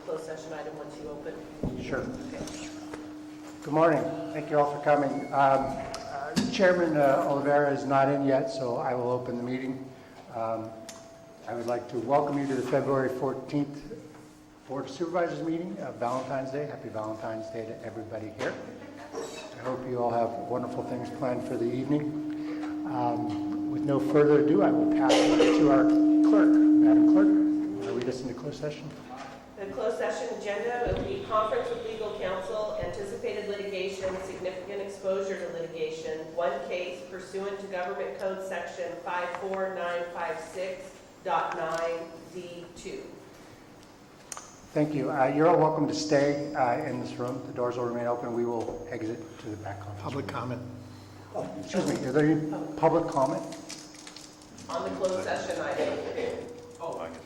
closed session item once you open? Sure. Okay. Good morning. Thank you all for coming. Chairman Oliveira is not in yet, so I will open the meeting. I would like to welcome you to the February 14th Board of Supervisors meeting of Valentine's Day. Happy Valentine's Day to everybody here. I hope you all have wonderful things planned for the evening. With no further ado, I will pass it to our clerk. Madam Clerk, will you lead us into closed session? The closed session agenda will be conference with legal counsel, anticipated litigation, significant exposure to litigation, one case pursuant to Government Code Section 54956.9D2. Thank you. You're all welcome to stay in this room. The doors will remain open. We will exit to the back conference Public room. comment. Oh, excuse me. Are there any public comment? On the closed session item. Oh, I guess.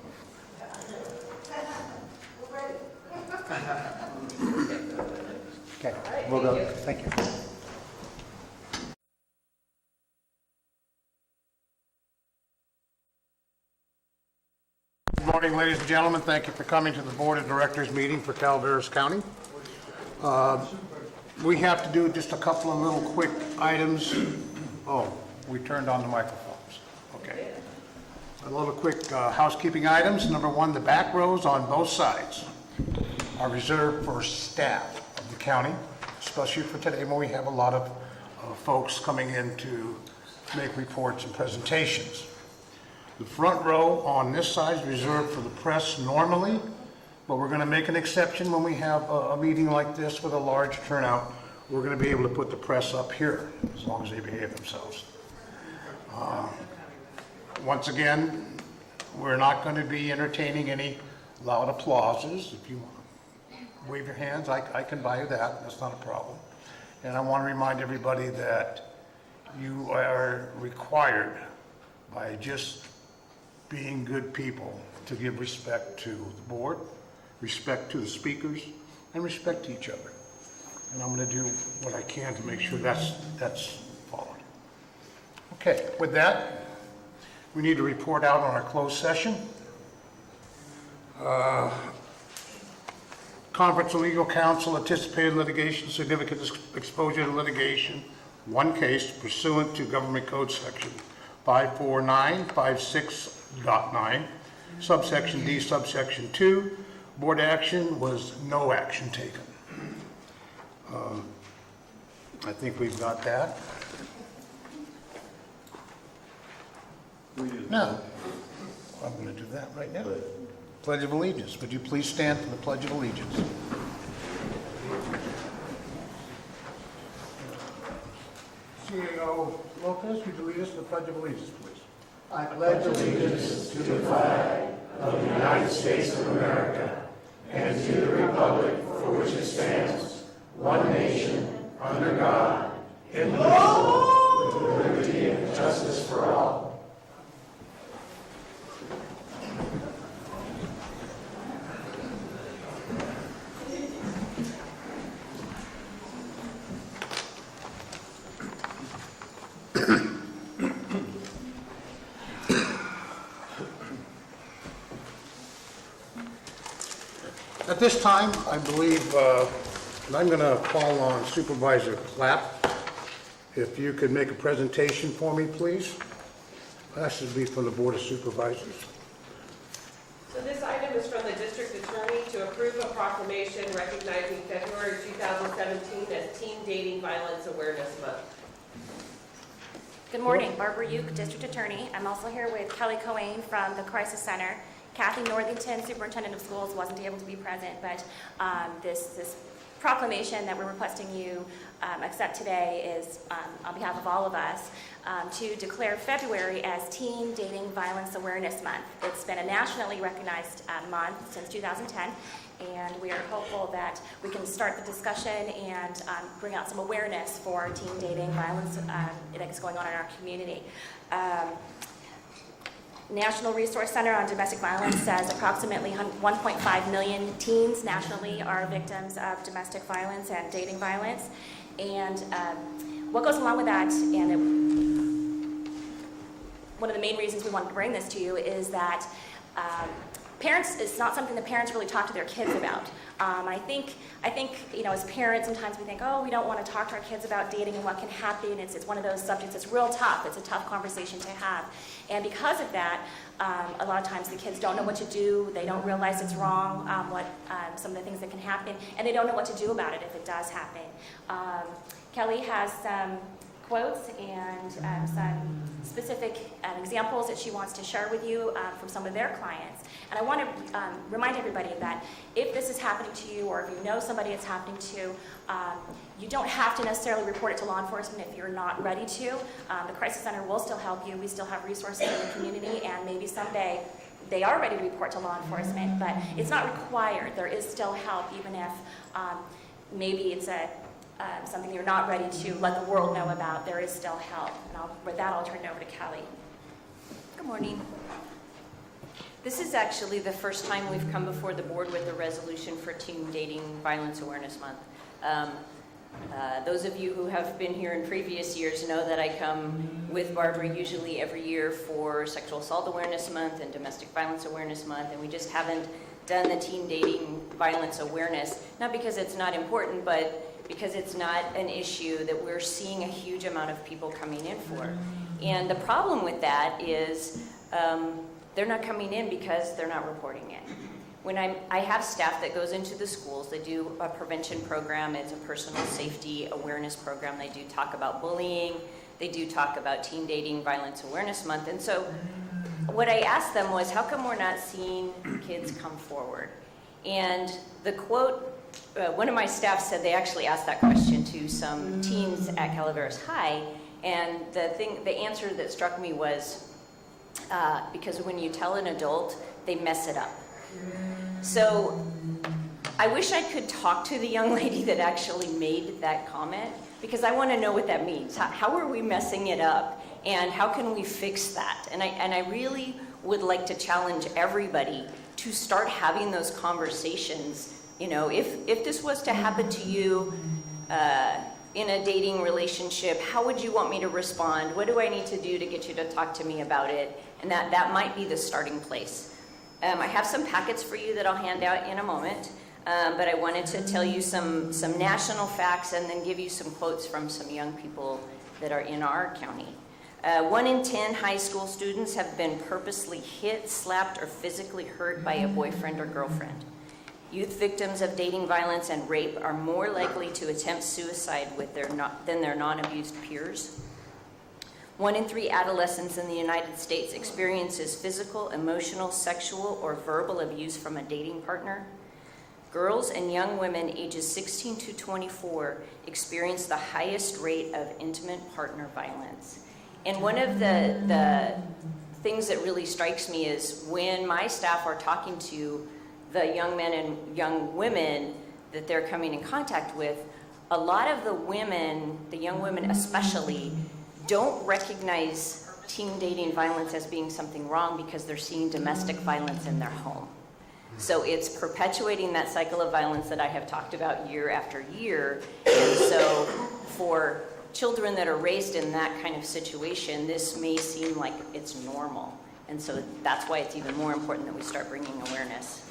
Okay, right, we'll go. thank you. Thank you. Good morning, ladies and gentlemen. Thank you for coming to the Board of Directors meeting for Calaveras County. We have to do just a couple of little quick items. Oh, we turned on the microphones. Okay. A little quick housekeeping items. Number one, the back rows on both sides are reserved for staff of the county, especially for today when we have a lot of folks coming in to make reports and presentations. The front row on this side is reserved for the press normally, but we're going to make an exception when we have a meeting like this with a large turnout. We're going to be able to put the press up here as long as they behave themselves. Once again, we're not going to be entertaining any loud applauses. If you want to wave your hands, I can buy you that. That's not a problem. And I want to remind everybody that you are required by just being good people to give respect to the board, respect to the speakers, and respect to each other. And I'm going to do what I can to make sure that's followed. Okay, with that, we need to report out on our closed session. Conference of Legal Counsel, anticipated litigation, significant exposure to litigation, one case pursuant to Government Code Section 54956.9, subsection D, subsection 2. Board action was no action taken. I think we've got that. Now, I'm going to do that right now. Pledge of Allegiance. Would you please stand for the Pledge of Allegiance? CEO Lopez, would you lead us in the Pledge of Allegiance, please? I pledge allegiance to the flag of the United States of America and to the republic for which it stands, one nation, under God, indivisible, with liberty and justice for all. At this time, I believe I'm going to call on Supervisor Clapp. If you could make a presentation for me, please. That should be from the Board of Supervisors. So this item is from the District Attorney to approve a proclamation recognizing February 2017 as Teen Dating Violence Awareness Month. Good morning, Barbara Uke, District Attorney. I'm also here with Kelly Coane from the Crisis Center. Kathy Northington, Superintendent of Schools, wasn't able to be present, but this proclamation that we're requesting you accept today is on behalf of all of us to declare February as Teen Dating Violence Awareness Month. It's been a nationally recognized month since 2010, and we are hopeful that we can start the discussion and bring out some awareness for teen dating violence that is going on in our community. National Resource Center on Domestic Violence says approximately 1.5 million teens nationally are victims of domestic violence and dating violence. And what goes along with that, and one of the main reasons we wanted to bring this to you is that parents, it's not something the parents really talk to their kids about. I think, as parents, sometimes we think, oh, we don't want to talk to our kids about dating and what can happen. It's one of those subjects that's real tough. It's a tough conversation to have. And because of that, a lot of times the kids don't know what to do. They don't realize it's wrong, some of the things that can happen, and they don't know what to do about it if it does happen. Kelly has some quotes and some specific examples that she wants to share with you from some of their clients. And I want to remind everybody that if this is happening to you, or if you know somebody it's happening to, you don't have to necessarily report it to law enforcement if you're not ready to. The Crisis Center will still help you. We still have resources in the community, and maybe someday they are ready to report to law enforcement, but it's not required. There is still help, even if maybe it's something you're not ready to let the world know about. There is still help. And with that, I'll turn it over to Kelly. Good morning. This is actually the first time we've come before the board with a resolution for Teen Dating Violence Awareness Month. Those of you who have been here in previous years know that I come with Barbara usually every year for Sexual Assault Awareness Month and Domestic Violence Awareness Month, and we just haven't done the teen dating violence awareness, not because it's not important, but because it's not an issue that we're seeing a huge amount of people coming in for. And the problem with that is they're not coming in because they're not reporting it. When I have staff that goes into the schools, they do a prevention program. It's a personal safety awareness program. They do talk about bullying. They do talk about Teen Dating Violence Awareness Month. And so what I asked them was, how come we're not seeing kids come forward? And the quote, one of my staff said they actually asked that question to some teens at Calaveras High, and the answer that struck me was, because when you tell an adult, they mess it up. So I wish I could talk to the young lady that actually made that comment, because I want to know what that means. How are we messing it up, and how can we fix that? And I really would like to challenge everybody to start having those conversations. You know, if this was to happen to you in a dating relationship, how would you want me to respond? What do I need to do to get you to talk to me about it? And that might be the starting place. I have some packets for you that I'll hand out in a moment, but I wanted to tell you some national facts and then give you some quotes from some young people that are in our county. 1 in 10 high school students have been purposely hit, slapped, or physically hurt by a boyfriend or girlfriend. Youth victims of dating violence and rape are more likely to attempt suicide than their non-abused peers. 1 in 3 adolescents in the United States experiences physical, emotional, sexual, or verbal abuse from a dating partner. Girls and young women ages 16 to 24 experience the highest rate of intimate partner violence. And one of the things that really strikes me is when my staff are talking to the young men and young women that they're coming in contact with, a lot of the women, the young women especially, don't recognize teen dating violence as being something wrong because they're seeing domestic violence in their home. So it's perpetuating that cycle of violence that I have talked about year after year. And so for children that are raised in that kind of situation, this may seem like it's normal. And so that's why it's even more important that we start bringing awareness.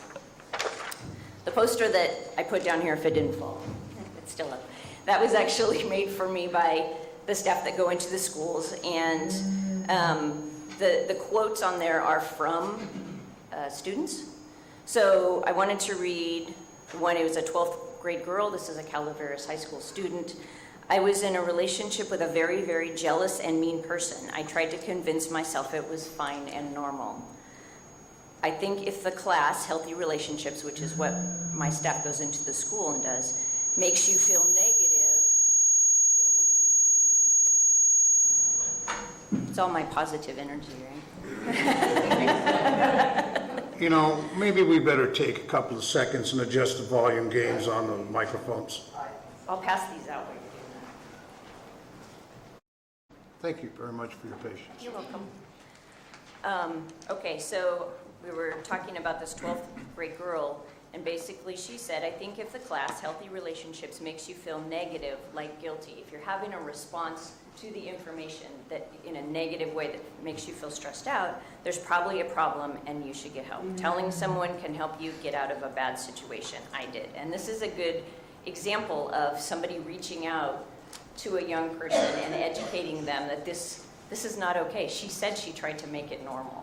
The poster that I put down here, if it didn't fall, it's still up. That was actually made for me by the staff that go into the schools, and the quotes on there are from students. So I wanted to read one. It was a 12th grade girl. This is a Calaveras High School student. I was in a relationship with a very, very jealous and mean person. I tried to convince myself it was fine and normal. I think if the class, Healthy Relationships, which is what my staff goes into the school and does, makes you feel negative, it's all my positive energy, right? You know, maybe we better take a couple of seconds and adjust the volume gains on the microphones. I'll pass these out. Thank you very much for your patience. You're welcome. Okay, so we were talking about this 12th grade girl, And basically she said, I think if the class, healthy relationships, makes you feel negative, like guilty, if you're having a response to the information that in a negative way that makes you feel stressed out, there's probably a problem and you should get help. Telling someone can help you get out of a bad situation. I did. And this is a good example of somebody reaching out to a young person and educating them that this is not okay. She said she tried to make it normal.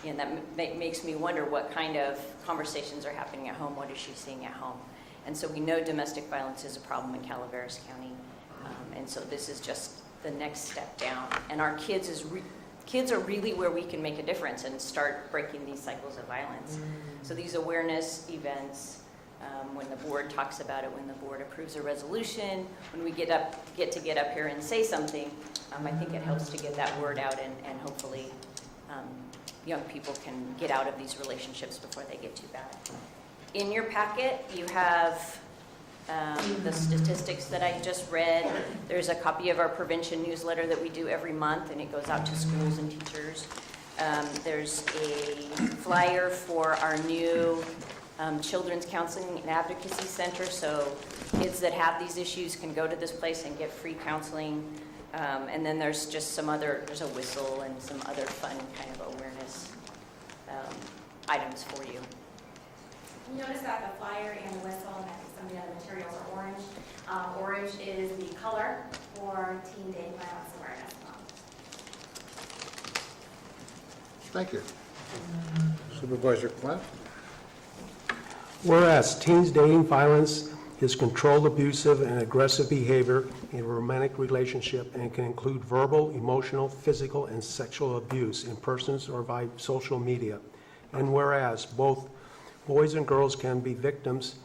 And that makes me wonder what kind of conversations are happening at home. What is she seeing at home? And so we know domestic violence is a problem in Calaveras County. And so this is just the next step down. And our kids are really where we can make a difference and start breaking these cycles of violence. So these awareness events, when the board talks about it, when the board approves a resolution, when we get to get up here and say something, I think it helps to get that word out and hopefully young people can get out of these relationships before they get too bad. In your packet, you have the statistics that I just read. There's a copy of our prevention newsletter that we do every month, and it goes out to schools and teachers. There's a flyer for our new Children's Counseling and Advocacy Center, so kids that have these issues can go to this place and get free counseling. And then there's just there's a whistle and some other fun kind of awareness items for you. You notice that the flyer and the whistle and some of the other materials are orange. Orange is the color for Teen Dating Violence Awareness Month. Thank you. Supervisor Clef? Whereas teens dating violence is controlled, abusive, and aggressive behavior in a romantic relationship and can include verbal, emotional, physical, and sexual abuse in persons or by social media. And whereas both boys and girls can be victims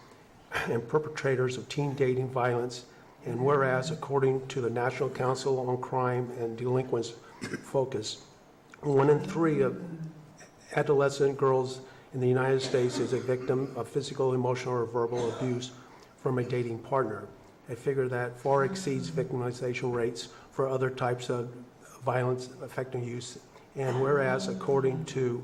and perpetrators of teen dating violence, and whereas according to the National Council on Crime and Delinquents Focus, 1 in 3 of adolescent girls in the United States is a victim of physical, emotional, or verbal abuse from a dating partner, a figure that far exceeds victimization rates for other types of violence affecting youth. And whereas, according to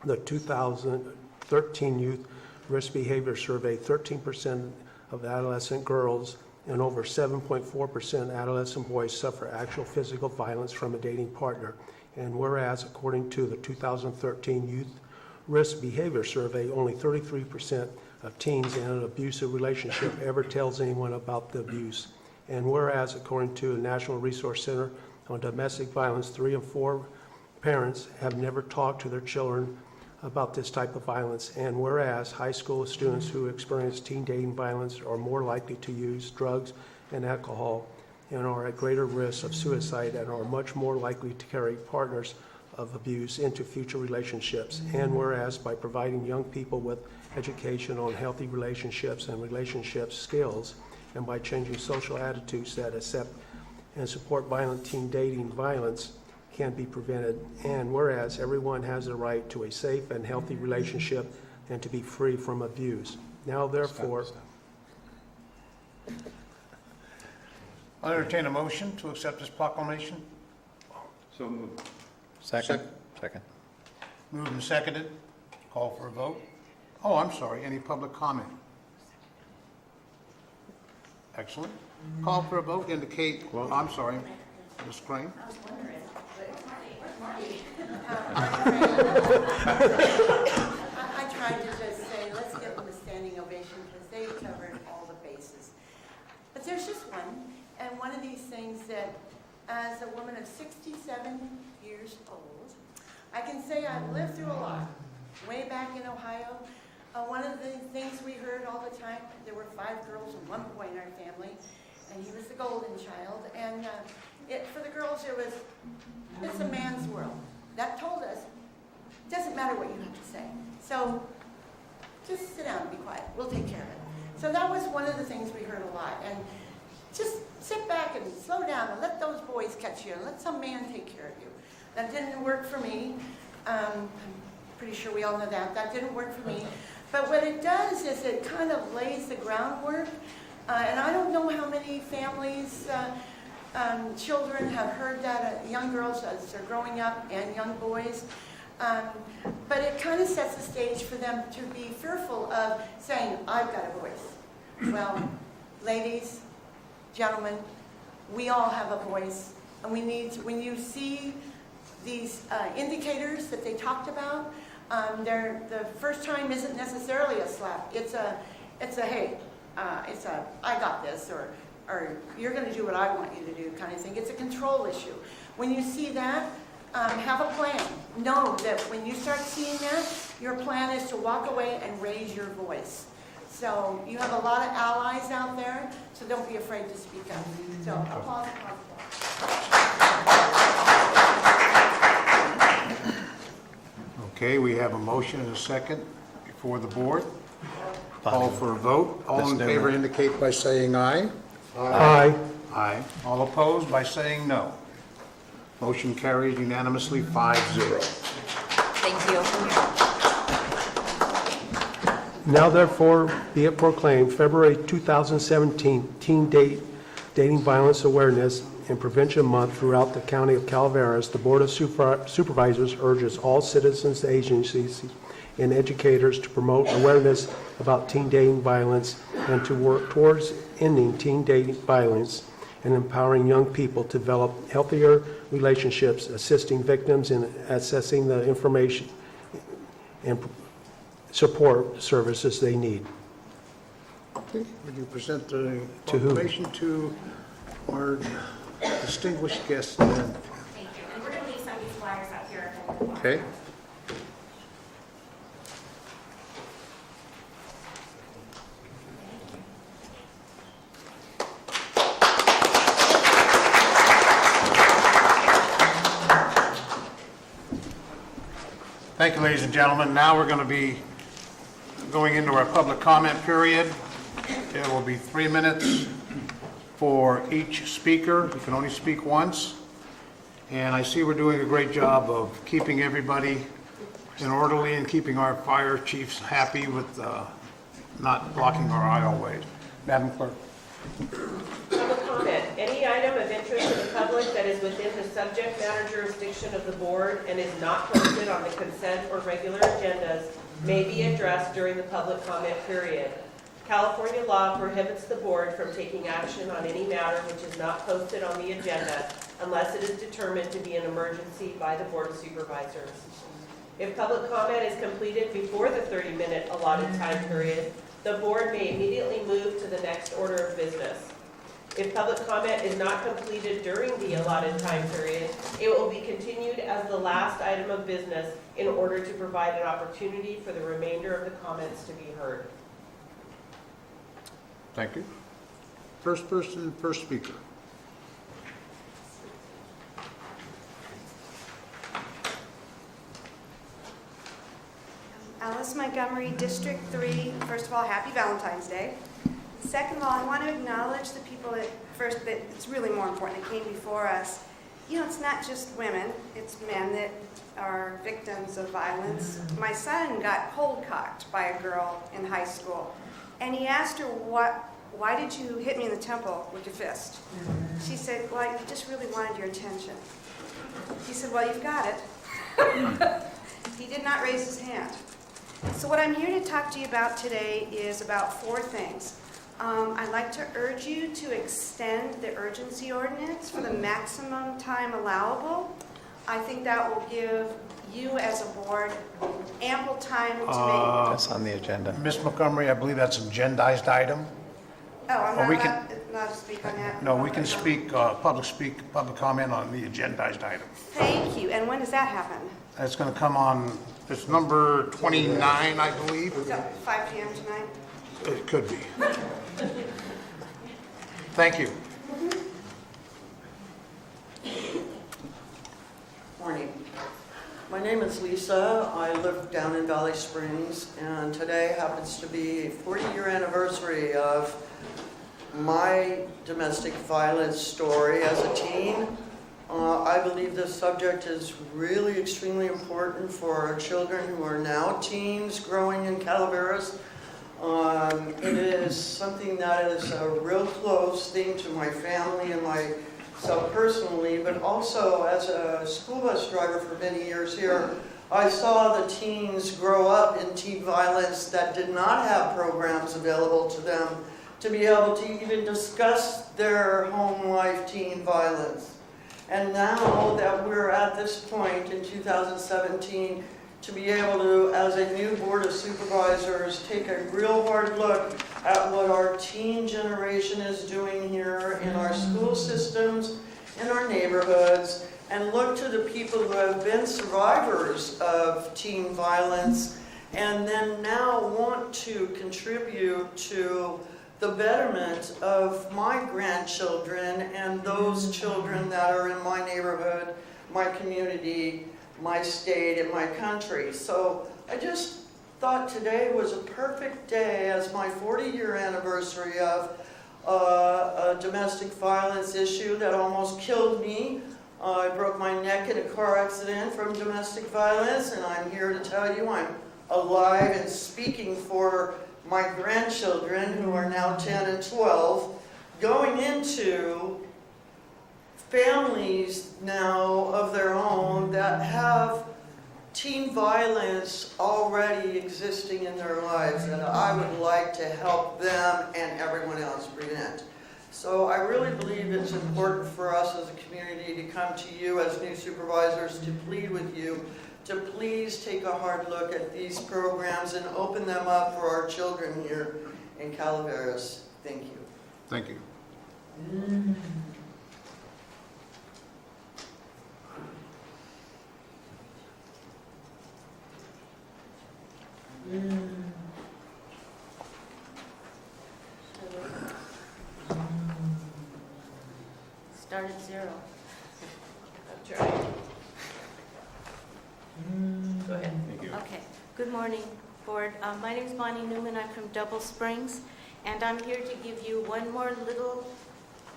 the 2013 Youth Risk Behavior Survey, 13% of adolescent girls and over 7.4% adolescent boys suffer actual physical violence from a dating partner. And whereas, according to the 2013 Youth Risk Behavior Survey, only 33% of teens in an abusive relationship ever tells anyone about the abuse. And whereas, according to the National Resource Center on Domestic Violence, 3 in 4 parents have never talked to their children about this type of violence. And whereas high school students who experience teen dating violence are more likely to use drugs and alcohol and are at greater risk of suicide and are much more likely to carry partners of abuse into future relationships. And whereas by providing young people with education on healthy relationships and relationship skills, and by changing social attitudes that accept and support violent teen dating violence can be prevented. And whereas everyone has the right to a safe and healthy relationship and to be free from abuse. Now therefore, I'll entertain a motion to accept this proclamation. So moved. Second. Moved and seconded. Call for a vote. Oh, I'm sorry, any public comment? Excellent. Call for a vote, indicate, I'm sorry, Ms. Crane. I was wondering, where's Marty? I tried to just say, let's give them a standing ovation because they covered all the bases. But there's just one, and one of these things that, as a woman of 67 years old, I can say I've lived through a lot. Way back in Ohio, one of the things we heard all the time, there were 5 girls and 1 boy in our family, and he was the golden child. And for the girls, it's a man's world. That told us, it doesn't matter what you have to say. So just sit down and be quiet. We'll take care of it. So that was one of the things we heard a lot. And just sit back and slow down and let those boys catch you and let some man take care of you. That didn't work for me. I'm pretty sure we all know that. That didn't work for me. But what it does is it kind of lays the groundwork. And I don't know how many families, children have heard that, young girls as they're growing up and young boys. but it kind of sets the stage for them to be fearful of saying, I've got a voice. Well, ladies, gentlemen, we all have a voice, and we need to, when you see these indicators that they talked about, the first time isn't necessarily a slap. It's a hey, it's a I got this, or you're going to do what I want you to do kind of thing. It's a control issue. When you see that, have a plan. Know that when you start seeing that, your plan is to walk away and raise your voice. So you have a lot of allies out there, so don't be afraid to speak up. So applause, Okay, we have a motion and a second before the board. Call for a vote. All in favor indicate by saying aye. Aye. Aye. All opposed by saying no. Motion carries unanimously 5-0. Thank you. Now therefore be it proclaimed, February 2017 Teen Dating Violence Awareness and Prevention Month throughout the County of Calaveras. The Board of Supervisors urges all citizens, agencies, and educators to promote awareness about teen dating violence and to work towards ending teen dating violence and empowering young people to develop healthier relationships, assisting victims in accessing the information and support services they need. Okay, would you present the To who? proclamation to our distinguished guests then? Thank you. And we're going to leave some of these flyers out here. Okay. Thank you, ladies and gentlemen. Now we're going to be going into our public comment period. There will be 3 minutes for each speaker. You can only speak once. And I see we're doing a great job of keeping everybody in orderly and keeping our fire chiefs happy with not blocking our aisleways. Madam Clerk. Public comment. Any item of interest to the public that is within the subject matter jurisdiction of the board and is not posted on the consent or regular agendas may be addressed during the public comment period. California law prohibits the board from taking action on any matter which is not posted on the agenda unless it is determined to be an emergency by the Board of Supervisors. If public comment is completed before the 30-minute allotted time period, the board may immediately move to the next order of business. If public comment is not completed during the allotted time period, it will be continued as the last item of business in order to provide an opportunity for the remainder of the comments to be heard. Thank you. First person, first speaker. Alice Montgomery, District 3. First of all, happy Valentine's Day. Second of all, I want to acknowledge the people that it's really more important that came before us. You know, it's not just women, it's men that are victims of violence. My son got cold-cocked by a girl in high school, and he asked her, why did you hit me in the temple with your fist? She said, well, I just really wanted your attention. He said, well, you've got it. He did not raise his hand. So what I'm here to talk to you about today is about 4 things. I'd like to urge you to extend the urgency ordinance for the maximum time allowable. I think that will give you as a board ample time to make... That's on the agenda. Ms. Montgomery, I believe that's an agendized item. Oh, I'm Or not we allowed to speak on that? No, we can speak, public comment on the agendized item. Thank you. And when does that happen? It's going to come on, it's number 29, I believe. So 5 p.m. tonight? It could be. Thank you. Morning. My name is Lisa. I live down in Valley Springs, and today happens to be a 40-year anniversary of my domestic violence story as a teen. I believe this subject is really extremely important for our children who are now teens growing in Calaveras. It is something that is a real close thing to my family and myself personally, but also as a school bus driver for many years here, I saw the teens grow up in teen violence that did not have programs available to them to be able to even discuss their home life teen violence. And now that we're at this point in 2017, to be able to, as a new Board of Supervisors, take a real hard look at what our teen generation is doing here in our school systems, in our neighborhoods, and look to the people who have been survivors of teen violence and then now want to contribute to the betterment of my grandchildren and those children that are in my neighborhood, my community, my state, and my country. So I just thought today was a perfect day as my 40-year anniversary of a domestic violence issue that almost killed me. I broke my neck in a car accident from domestic violence, and I'm here to tell you I'm alive and speaking for my grandchildren, who are now 10 and 12, going into families now of their own that have teen violence already existing in their lives, and I would like to help them and everyone else prevent. So I really believe it's important for us as a community to come to you as new supervisors to plead with you to please take a hard look at these programs and open them up for our children here in Calaveras. Thank you. Thank you. Start at 0. That's right. Go ahead. Thank you. Okay. Good morning, Board. My name is Bonnie Newman. I'm from Double Springs, and I'm here to give you one more little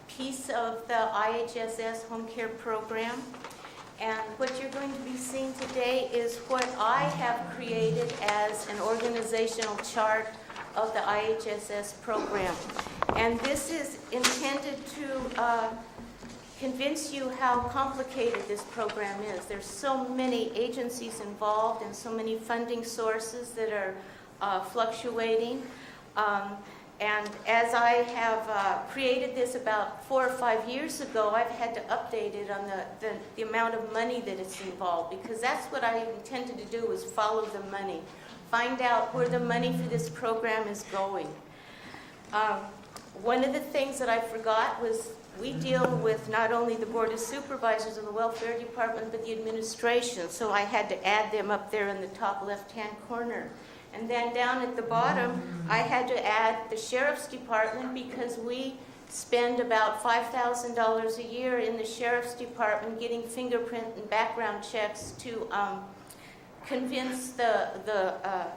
piece of the IHSS home care program. And what you're going to be seeing today is what I have created as an organizational chart of the IHSS program. And this is intended to convince you how complicated this program is. There's so many agencies involved and so many funding sources that are fluctuating. And as I have created this about 4 or 5 years ago, I've had to update it on the amount of money that is involved, because that's what I intended to do, is follow the money. Find out where the money for this program is going. One of the things that I forgot was we deal with not only the Board of Supervisors and the Welfare Department, but the administration. So I had to add them up there in the top left-hand corner. And then down at the bottom, I had to add the Sheriff's Department, because we spend about $5,000 a year in the Sheriff's Department getting fingerprint and background checks to convince the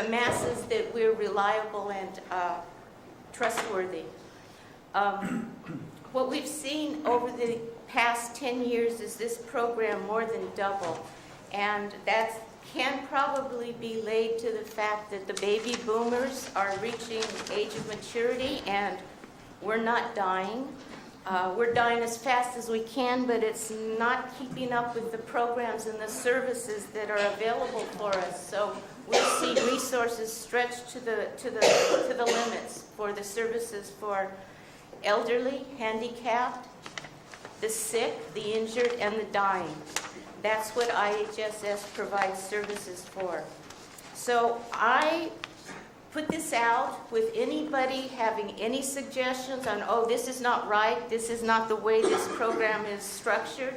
masses that we're reliable and trustworthy. What we've seen over the past 10 years is this program more than double, and that can probably be laid to the fact that the baby boomers are reaching age of maturity, and we're not dying. We're dying as fast as we can, but it's not keeping up with the programs and the services that are available for us. So we see resources stretched to the limits for the services for elderly, handicapped, the sick, the injured, and the dying. That's what IHSS provides services for. So I put this out with anybody having any suggestions on, oh, this is not right, this is not the way this program is structured,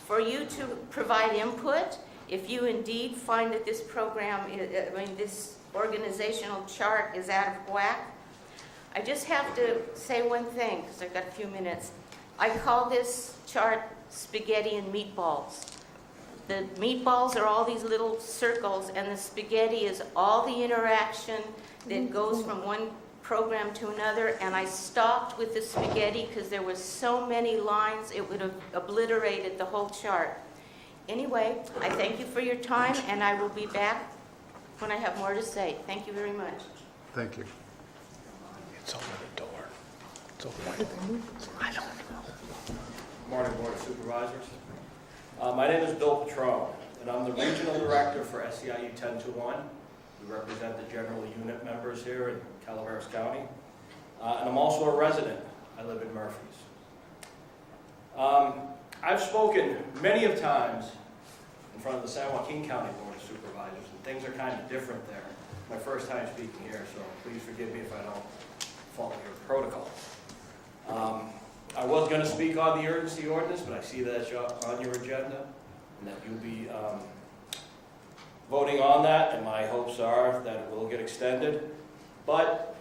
for you to provide input. If you indeed find that this program, this organizational chart is out of whack, I just have to say one thing, because I've got a few minutes. I call this chart spaghetti and meatballs. The meatballs are all these little circles, and the spaghetti is all the interaction that goes from one program to another. And I stopped with the spaghetti because there was so many lines, it would have obliterated the whole chart. Anyway, I thank you for your time, and I will be back when I have more to say. Thank you very much. Thank you. It's over the door. It's over. I don't know. Morning, Board of Supervisors. My name is Bill Petrone, and I'm the Regional Director for SEIU 1021. We represent the general unit members here in Calaveras County. And I'm also a resident. I live in Murphys. I've spoken many of times in front of the San Joaquin County Board of Supervisors, and things are kind of different there. My first time speaking here, so please forgive me if I don't follow your protocol. I was going to speak on the urgency ordinance, but I see that it's on your agenda, and that you'll be voting on that, and my hopes are that it will get extended. But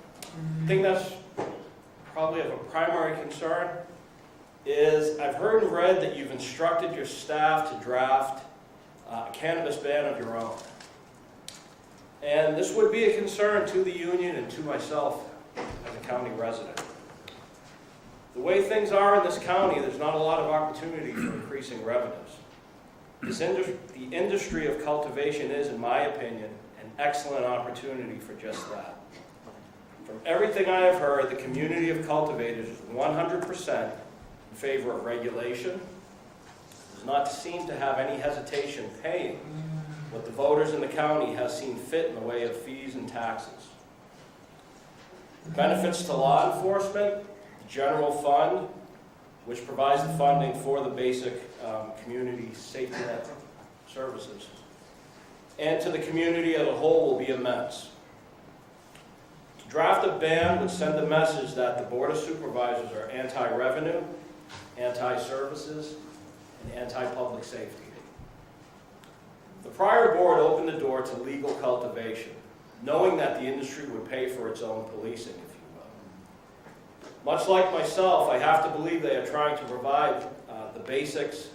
the thing that's probably of a primary concern is I've heard and read that you've instructed your staff to draft a cannabis ban of your own. And this would be a concern to the union and to myself as a county resident. The way things are in this county, there's not a lot of opportunity for increasing revenues. The industry of cultivation is, in my opinion, an excellent opportunity for just that. From everything I have heard, the community of cultivators is 100% in favor of regulation, does not seem to have any hesitation paying what the voters in the county have seen fit in the way of fees and taxes. The benefits to law enforcement, the general fund, which provides the funding for the basic community safety net services, and to the community as a whole will be immense. To draft a ban would send a message that the Board of Supervisors are anti-revenue, anti-services, and anti-public safety. The prior board opened the door to legal cultivation, knowing that the industry would pay for its own policing, if you will. Much like myself, I have to believe they are trying to provide the basics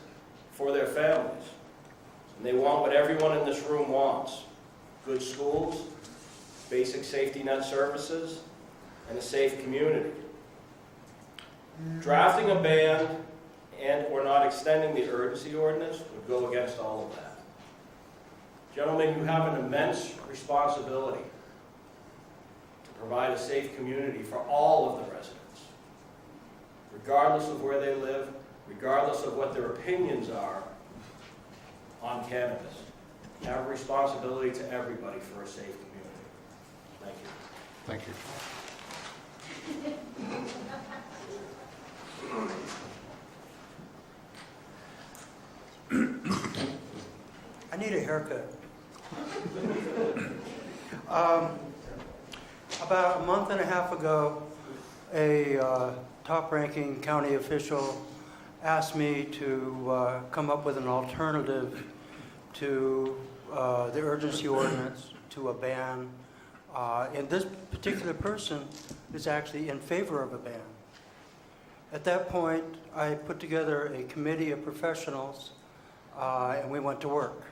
for their families. And they want what everyone in this room wants: good schools, basic safety net services, and a safe community. Drafting a ban and or not extending the urgency ordinance would go against all of that. Gentlemen, you have an immense responsibility to provide a safe community for all of the residents, regardless of where they live, regardless of what their opinions are on cannabis. You have a responsibility to everybody for a safe community. Thank you. Thank you. I need a haircut. About a month and a half ago, a top-ranking county official asked me to come up with an alternative to the urgency ordinance, to a ban. And this particular person is actually in favor of a ban. At that point, I put together a committee of professionals, and we went to work.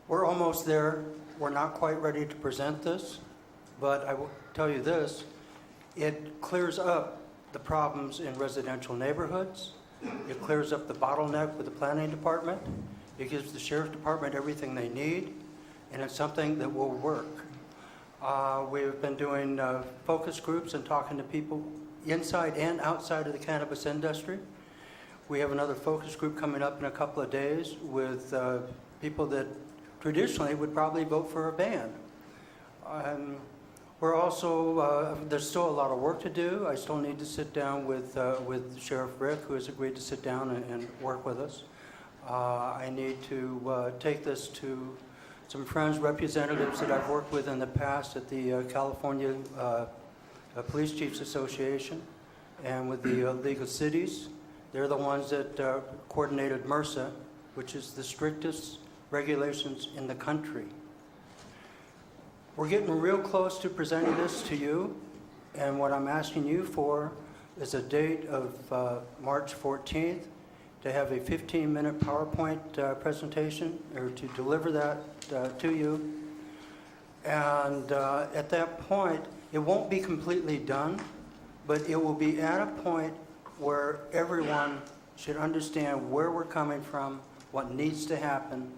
We're almost there. We're not quite ready to present this, but I will tell you this: it clears up the problems in residential neighborhoods. It clears up the bottleneck with the planning department. It gives the sheriff's department everything they need, and it's something that will work. We've been doing focus groups and talking to people inside and outside of the cannabis industry. We have another focus group coming up in a couple of days with people that traditionally would probably vote for a ban. We're also, there's still a lot of work to do. I still need to sit down with Sheriff Rick, who has agreed to sit down and work with us. I need to take this to some friends, representatives that I've worked with in the past at the California Police Chiefs Association and with the League of Cities. They're the ones that coordinated MRSA, which is the strictest regulations in the country. We're getting real close to presenting this to you, and what I'm asking you for is a date of March 14th to have a 15-minute PowerPoint presentation, or to deliver that to you. And at that point, it won't be completely done, but it will be at a point where everyone should understand where we're coming from, what needs to happen.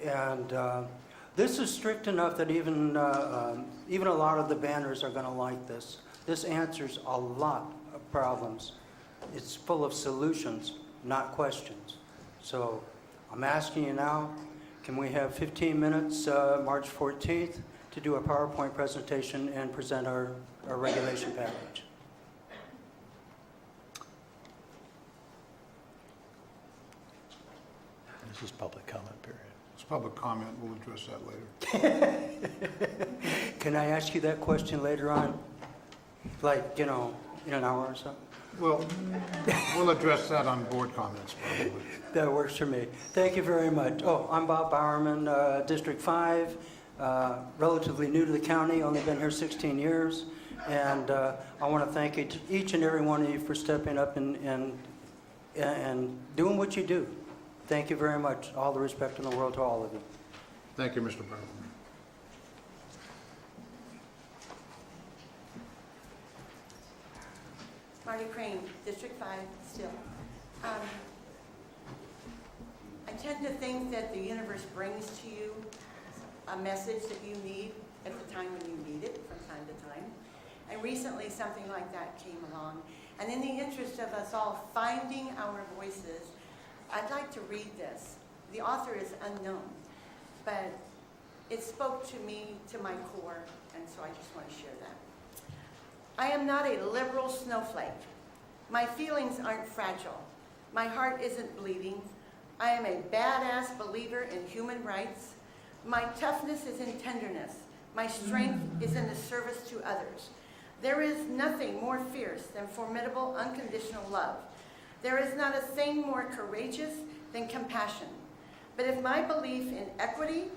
And this is strict enough that even a lot of the banners are going to like this. This answers a lot of problems. It's full of solutions, not questions. So I'm asking you now, can we have 15 minutes March 14th to do a PowerPoint presentation and present our regulation package? This is public comment period. It's public comment, we'll address that later. Can I ask you that question later on? Like, in an hour or so? Well, we'll address that on board comments probably. That works for me. Thank you very much. Oh, I'm Bob Bowerman, District 5, relatively new to the county, only been here 16 years. And I want to thank each and every one of you for stepping up and doing what you do. Thank you very much. All the respect in the world to all of you. Thank you, Mr. Brown. Marty Crane, District 5, still. I tend to think that the universe brings to you a message that you need at the time when you need it from time to time. And recently something like that came along. And in the interest of us all finding our voices, I'd like to read this. The author is unknown, but it spoke to me, to my core, and so I just want to share that. I am not a liberal snowflake. My feelings aren't fragile. My heart isn't bleeding. I am a badass believer in human rights. My toughness is in tenderness. My strength is in the service to others. There is nothing more fierce than formidable, unconditional love. There is not a thing more courageous than compassion. But if my belief in equity,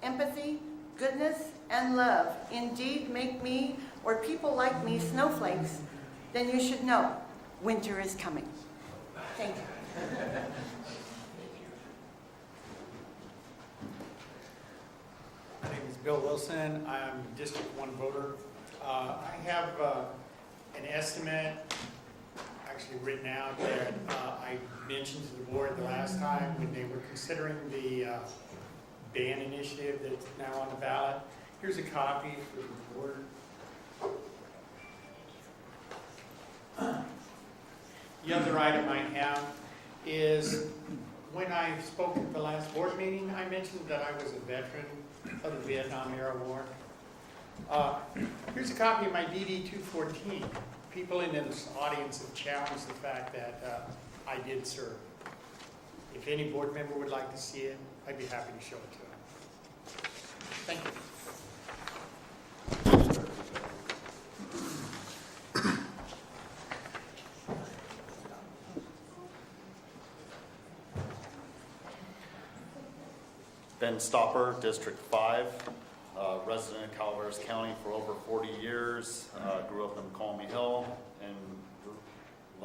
empathy, goodness, and love indeed make me, or people like me, snowflakes, then you should know winter is coming. Thank you. My name is Bill Wilson. I'm District 1 voter. I have an estimate actually written out that I mentioned to the board the last time when they were considering the ban initiative that's now on the ballot. Here's a copy for the board. The other item I have is when I spoke at the last board meeting, I mentioned that I was a veteran of the Vietnam-era war. Here's a copy of my DD 214. People in this audience have challenged the fact that I did serve. If any board member would like to see it, I'd be happy to show it to them. Thank you. Ben Stopper, District 5, resident of Calaveras County for over 40 years. Grew up in Colmy Hill, and the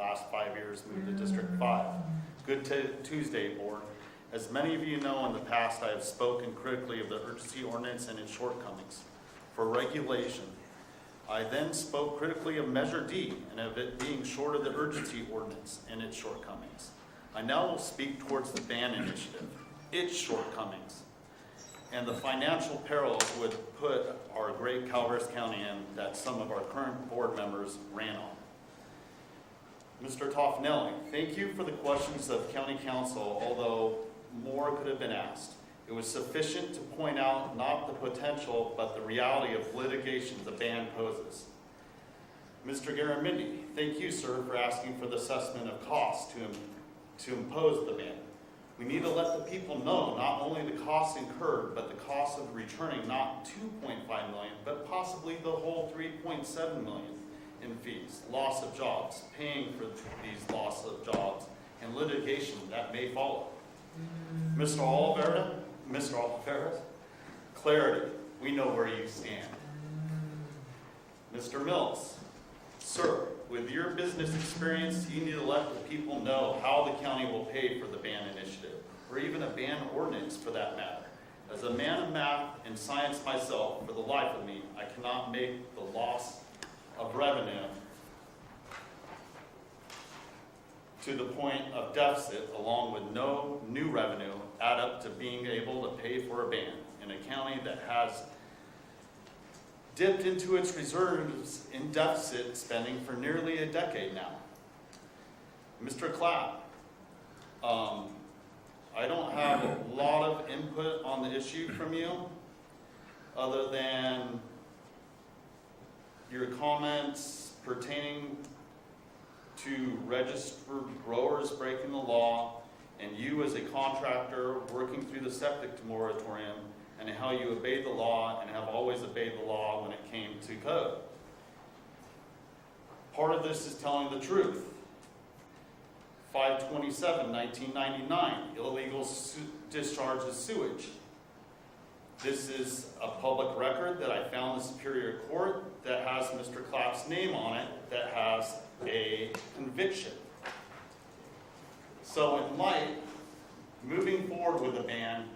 last 5 years moved to District 5. Good Tuesday, Board. As many of you know, in the past I have spoken critically of the urgency ordinance and its shortcomings. For regulation, I then spoke critically of Measure D and of it being short of the urgency ordinance and its shortcomings. I now will speak towards the ban initiative, its shortcomings, and the financial peril it would put our great Calaveras County in that some of our current board members ran on. Mr. Toffanelli, thank you for the questions of County Council, although more could have been asked. It was sufficient to point out not the potential, but the reality of litigation the ban poses. Mr. Garamendi, thank you, sir, for asking for the assessment of cost to impose the ban. We need to let the people know not only the costs incurred, but the cost of returning not $2.5 million, but possibly the whole $3.7 million in fees, loss of jobs, paying for these loss of jobs, and litigation that may follow. Mr. Oliveira, clarity, we know where you stand. Mr. Mills, sir, with your business experience, you need to let the people know how the county will pay for the ban initiative, or even a ban ordinance for that matter. As a man of math and science myself, for the life of me, I cannot make the loss of revenue to the point of deficit, along with no new revenue, add up to being able to pay for a ban in a county that has dipped into its reserves in deficit spending for nearly a decade now. Mr. Clapp, I don't have a lot of input on the issue from you, other than your comments pertaining to registered growers breaking the law, and you as a contractor working through the septic moratorium, and how you obeyed the law and have always obeyed the law when it came to code. Part of this is telling the truth. 5/27/1999, illegal discharge of sewage. This is a public record that I found in Superior Court that has Mr. Clapp's name on it, that has a conviction. So in light, moving forward with a ban,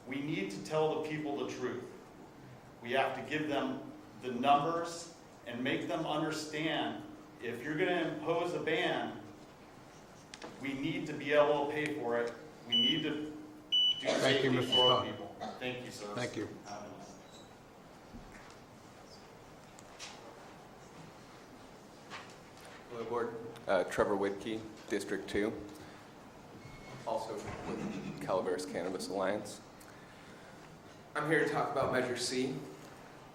we need to tell the people the truth. We have to give them the numbers and make them understand if you're going to impose a ban, we need to be able to pay for it. We need to do Thank you, safety Mr. for the Todd. people. Thank you, sir. Thank you. Hello, Board. Trevor Whitkey, District 2, also with Calaveras Cannabis Alliance. I'm here to talk about Measure C,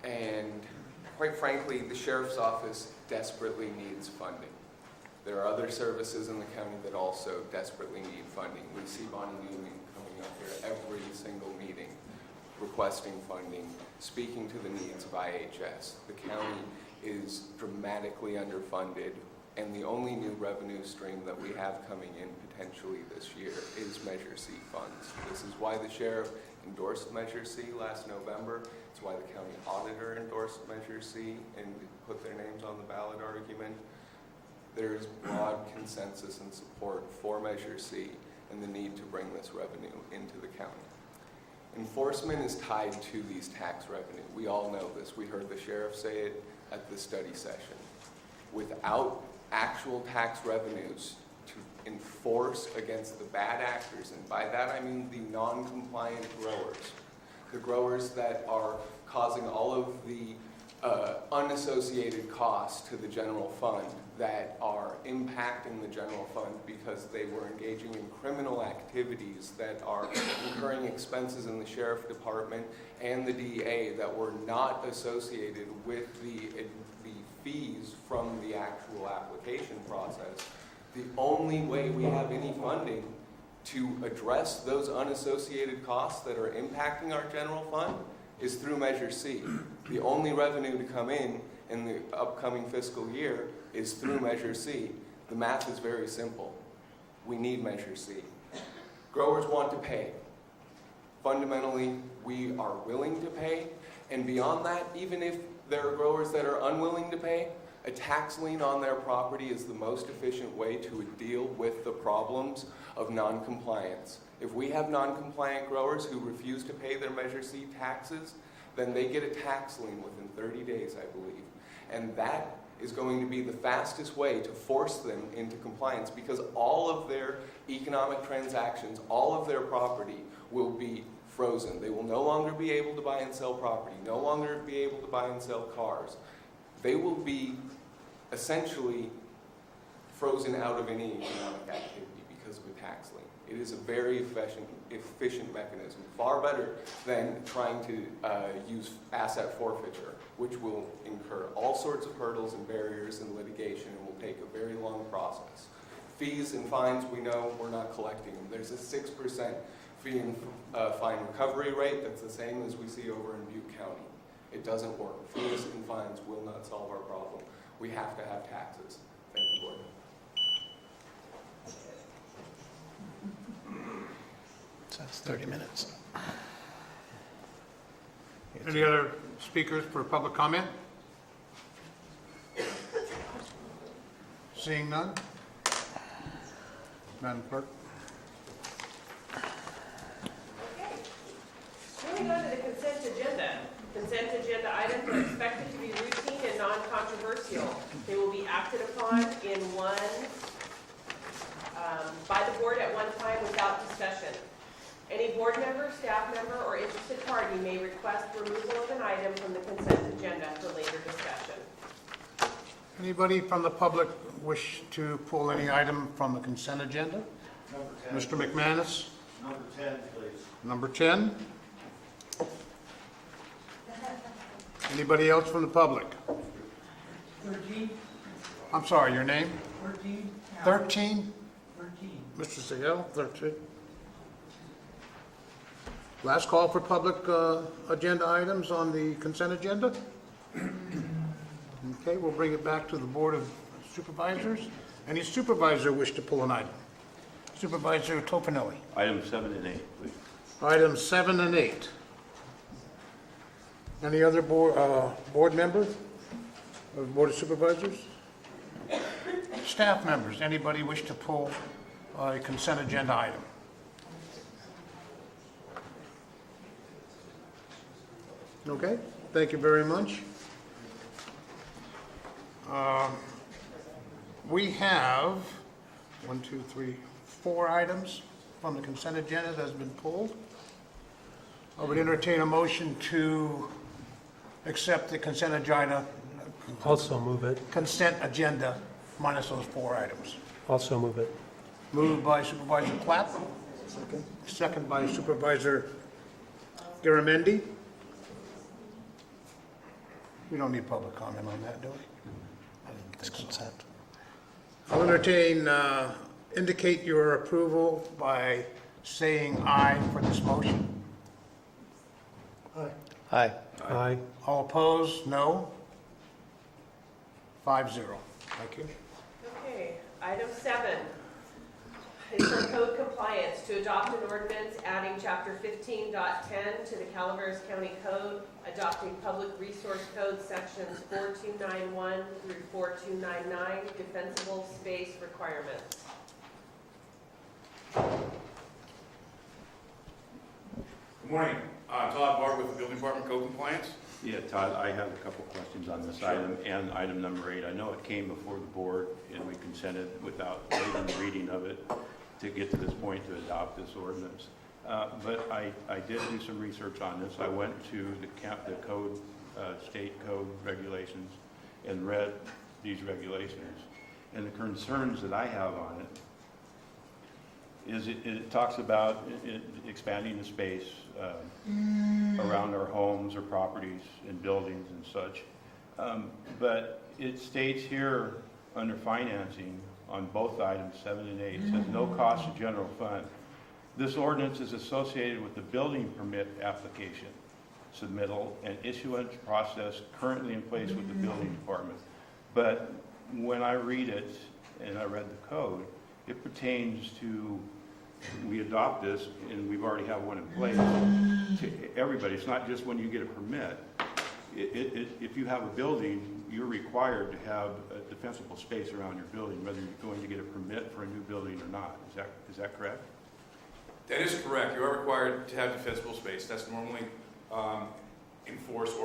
and quite frankly, the Sheriff's Office desperately needs funding. There are other services in the county that also desperately need funding. We see Bonnie Newman coming up here every single meeting, requesting funding, speaking to the needs of IHS. The county is dramatically underfunded, and the only new revenue stream that we have coming in potentially this year is Measure C funds. This is why the sheriff endorsed Measure C last November. It's why the county auditor endorsed Measure C and put their names on the ballot argument. There is broad consensus and support for Measure C and the need to bring this revenue into the county. Enforcement is tied to these tax revenue. We all know this. We heard the sheriff say it at the study session. Without actual tax revenues to enforce against the bad actors, and by that I mean the non-compliant growers, the growers that are causing all of the unassociated costs to the general fund, that are impacting the general fund because they were engaging in criminal activities that are incurring expenses in the sheriff department and the DEA that were not associated with the fees from the actual application process. The only way we have any funding to address those unassociated costs that are impacting our general fund is through Measure C. The only revenue to come in the upcoming fiscal year is through Measure C. The math is very simple. We need Measure C. Growers want to pay. Fundamentally, we are willing to pay, and beyond that, even if there are growers that are unwilling to pay, a tax lien on their property is the most efficient way to deal with the problems of non-compliance. If we have non-compliant growers who refuse to pay their Measure C taxes, then they get a tax lien within 30 days, I believe. And that is going to be the fastest way to force them into compliance, because all of their economic transactions, all of their property will be frozen. They will no longer be able to buy and sell property, no longer be able to buy and sell cars. They will be essentially frozen out of any economic activity because of a tax lien. It is a very efficient mechanism, far better than trying to use asset forfeiture, which will incur all sorts of hurdles and barriers and litigation and will take a very long process. Fees and fines, we know we're not collecting them. There's a 6% fee and fine recovery rate that's the same as we see over in Butte County. It doesn't work. Fees and fines will not solve our problem. We have to have taxes. Thank you, Board. So that's 30 minutes. Any other speakers for public comment? Seeing none? Madam Clerk? Moving on to the consent agenda. Consent agenda items are expected to be routine and non-controversial. They will be acted upon in by the board at one time without discussion. Any board member, staff member, or interested party may request removal of an item from the consent agenda for later discussion. Anybody from the public wish to pull any item from the consent agenda? Mr. McManus? Number 10, please. Number 10? Anybody else from the public? 13. I'm sorry, your name? 13. 13? 13. Mr. Sahel, 13. Last call for public agenda items on the consent agenda. Okay, we'll bring it back to the Board of Supervisors. Any supervisor wish to pull an item? Supervisor Topanelli. Items 7 and 8, please. Items 7 and 8. Any other board member of Board of Supervisors? Staff members, anybody wish to pull a consent agenda item? Okay, thank you very much. We have 1, 2, 3, 4 items from the consent agenda that has been pulled. I would entertain a motion to accept the consent agenda. Also move it. Consent agenda minus those 4 items. Also move it. Moved by Supervisor Clapp. Second by Supervisor Garamendi. We don't need public comment on that, do we? It's consent. I'll entertain, indicate your approval by saying aye for this motion. Aye. Aye. All opposed, no. 5-0. Thank you. Okay, item 7 is for code compliance, to adopt an ordinance adding chapter 15.10 to the Calaveras County Code, adopting public resource code sections 4291 through 4299, defensible space requirements. Good morning. Todd Bart with the Building Department Code Compliance. Yeah, Todd, I have a couple questions on this item and item number 8. I know it came before the board and we consented without even the reading of it to get to this point to adopt this ordinance. But I did do some research on this. I went to the code, state code regulations and read these regulations. And the concerns that I have on it is it talks about expanding the space around our homes or properties and buildings and such. But it states here under financing on both items 7 and 8, it says no cost to general fund. This ordinance is associated with the building permit application submittal and issuance process currently in place with the building department. But when I read it, and I read the code, it pertains to, we adopt this, and we've already have one in place, to everybody. It's not just when you get a permit. If you have a building, you're required to have a defensible space around your building, whether you're going to get a permit for a new building or not. Is that correct? That is correct. You are required to have defensible space. That's normally enforced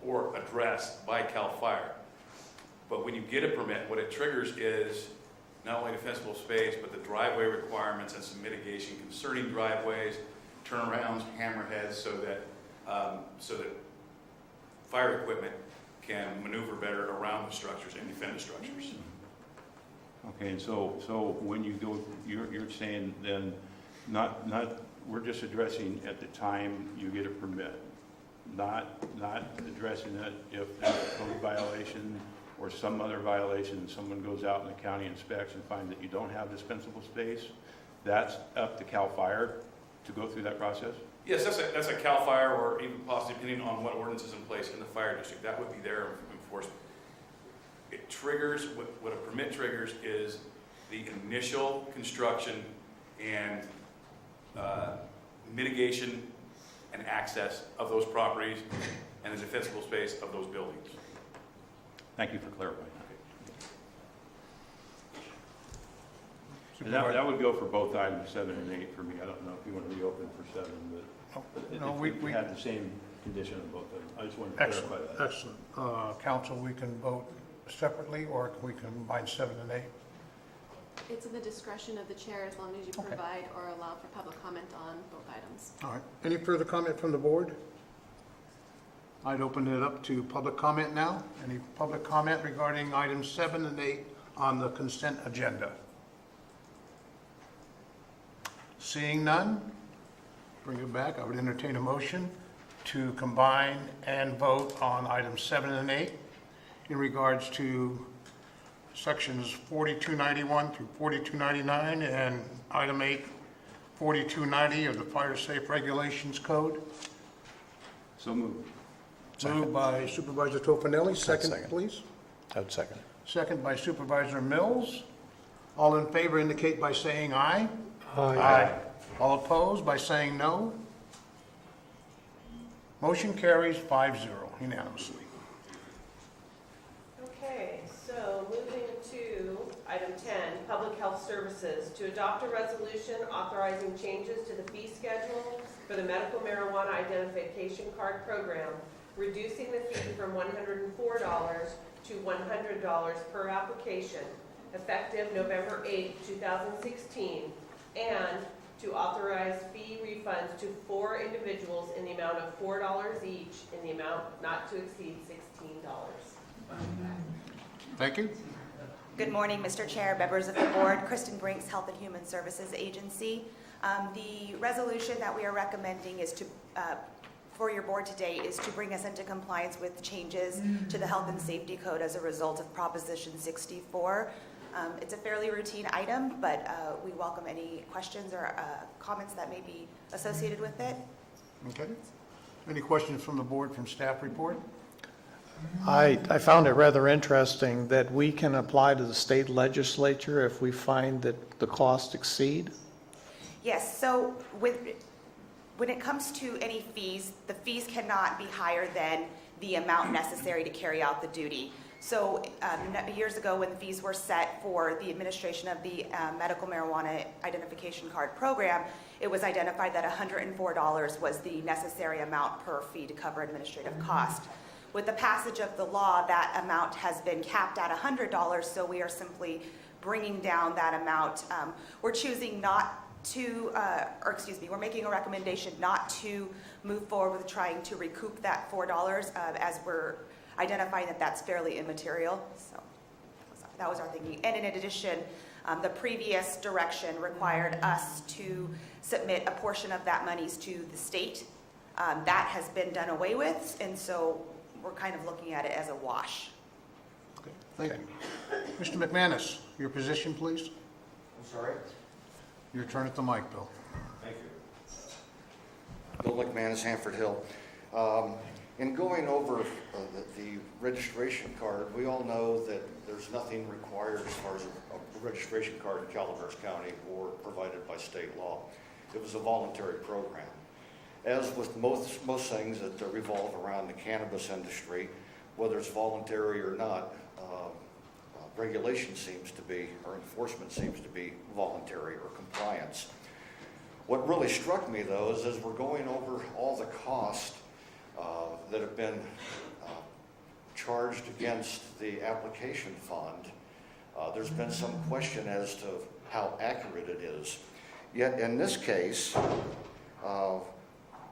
or addressed by CAL FIRE. But when you get a permit, what it triggers is not only defensible space, but the driveway requirements and some mitigation concerning driveways, turnarounds, hammerheads, so that fire equipment can maneuver better around the structures and defend the structures. Okay, and so when you go, you're saying then, we're just addressing at the time you get a permit, not addressing it if there's a code violation or some other violation and someone goes out and the county inspects and finds that you don't have dispensable space. That's up to CAL FIRE to go through that process? Yes, that's a CAL FIRE, or even possibly depending on what ordinance is in place in the fire district, that would be their enforcement. It triggers, what a permit triggers is the initial construction and mitigation and access of those properties and the defensible space of those buildings. Thank you for clarifying. And that would go for both items 7 and 8 for me. I don't know if you want to reopen for 7, but No, we had the same condition on both of them. I just wanted to clarify that. Excellent. Council, we can vote separately or we can combine 7 and 8? It's in the discretion of the chair as long as you provide or allow for public comment on both items. All right. Any further comment from the board? I'd open it up to public comment now. Any public comment regarding items 7 and 8 on the consent agenda? Seeing none, bring it back. I would entertain a motion to combine and vote on items 7 and 8 in regards to sections 4291 through 4299 and item 8, 4290 of the Fire Safe Regulations Code. So moved. Moved by Supervisor Tofinelli. Second, please. I would second. Second by Supervisor Mills. All in favor indicate by saying aye. Aye. All opposed by saying no. Motion carries 5-0 unanimously. Okay, so moving to item 10, Public Health Services, to adopt a resolution authorizing changes to the fee schedule for the medical marijuana identification card program, reducing the fee from $104 to $100 per application, effective November 8, 2016, and to authorize fee refunds to 4 individuals in the amount of $4 each, in the amount not to exceed $16. Thank you. Good morning, Mr. Chair, members of the board. Kristen Brinks, Health and Human Services Agency. The resolution that we are recommending is to, for your board today, is to bring us into compliance with changes to the Health and Safety Code as a result of Proposition 64. It's a fairly routine item, but we welcome any questions or comments that may be associated with it. Okay. Any questions from the board from staff report? I found it rather interesting that we can apply to the state legislature if we find that the costs exceed. Yes, so when it comes to any fees, the fees cannot be higher than the amount necessary to carry out the duty. So years ago, when the fees were set for the administration of the medical marijuana identification card program, it was identified that $104 was the necessary amount per fee to cover administrative cost. With the passage of the law, that amount has been capped at $100, so we are simply bringing down that amount. We're choosing not to, we're making a recommendation not to move forward with trying to recoup that $4 as we're identifying that that's fairly immaterial. So that was our thinking. And in addition, the previous direction required us to submit a portion of that monies to the state. That has been done away with, and so we're kind of looking at it as a wash. Okay, thank you. Mr. McManus, your position, please. I'm sorry? Your turn at the mic, Bill. Thank you. Bill McManus, Hanford Hill. In going over the registration card, we all know that there's nothing required as far as a registration card in Calaveras County or provided by state law. It was a voluntary program. As with most things that revolve around the cannabis industry, whether it's voluntary or not, regulation seems to be, or enforcement seems to be voluntary or compliance. What really struck me, though, is as we're going over all the costs that have been charged against the application fund, there's been some question as to how accurate it is. Yet in this case,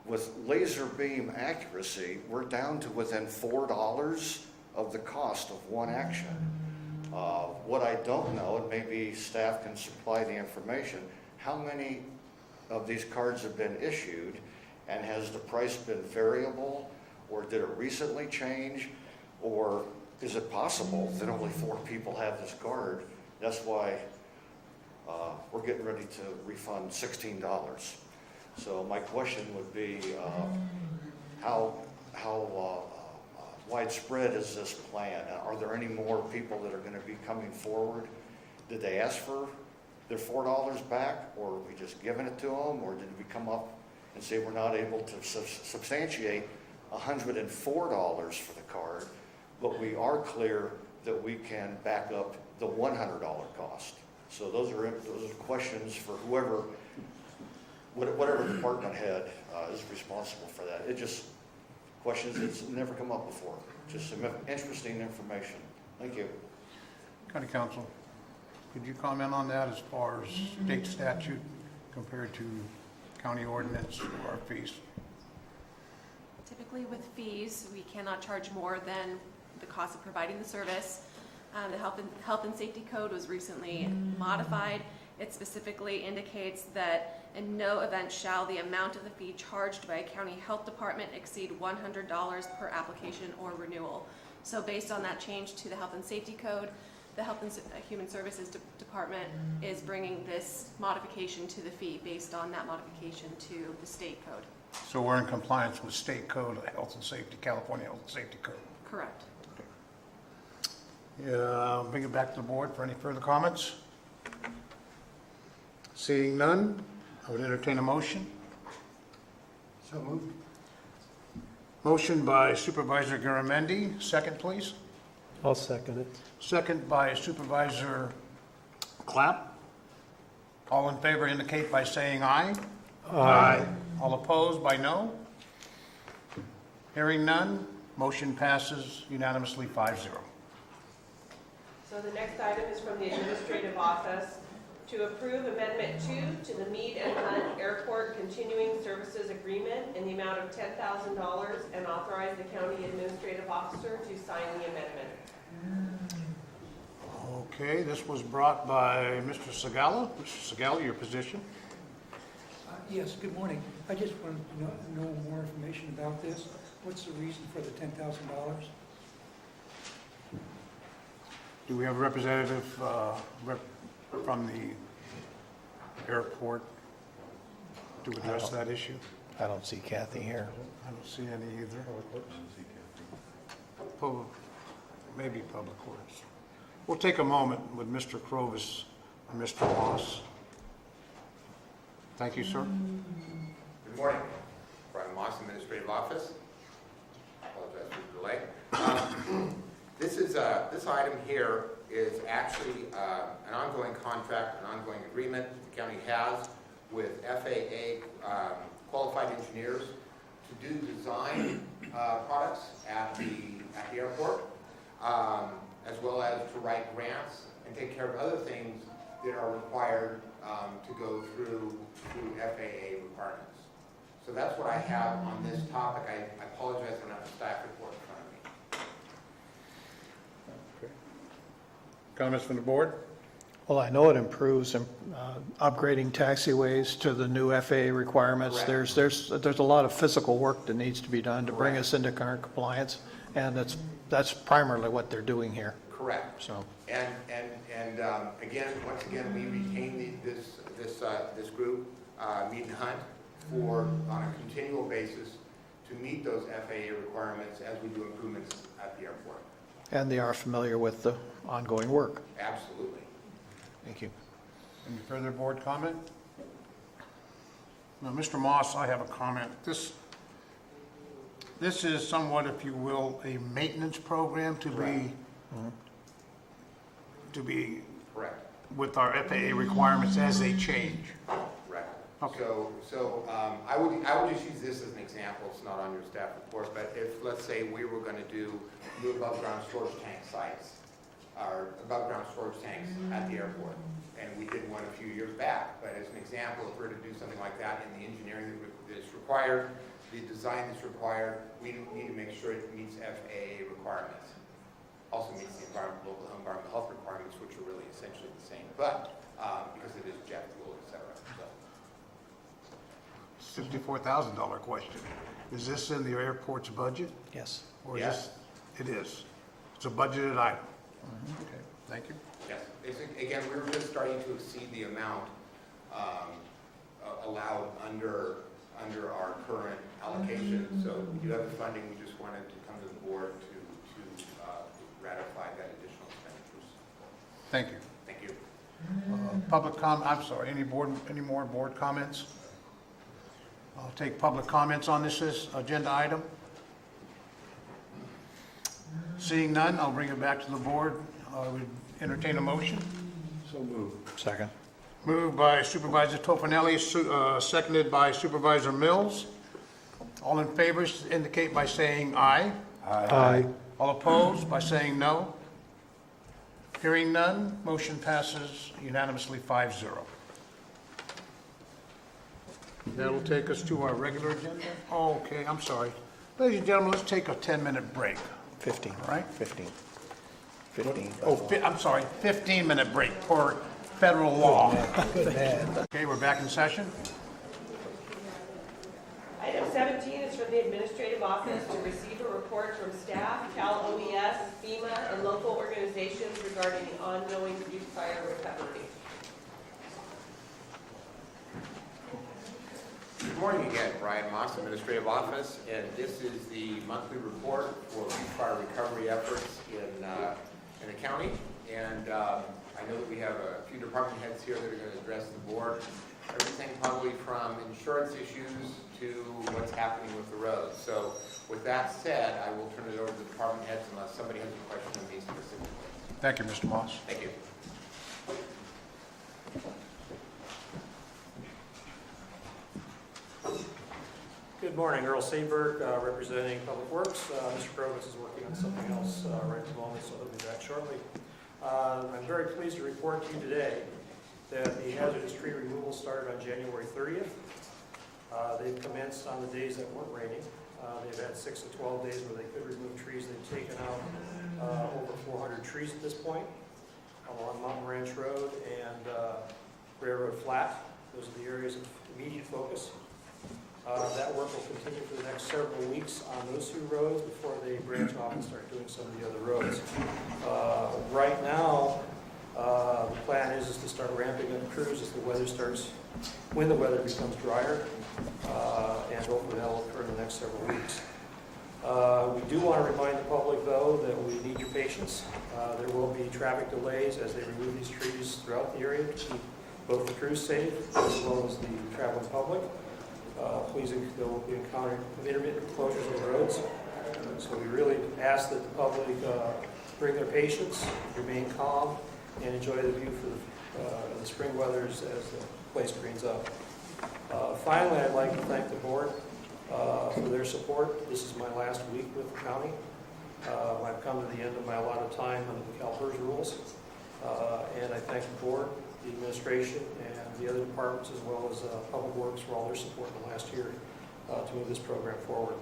with laser beam accuracy, we're down to within $4 of the cost of one action. What I don't know, and maybe staff can supply the information, how many of these cards have been issued, and has the price been variable, or did it recently change, or is it possible that only 4 people have this card? That's why we're getting ready to refund $16. So my question would be, how widespread is this plan? Are there any more people that are going to be coming forward? Did they ask for their $4 back, or are we just giving it to them, or did we come up and say we're not able to substantiate $104 for the card, but we are clear that we can back up the $100 cost? So those are questions for whoever, whatever department head is responsible for that. It just questions that's never come up before. Just some interesting information. Thank you. County Council, could you comment on that as far as state statute compared to county ordinance for our fees? Typically with fees, we cannot charge more than the cost of providing the service. The Health and Safety Code was recently modified, It specifically indicates that in no event shall the amount of the fee charged by a county health department exceed $100 per application or renewal. So based on that change to the Health and Safety Code, the Health and Human Services Department is bringing this modification to the fee based on that modification to the state code. So we're in compliance with state code, Health and Safety, California Health and Safety Code. Correct. Yeah, I'll bring it back to the board for any further comments. Seeing none, I would entertain a motion. So moved. Motion by Supervisor Garamendi, second please. I'll second it. Second by Supervisor Clapp. All in favor indicate by saying aye. Aye. All opposed by no. Hearing none, motion passes unanimously 5-0. So the next item is from the Administrative Office to approve Amendment 2 to the Meade and Hunt Airport Continuing Services Agreement in the amount of $10,000 and authorize the County Administrative Officer to sign the amendment. Okay, this was brought by Mr. Segala. Mr. Segala, your position. Yes, good morning. I just wanted to know more information about this. What's the reason for the $10,000? Do we have a representative from the airport to address that issue? I don't see Kathy here. I don't see any either. Maybe Public Works. We'll take a moment with Mr. Crovis and Mr. Moss. Thank you, sir. Good morning. Brian Moss, Administrative Office. Apologize for the delay. This item here is actually an ongoing contract, an ongoing agreement the county has with FAA qualified engineers to do design products at the airport, as well as to write grants and take care of other things that are required to go through FAA requirements. So that's what I have on this topic. I apologize, I don't have a staff report in front of me. Comments from the board? Well, I know it improves upgrading taxiways to the new FAA requirements. Correct. There's a lot of physical work that needs to be done to bring us into current compliance, and that's primarily what they're doing here. Correct. So. And again, once again, we retain this group, Meade and Hunt, on a continual basis to meet those FAA requirements as we do improvements at the airport. And they are familiar with the ongoing work. Absolutely. Thank you. Any further board comment? Now, Mr. Moss, I have a comment. This is somewhat, if you will, a maintenance program to be Correct. with our FAA requirements as they change. Correct. Okay. So I would just use this as an example. It's not on your staff report, but if, let's say, we were going to do new above-ground storage tank sites, or above-ground storage tanks at the airport, and we did one a few years back. But as an example, if we were to do something like that in the engineering that's required, the design that's required, we need to make sure it meets FAA requirements. Also meets the local environmental health requirements, which are really essentially the same, but because it is jet fuel, et cetera. So. $64,000 question. Is this in the airport's budget? Yes. Or is Yes. It is. It's a budgeted item. Okay, thank you. Yes. Again, we were just starting to exceed the amount allowed under our current allocation. So we do have the funding. We just wanted to come to the board to ratify that additional expenditures. Thank you. Thank you. Public I'm sorry, any more board comments? I'll take public comments on this agenda item. Seeing none, I'll bring it back to the board. I would entertain a motion. So moved. Second. Moved by Supervisor Tofinelli, seconded by Supervisor Mills. All in favor indicate by saying aye. Aye. All opposed by saying no. Hearing none, motion passes unanimously 5-0. That'll take us to our regular agenda. Oh, okay, I'm sorry. Ladies and gentlemen, let's take a 10-minute break. 15. Right? 15. I'm sorry, 15-minute break per federal law. Good man. Okay, we're back in session. Item 17 is for the administrative office to receive a report from staff, Cal OES, FEMA, and local organizations regarding the ongoing Butte fire recovery. Good morning again, Brian Moss, Administrative Office, and this is the monthly report for Butte fire recovery efforts in the county. And I know that we have a few department heads here that are going to address the board. Everything probably from insurance issues to what's happening with the roads. So with that said, I will turn it over to the department heads unless somebody has a question on these specifically. Thank you, Mr. Moss. Thank you. Good morning, Earl Seaberg, representing Public Works. Mr. Groves is working on something else right at the moment, so he'll be back shortly. I'm very pleased to report to you today that the hazardous tree removal started on January 30th. They've commenced on the days that weren't raining. They've had 6 to 12 days where they could remove trees. They've taken out over 400 trees at this point along Mountain Ranch Road and Railroad Flat. Those are the areas of immediate focus. That work will continue for the next several weeks on those two roads before they branch off and start doing some of the other roads. Right now, the plan is to start ramping up crews as the weather starts, when the weather becomes drier, and hopefully that will occur in the next several weeks. We do want to remind the public, though, that we need your patience. There will be traffic delays as they remove these trees throughout the area to keep both the crews safe as well as the traveling public. Please, there will be encountering intermittent closures of the roads. So we really ask that the public bring their patience, remain calm, and enjoy the view for the spring weather as the place greens up. Finally, I'd like to thank the board for their support. This is my last week with the county. I've come to the end of my allotted time under the CalPERS rules. And I thank the board, the administration, and the other departments as well as Public Works for all their support in the last year to move this program forward.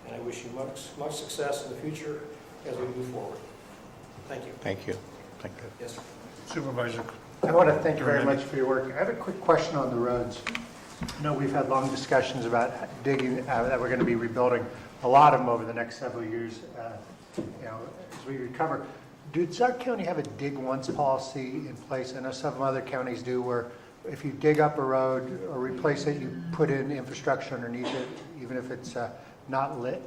And I wish you much success in the future as we move forward. Thank you. Thank you. Thank you. Yes, sir. Supervisor. I want to thank you very much for your work. I have a quick question on the roads. I know we've had long discussions about digging, that we're going to be rebuilding a lot of them over the next several years, as we recover. Does our county have a dig once policy in place? I know some other counties do, where if you dig up a road or replace it, you put in infrastructure underneath it, even if it's not lit?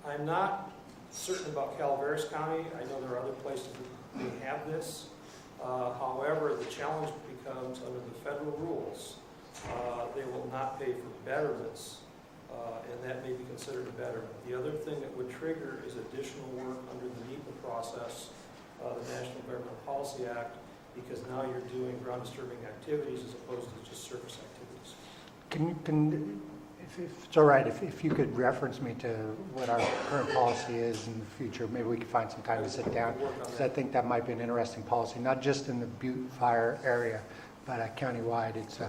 I'm not certain about Calaveras County. I know there are other places that may have this. However, the challenge becomes under the federal rules, they will not pay for betterments, and that may be considered a betterment. The other thing that would trigger is additional work under the NEPA process, the National Environmental Policy Act, because now you're doing ground disturbing activities as opposed to just surface activities. If it's all right, if you could reference me to what our current policy is in the future, maybe we could find some time to sit down, because I think that might be an interesting policy, not just in the Butte fire area, but countywide. It's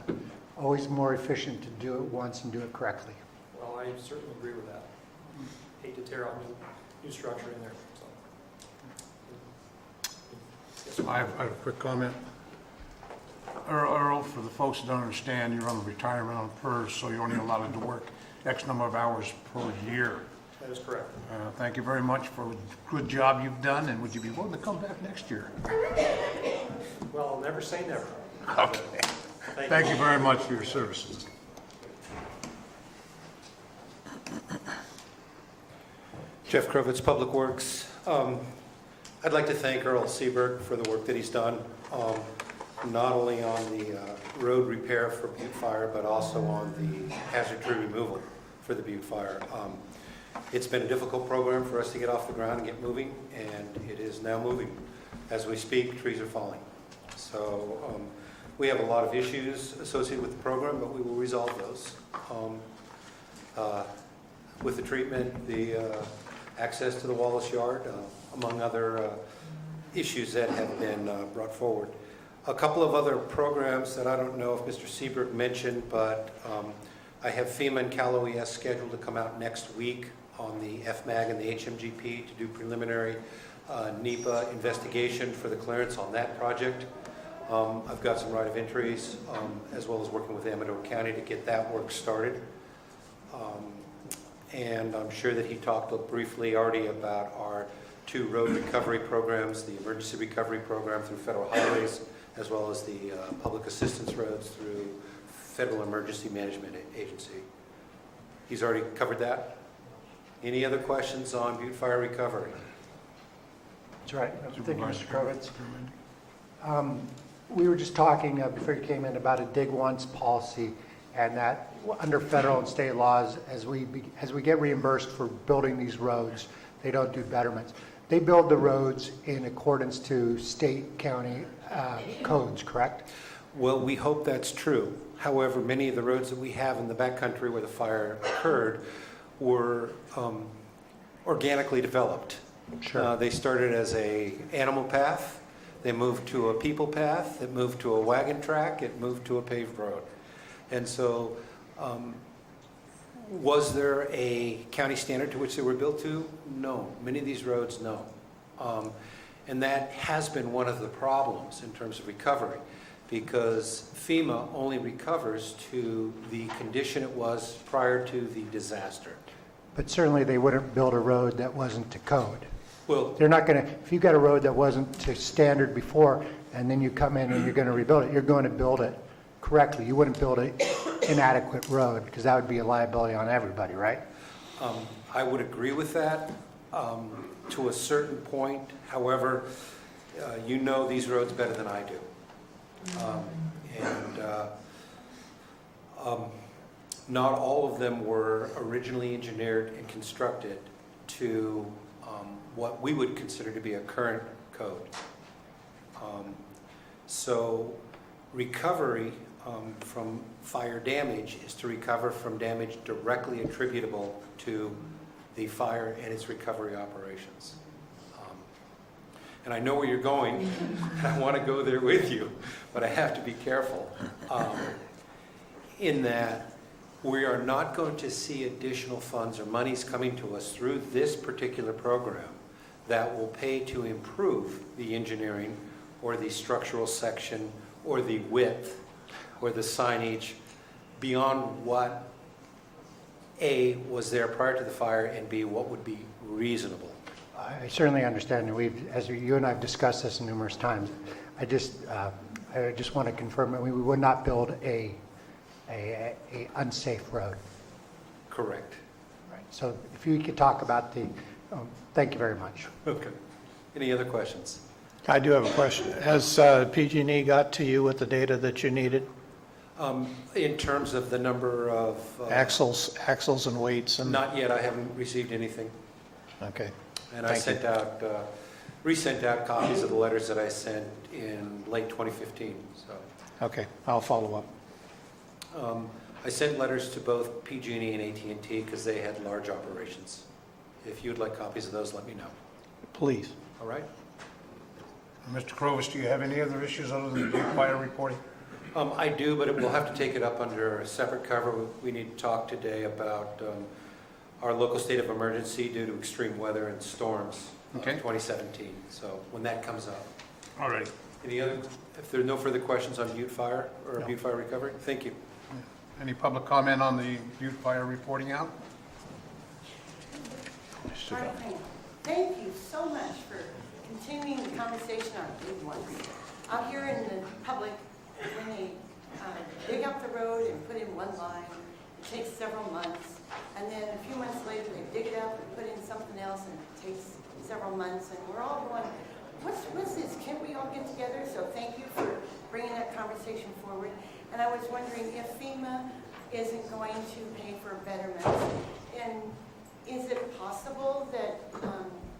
always more efficient to do it once and do it correctly. Well, I certainly agree with that. Hate to tear out new structure in there. So. I have a quick comment. Earl, for the folks that don't understand, you're on retirement on PERS, so you're only allowed to work X number of hours per year. That is correct. Thank you very much for the good job you've done, and would you be willing to come back next year? Well, I'll never say never. Okay. Thank you very much for your services. Jeff Krovitz, Public Works. I'd like to thank Earl Seaberg for the work that he's done, not only on the road repair for Butte Fire, but also on the hazard tree removal for the Butte Fire. It's been a difficult program for us to get off the ground and get moving, and it is now moving. As we speak, trees are falling. So we have a lot of issues associated with the program, but we will resolve those. With the treatment, the access to the Wallace Yard, among other issues that have been brought forward. A couple of other programs that I don't know if Mr. Seaberg mentioned, but I have FEMA and Cal OES scheduled to come out next week on the FMAG and the HMGP to do preliminary NEPA investigation for the clearance on that project. I've got some right of entries, as well as working with Amador County to get that work started. And I'm sure that he talked briefly already about our 2 road recovery programs, the emergency recovery program through federal highways, as well as the public assistance roads through Federal Emergency Management Agency. He's already covered that. Any other questions on Butte Fire recovery? That's right. Thank you, Mr. Krovitz. We were just talking before you came in about a dig once policy, and that under federal and state laws, as we get reimbursed for building these roads, they don't do betterments. They build the roads in accordance to state, county codes, correct? Well, we hope that's true. However, many of the roads that we have in the backcountry where the fire occurred were organically developed. Sure. They started as a animal path, they moved to a people path, it moved to a wagon track, it moved to a paved road. And so, was there a county standard to which they were built to? No. Many of these roads, no. And that has been one of the problems in terms of recovery, because FEMA only recovers to the condition it was prior to the disaster. But certainly they wouldn't build a road that wasn't to code. Well, They're not going to, if you've got a road that wasn't to standard before, and then you come in and you're going to rebuild it, you're going to build it correctly. You wouldn't build an inadequate road, because that would be a liability on everybody, right? I would agree with that to a certain point. However, you know these roads better than I do. Not all of them were originally engineered and constructed to what we would consider to be a current code. So recovery from fire damage is to recover from damage directly attributable to the fire and its recovery operations. And I know where you're going, and I want to go there with you, but I have to be careful in that we are not going to see additional funds or monies coming to us through this particular program that will pay to improve the engineering or the structural section or the width or the signage beyond what A, was there prior to the fire, and B, what would be reasonable. I certainly understand, and as you and I have discussed this numerous times. I just want to confirm that we would not build a unsafe road. Correct. Right. So if you could talk about thank you very much. Okay. Any other questions? I do have a question. Has PG&E got to you with the data that you needed? In terms of the number of... Axles and weights? And Not yet. I haven't received anything. Okay. And I sent out, resent out copies of the letters that I sent in late 2015. So. Okay, I'll follow up. I sent letters to both PG&E and AT&T because they had large operations. If you'd like copies of those, let me know. Please. All right? Mr. Krovitz, do you have any other issues other than the fire reporting? I do, but we'll have to take it up under a separate cover. We need to talk today about our local state of emergency due to extreme weather and storms in 2017. So when that comes up. All right. Any other, if there are no further questions on Butte Fire or Butte Fire recovery, thank you. Any public comment on the Butte Fire reporting out? Thank you so much for continuing the conversation on big ones. Out here in the public, when they dig up the road and put in one line, it takes several months. And then a few months later, they dig it up and put in something else, and it takes several months. And we're all going, what's this? Can't we all get together? So thank you for bringing that conversation forward. And I was wondering if FEMA isn't going to pay for betterments, and is it possible that,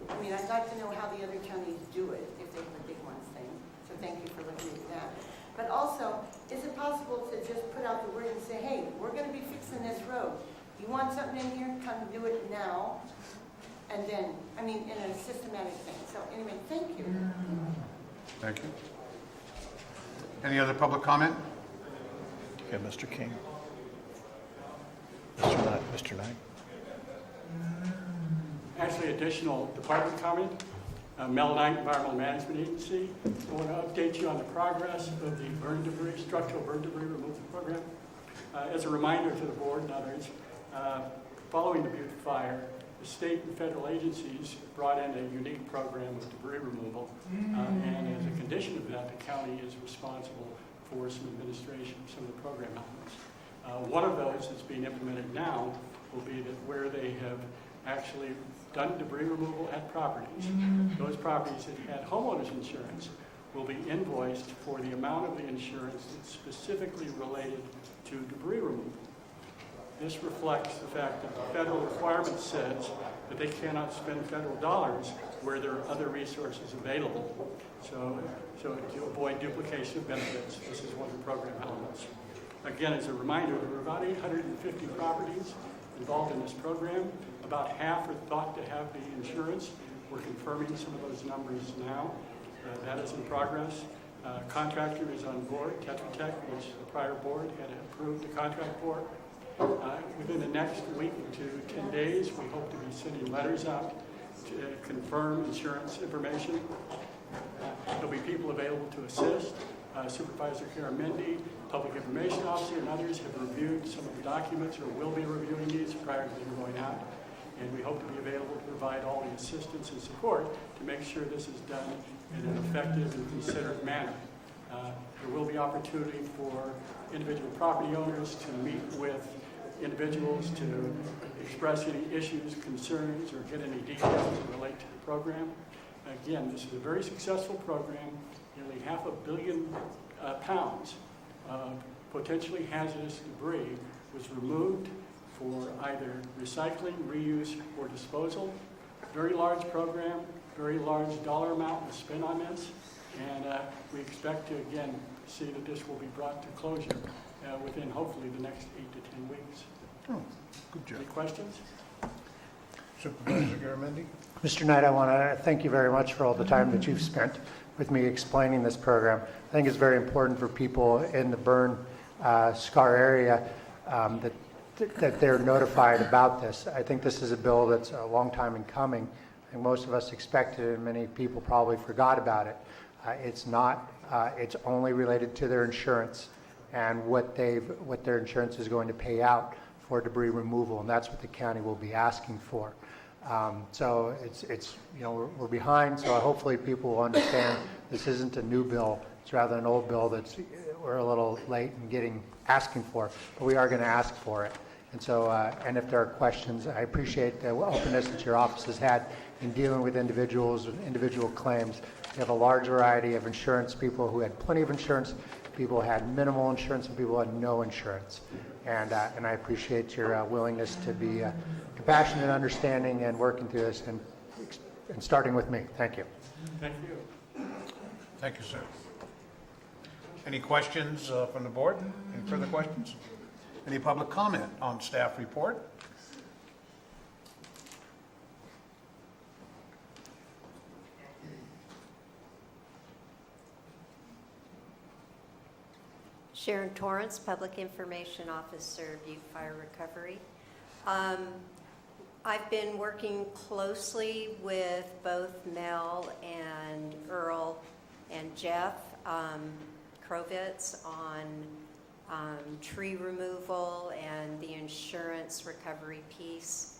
I'd like to know how the other counties do it, if they have a big ones thing. So thank you for looking at that. But also, is it possible to just put out the word and say, hey, we're going to be fixing this road. You want something in here, come do it now. And then, in a systematic thing. So anyway, thank you. Thank you. Any other public comment? Okay, Mr. King. Mr. Knight. Actually, additional department comment. Melanite Environmental Management Agency. I want to update you on the progress of the structural burn debris removal program. As a reminder to the board and others, following the Butte fire, the state and federal agencies brought in a unique program of debris removal, and as a condition of that, the county is responsible for some administration, some of the program elements. One of those that's being implemented now will be that where they have actually done debris removal at properties, those properties that had homeowners insurance will be invoiced for the amount of the insurance that's specifically related to debris removal. This reflects the fact that the federal requirement says that they cannot spend federal dollars where there are other resources available. So to avoid duplication of benefits, this is one of the program elements. Again, as a reminder, there are about 850 properties involved in this program. About half are thought to have the insurance. We're confirming some of those numbers now. That is in progress. Contractor is on board, Tetra Tech, which the prior board had approved the contract for. Within the next week to 10 days, we hope to be sending letters out to confirm insurance information. There'll be people available to assist. Supervisor Karamendi, Public Information Officer, and others have reviewed some of the documents or will be reviewing these prior to them going out. And we hope to be available to provide all the assistance and support to make sure this is done in an effective and considerate manner. There will be opportunity for individual property owners to meet with individuals to express any issues, concerns, or get any details that relate to the program. Again, this is a very successful program. Nearly 500 million pounds of potentially hazardous debris was removed for either recycling, reuse, or disposal. Very large program, very large dollar amount was spent on this, and we expect to, again, see that this will be brought to closure within hopefully the next 8 to 10 weeks. Oh, good job. Any questions? Supervisor Garamendi? Mr. Knight, I want to thank you very much for all the time that you've spent with me explaining this program. I think it's very important for people in the burn scar area that they're notified about this. I think this is a bill that's a long time in coming, and most of us expected it, and many people probably forgot about it. It's not. It's only related to their insurance and what their insurance is going to pay out for debris removal, and that's what the county will be asking for. So it's we're behind. So hopefully people will understand this isn't a new bill. It's rather an old bill that's we're a little late in asking for, but we are going to ask for it. And so, and if there are questions, I appreciate the openness that your office has had in dealing with individuals and individual claims. We have a large variety of insurance, people who had plenty of insurance, people who had minimal insurance, and people who had no insurance. And I appreciate your willingness to be compassionate and understanding and working through this and starting with me. Thank you. Thank you. Thank you, sir. Any questions from the board? Any further questions? Any public comment on staff report? Sharon Torrance, Public Information Officer, Butte Fire Recovery. I've been working closely with both Mel and Earl and Jeff Krovitz on tree removal and the insurance recovery piece.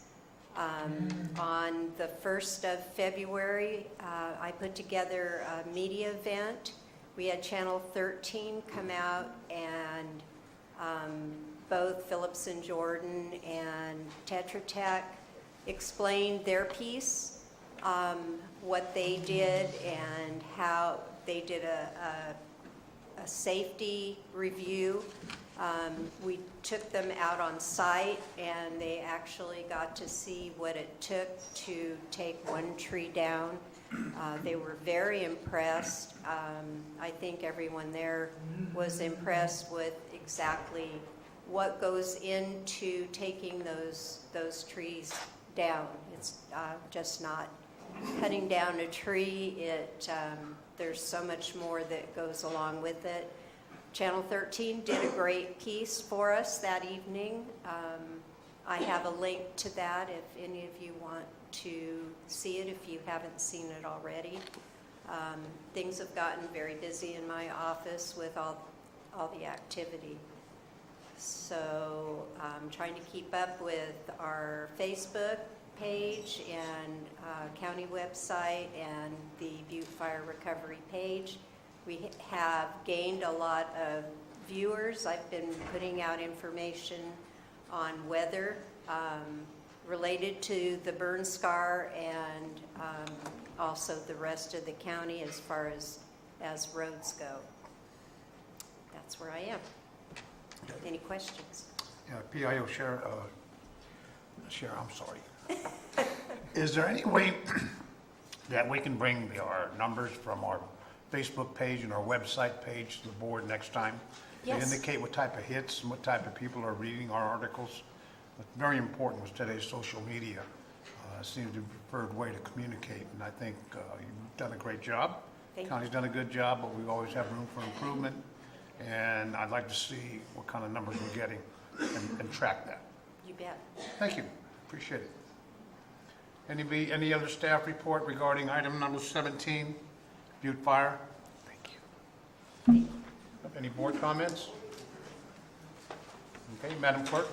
On the 1st of February, I put together a media event. We had Channel 13 come out, and both Phillips and Jordan and Tetra Tech explained their piece, what they did and how they did a safety review. We took them out on site, and they actually got to see what it took to take one tree down. They were very impressed. I think everyone there was impressed with exactly what goes into taking those trees down. It's just not cutting down a tree. There's so much more that goes along with it. Channel 13 did a great piece for us that evening. I have a link to that if any of you want to see it, if you haven't seen it already. Things have gotten very busy in my office with all the activity. So I'm trying to keep up with our Facebook page and county website and the Butte Fire Recovery page. We have gained a lot of viewers. I've been putting out information on weather related to the burn scar and also the rest of the county as far as roads go. That's where I am. Any questions? Yeah, PIO Sheriff, I'm sorry. Is there any way that we can bring our numbers from our Facebook page and our website page to the board next time? Yes. To indicate what type of hits and what type of people are reading our articles? It's very important with today's social media. Seems to be the preferred way to communicate, and I think you've done a great job. County's done a good job, but we always have room for improvement, and I'd like to see what kind of numbers we're getting and track that. You bet. Thank you. Appreciate it. Any other staff report regarding item number 17, Butte Fire? Thank you. Any board comments? Okay, Madam Clerk.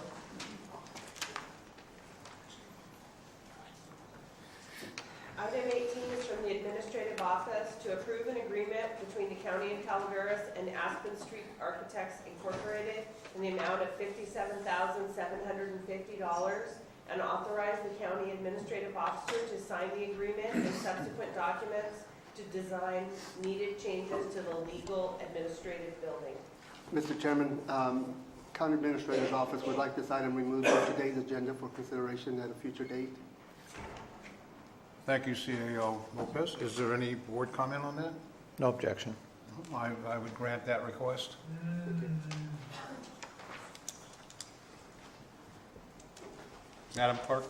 Item 18 is from the Administrative Office to approve an agreement between the County of Calaveras and Aspen Street Architects Incorporated in the amount of $57,750 and authorize the County Administrative Officer to sign the agreement and subsequent documents to design needed changes to the legal administrative building. Mr. Chairman, County Administrator's Office would like this item removed from today's agenda for consideration at a future date. Thank you, CAO Lopez. Is there any board comment on that? No objection. I would grant that request. Madam Clerk.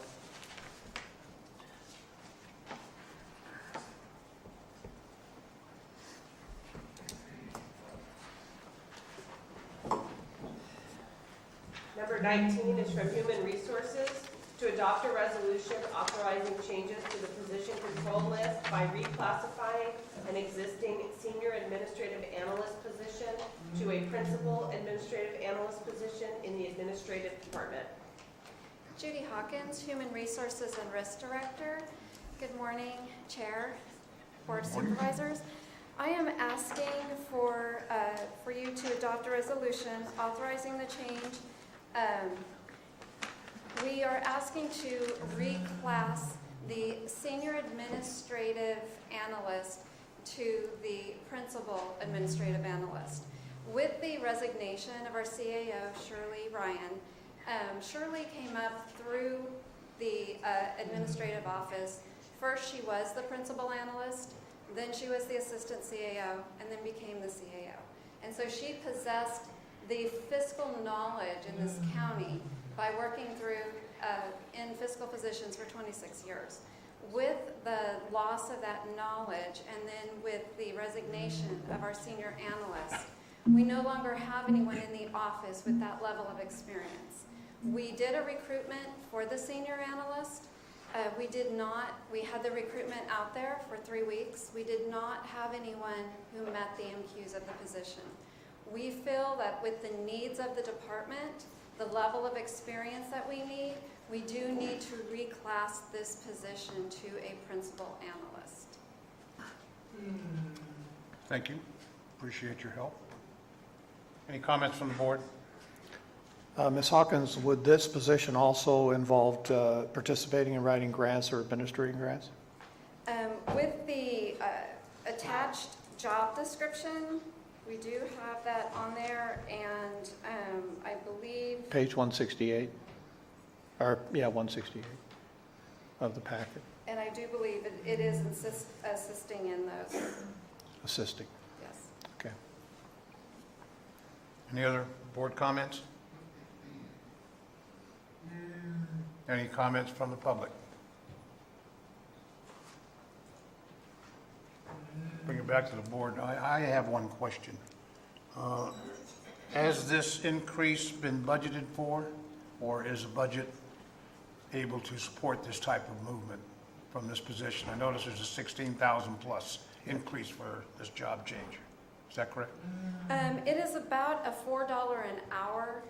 Number 19 is from Human Resources to adopt a resolution authorizing changes to the position control list by reclassifying an existing senior administrative analyst position to a principal administrative analyst position in the administrative department. Judy Hawkins, Human Resources and Risk Director. Good morning, Chair, Board of Supervisors. I am asking for you to adopt a resolution authorizing the change. We are asking to reclass the Senior Administrative Analyst to the Principal Administrative Analyst. With the resignation of our CAO, Shirley Ryan, Shirley came up through the administrative office. First, she was the principal analyst, then she was the assistant CAO, and then became the CAO. And so she possessed the fiscal knowledge in this county by working through in fiscal positions for 26 years. With the loss of that knowledge and then with the resignation of our senior analyst, we no longer have anyone in the office with that level of experience. We did a recruitment for the senior analyst. We had the recruitment out there for 3 weeks. We did not have anyone who met the MQs of the position. We feel that with the needs of the department, the level of experience that we need, we do need to reclass this position to a principal analyst. Thank you. Appreciate your help. Any comments from the board? Ms. Hawkins, would this position also involve participating in writing grants or administrating grants? With the attached job description, we do have that on there, and I believe... Page 168, or, yeah, 168 of the packet. And I do believe it is assisting in those. Assisting. Yes. Okay. Any other board comments? Any comments from the public? Bring it back to the board. I have one question. Has this increase been budgeted for, or is the budget able to support this type of movement from this position? I notice there's a 16,000 plus increase for this job change. Is that correct? It is about a $4 an hour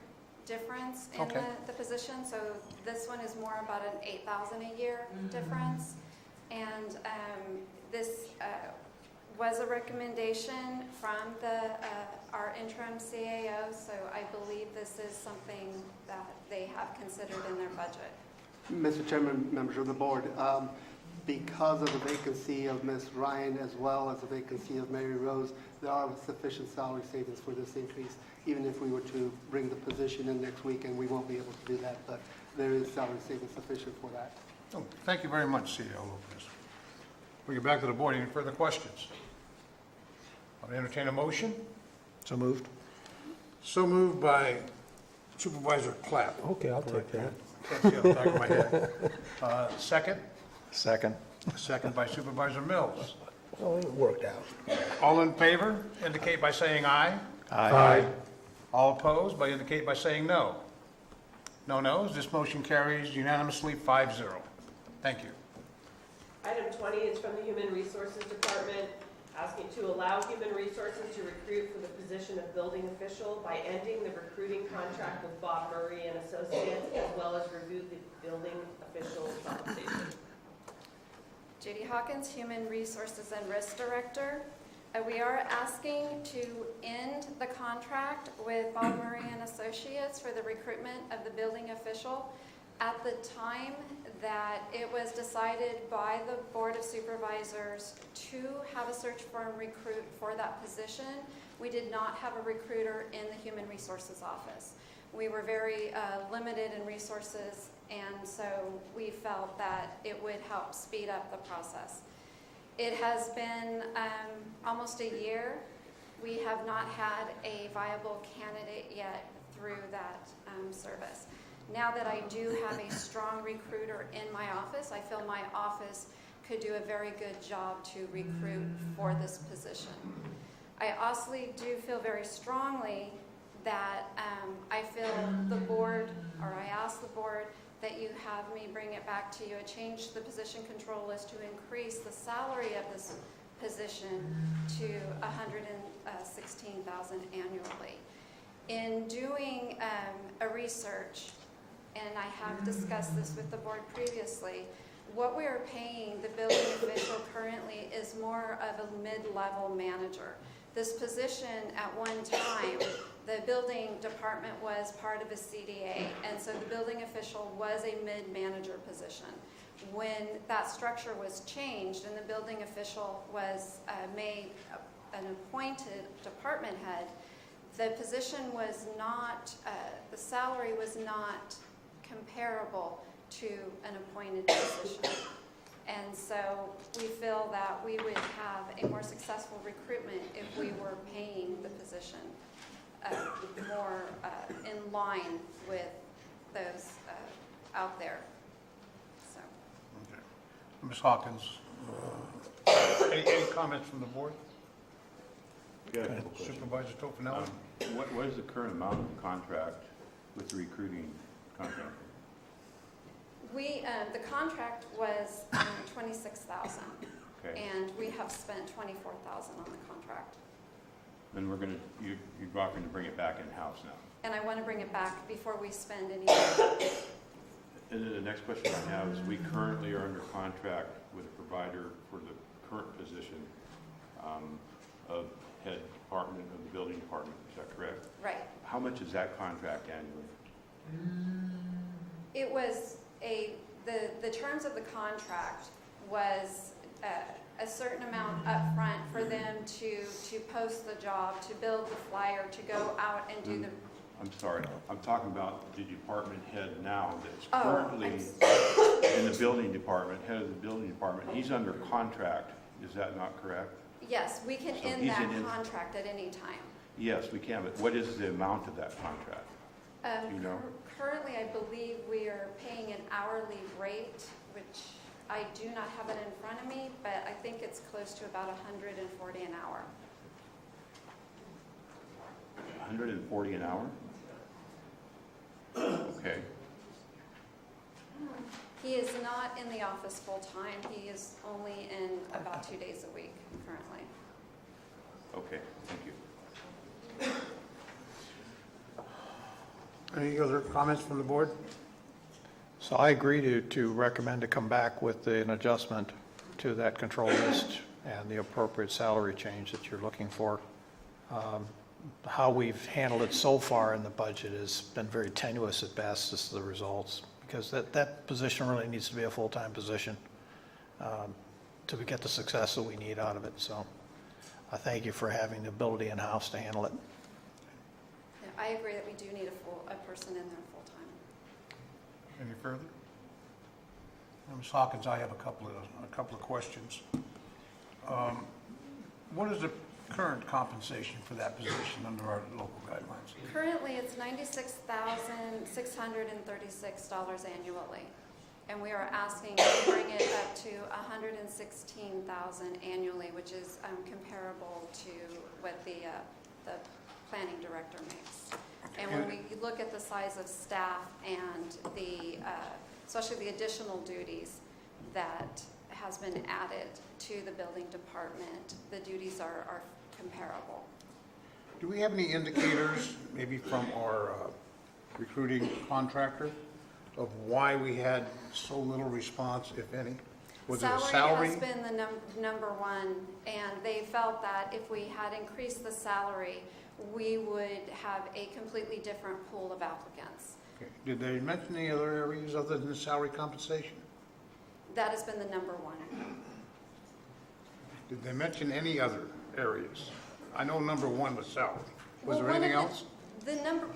difference in Okay. the position. So this one is more about an $8,000 a year difference. And this was a recommendation from our interim CAO. So I believe this is something that they have considered in their budget. Mr. Chairman, members of the board, because of the vacancy of Ms. Ryan as well as the vacancy of Mary Rose, there are sufficient salary savings for this increase, even if we were to bring the position in next week, and we won't be able to do that, but there is salary savings sufficient for that. Oh, thank you very much, CEO Lopez. We'll get back to the board. Any further questions? I'll entertain a motion. So moved. So moved by Supervisor Clapp. Okay, I'll take that. Can't see off the back of my head. Second? Second. Second by Supervisor Mills. Oh, it worked out. All in favor, indicate by saying aye. Aye. All opposed, indicate by saying no. No nos, this motion carries unanimously 5-0. Thank you. Item 20 is from the Human Resources Department, asking to allow Human Resources to recruit for the position of building official by ending the recruiting contract with Bob Murray and Associates, as well as review the building official compensation. Judy Hawkins, Human Resources and Risk Director. We are asking to end the contract with Bob Murray and Associates for the recruitment of the building official. At the time that it was decided by the Board of Supervisors to have a search firm recruit for that position, we did not have a recruiter in the Human Resources office. We were very limited in resources, and so we felt that it would help speed up the process. It has been almost a year. We have not had a viable candidate yet through that service. Now that I do have a strong recruiter in my office, I feel my office could do a very good job to recruit for this position. I also do feel very strongly that I feel the board, or I ask the board, that you have me bring it back to you. I changed the position control list to increase the salary of this position to $116,000 annually. In doing a research, and I have discussed this with the board previously, what we are paying the building official currently is more of a mid-level manager. This position at one time, the building department was part of a CDA, and so the building official was a mid-manager position. When that structure was changed and the building official was made an appointed department head, the position was not, the salary was not comparable to an appointed position. And so we feel that we would have a more successful recruitment if we were paying the position more in line with those out there. So. Okay. Ms. Hawkins, any comments from the board? Yeah, a couple questions. Supervisor Toffenelli? What is the current amount of the contract with the recruiting contract? The contract was $26,000, Okay. and we have spent $24,000 on the contract. And you're offering to bring it back in-house now. And I want to bring it back before we spend any money. And then the next question I have is, we currently are under contract with a provider for the current position of head department of the building department, is that correct? Right. How much is that contract annually? It was the terms of the contract was a certain amount up front for them to post the job, to build the flyer, to go out and do the... I'm sorry, I'm talking about the department head now that's Oh, currently in the building department, head of the building department. He's under contract, is that not correct? Yes, we can So end he's that in- contract at any time. Yes, we can, but what is the amount of that contract? Do you know? Currently, I believe we are paying an hourly rate, which I do not have it in front of me, but I think it's close to about $140 an hour. 140 an hour? Okay. He is not in the office full-time. He is only in about 2 days a week currently. Okay, thank you. Any other comments from the board? So I agree to recommend to come back with an adjustment to that control list and the appropriate salary change that you're looking for. How we've handled it so far in the budget has been very tenuous at best as to the results, because that position really needs to be a full-time position to get the success that we need out of it. So I thank you for having the ability in-house to handle it. Yeah, I agree that we do need a person in there full-time. Any further? Ms. Hawkins, I have a couple of questions. What is the current compensation for that position under our local guidelines? Currently, it's $96,636 annually, and we are asking to bring it up to $116,000 annually, which is comparable to what the planning director makes. And when we look at the size of staff and especially the additional duties that has been added to the building department, the duties are comparable. Do we have any indicators, maybe from our recruiting contractor, of why we had so little response, if any? Was it a salary? Has been the number one, and they felt that if we had increased the salary, we would have a completely different pool of applicants. Okay. Did they mention any other areas other than salary compensation? That has been the number one. Did they mention any other areas? I know number one was salary. Was Well, there anything else?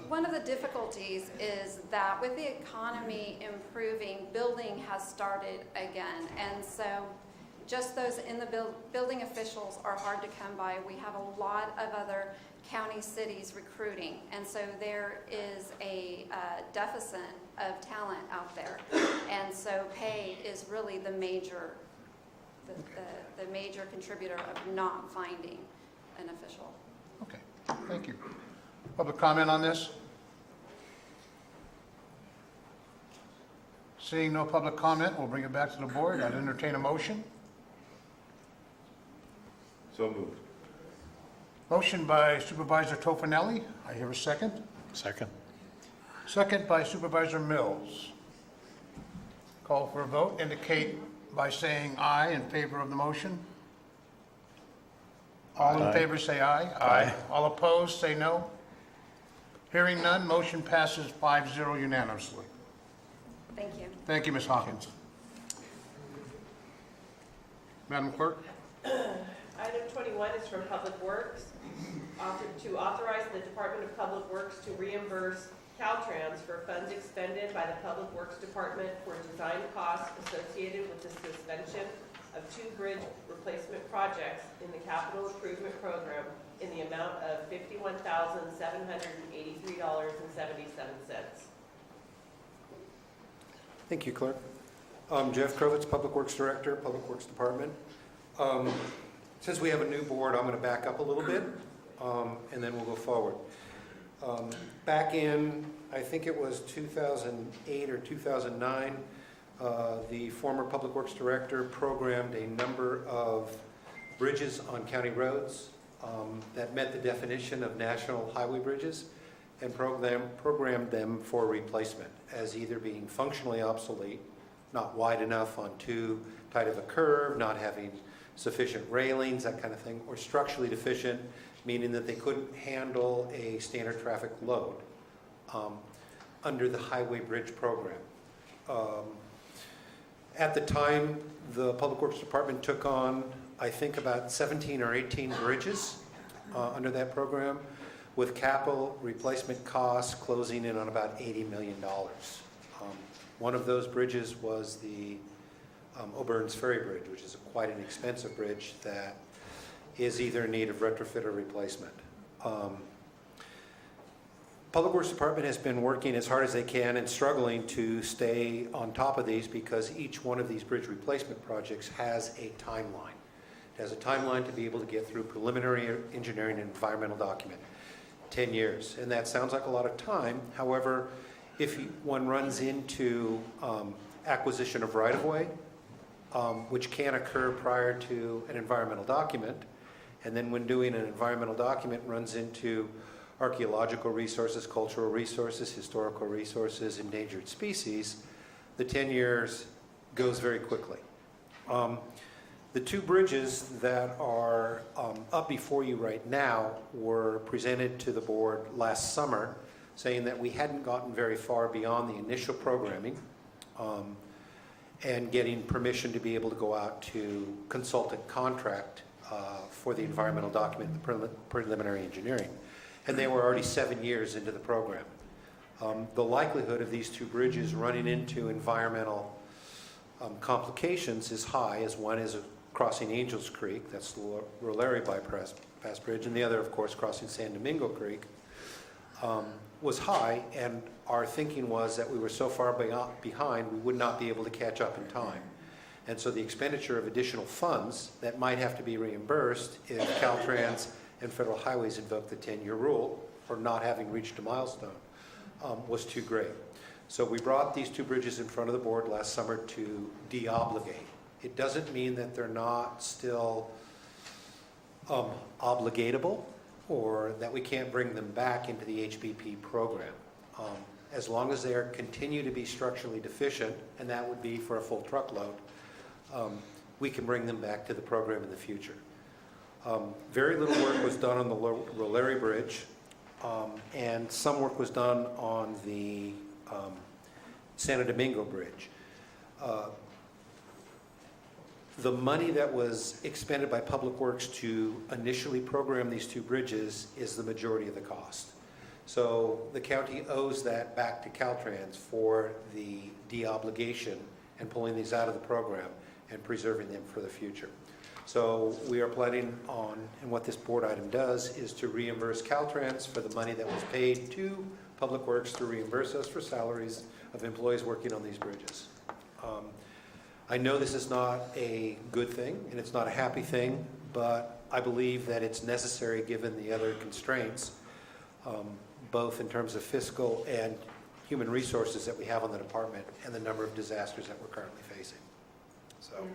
One of the difficulties is that with the economy improving, building has started again. And so just those in the building officials are hard to come by. We have a lot of other county cities recruiting. And so there is a deficit of talent out there. And so pay is really the major contributor of not finding an official. Okay, thank you. Public comment on this? Seeing no public comment, we'll bring it back to the board. I'd entertain a motion. So moved. Motion by Supervisor Tofinelli. I hear a second. Second. Second by Supervisor Mills. Call for a vote. Indicate by saying aye in favor of the motion. All in favor say aye. Aye. All opposed say no. Hearing none, motion passes 5-0 unanimously. Thank you. Thank you, Ms. Hawkins. Madam Clerk? Item 21 is from Public Works, to authorize the Department of Public Works to reimburse Caltrans for funds expended by the Public Works Department for design costs associated with the suspension of 2 bridge replacement projects in the capital improvement program in the amount of $51,783.77. Thank you, Clerk. Jeff Krovitz, Public Works Director, Public Works Department. Since we have a new board, I'm going to back up a little bit, and then we'll go forward. Back in, I think it was 2008 or 2009, the former Public Works Director programmed a number of bridges on county roads that met the definition of national highway bridges, and programmed them for replacement as either being functionally obsolete, not wide enough on too tight of a curve, not having sufficient railings, that kind of thing, or structurally deficient, meaning that they couldn't handle a standard traffic load under the highway bridge program. At the time, the Public Works Department took on, I think, about 17 or 18 bridges under that program, with capital replacement costs closing in on about $80 million. One of those bridges was the O'Byrne's Ferry Bridge, which is quite an expensive bridge that is either in need of retrofit or replacement. Public Works Department has been working as hard as they can and struggling to stay on top of these because each one of these bridge replacement projects has a timeline. It has a timeline to be able to get through preliminary engineering and environmental document, 10 years. And that sounds like a lot of time. However, if one runs into acquisition of right-of-way, which can occur prior to an environmental document. And then when doing an environmental document, runs into archaeological resources, cultural resources, historical resources, endangered species, the 10 years goes very quickly. The two bridges that are up before you right now were presented to the board last summer, saying that we hadn't gotten very far beyond the initial programming and getting permission to be able to go out to consultant contract for the environmental document, the preliminary engineering. And they were already 7 years into the program. The likelihood of these two bridges running into environmental complications is high, as one is crossing Angels Creek, that's the Rolary Bypass Bridge, and the other, of course, crossing San Domingo Creek, was high, and our thinking was that we were so far behind we would not be able to catch up in time. And so the expenditure of additional funds that might have to be reimbursed if Caltrans and Federal Highways invoked the 10-year rule for not having reached a milestone was too great. So we brought these two bridges in front of the board last summer to de-obligate. It doesn't mean that they're not still obligatable or that we can't bring them back into the HBP program. As long as they continue to be structurally deficient, and that would be for a full truckload, we can bring them back to the program in the future. Very little work was done on the Rolary Bridge, and some work was done on the Santo Domingo Bridge. The money that was expended by Public Works to initially program these two bridges is the majority of the cost. So the county owes that back to Caltrans for the de-obligation and pulling these out of the program and preserving them for the future. So we are planning on, and what this board item does is to reimburse Caltrans for the money that was paid to Public Works to reimburse us for salaries of employees working on these bridges. I know this is not a good thing and it's not a happy thing, but I believe that it's necessary given the other constraints, both in terms of fiscal and human resources that we have on the department and the number of disasters that we're currently facing. So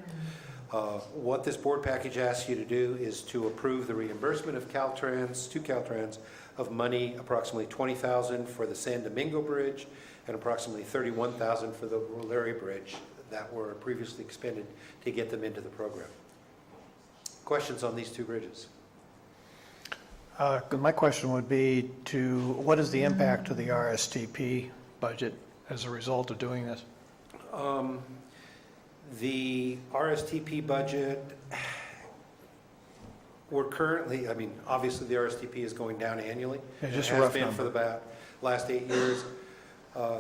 what this board package asks you to do is to approve the reimbursement of Caltrans, to Caltrans, of money, approximately $20,000 for the San Domingo Bridge and approximately $31,000 for the Rolary Bridge that were previously expended to get them into the program. Questions on these two bridges? My question would be what is the impact to the RSTP budget as a result of doing this? The RSTP budget, we're currently, obviously the RSTP is going down annually. Yeah, just it a has rough been number. for the last 8 years.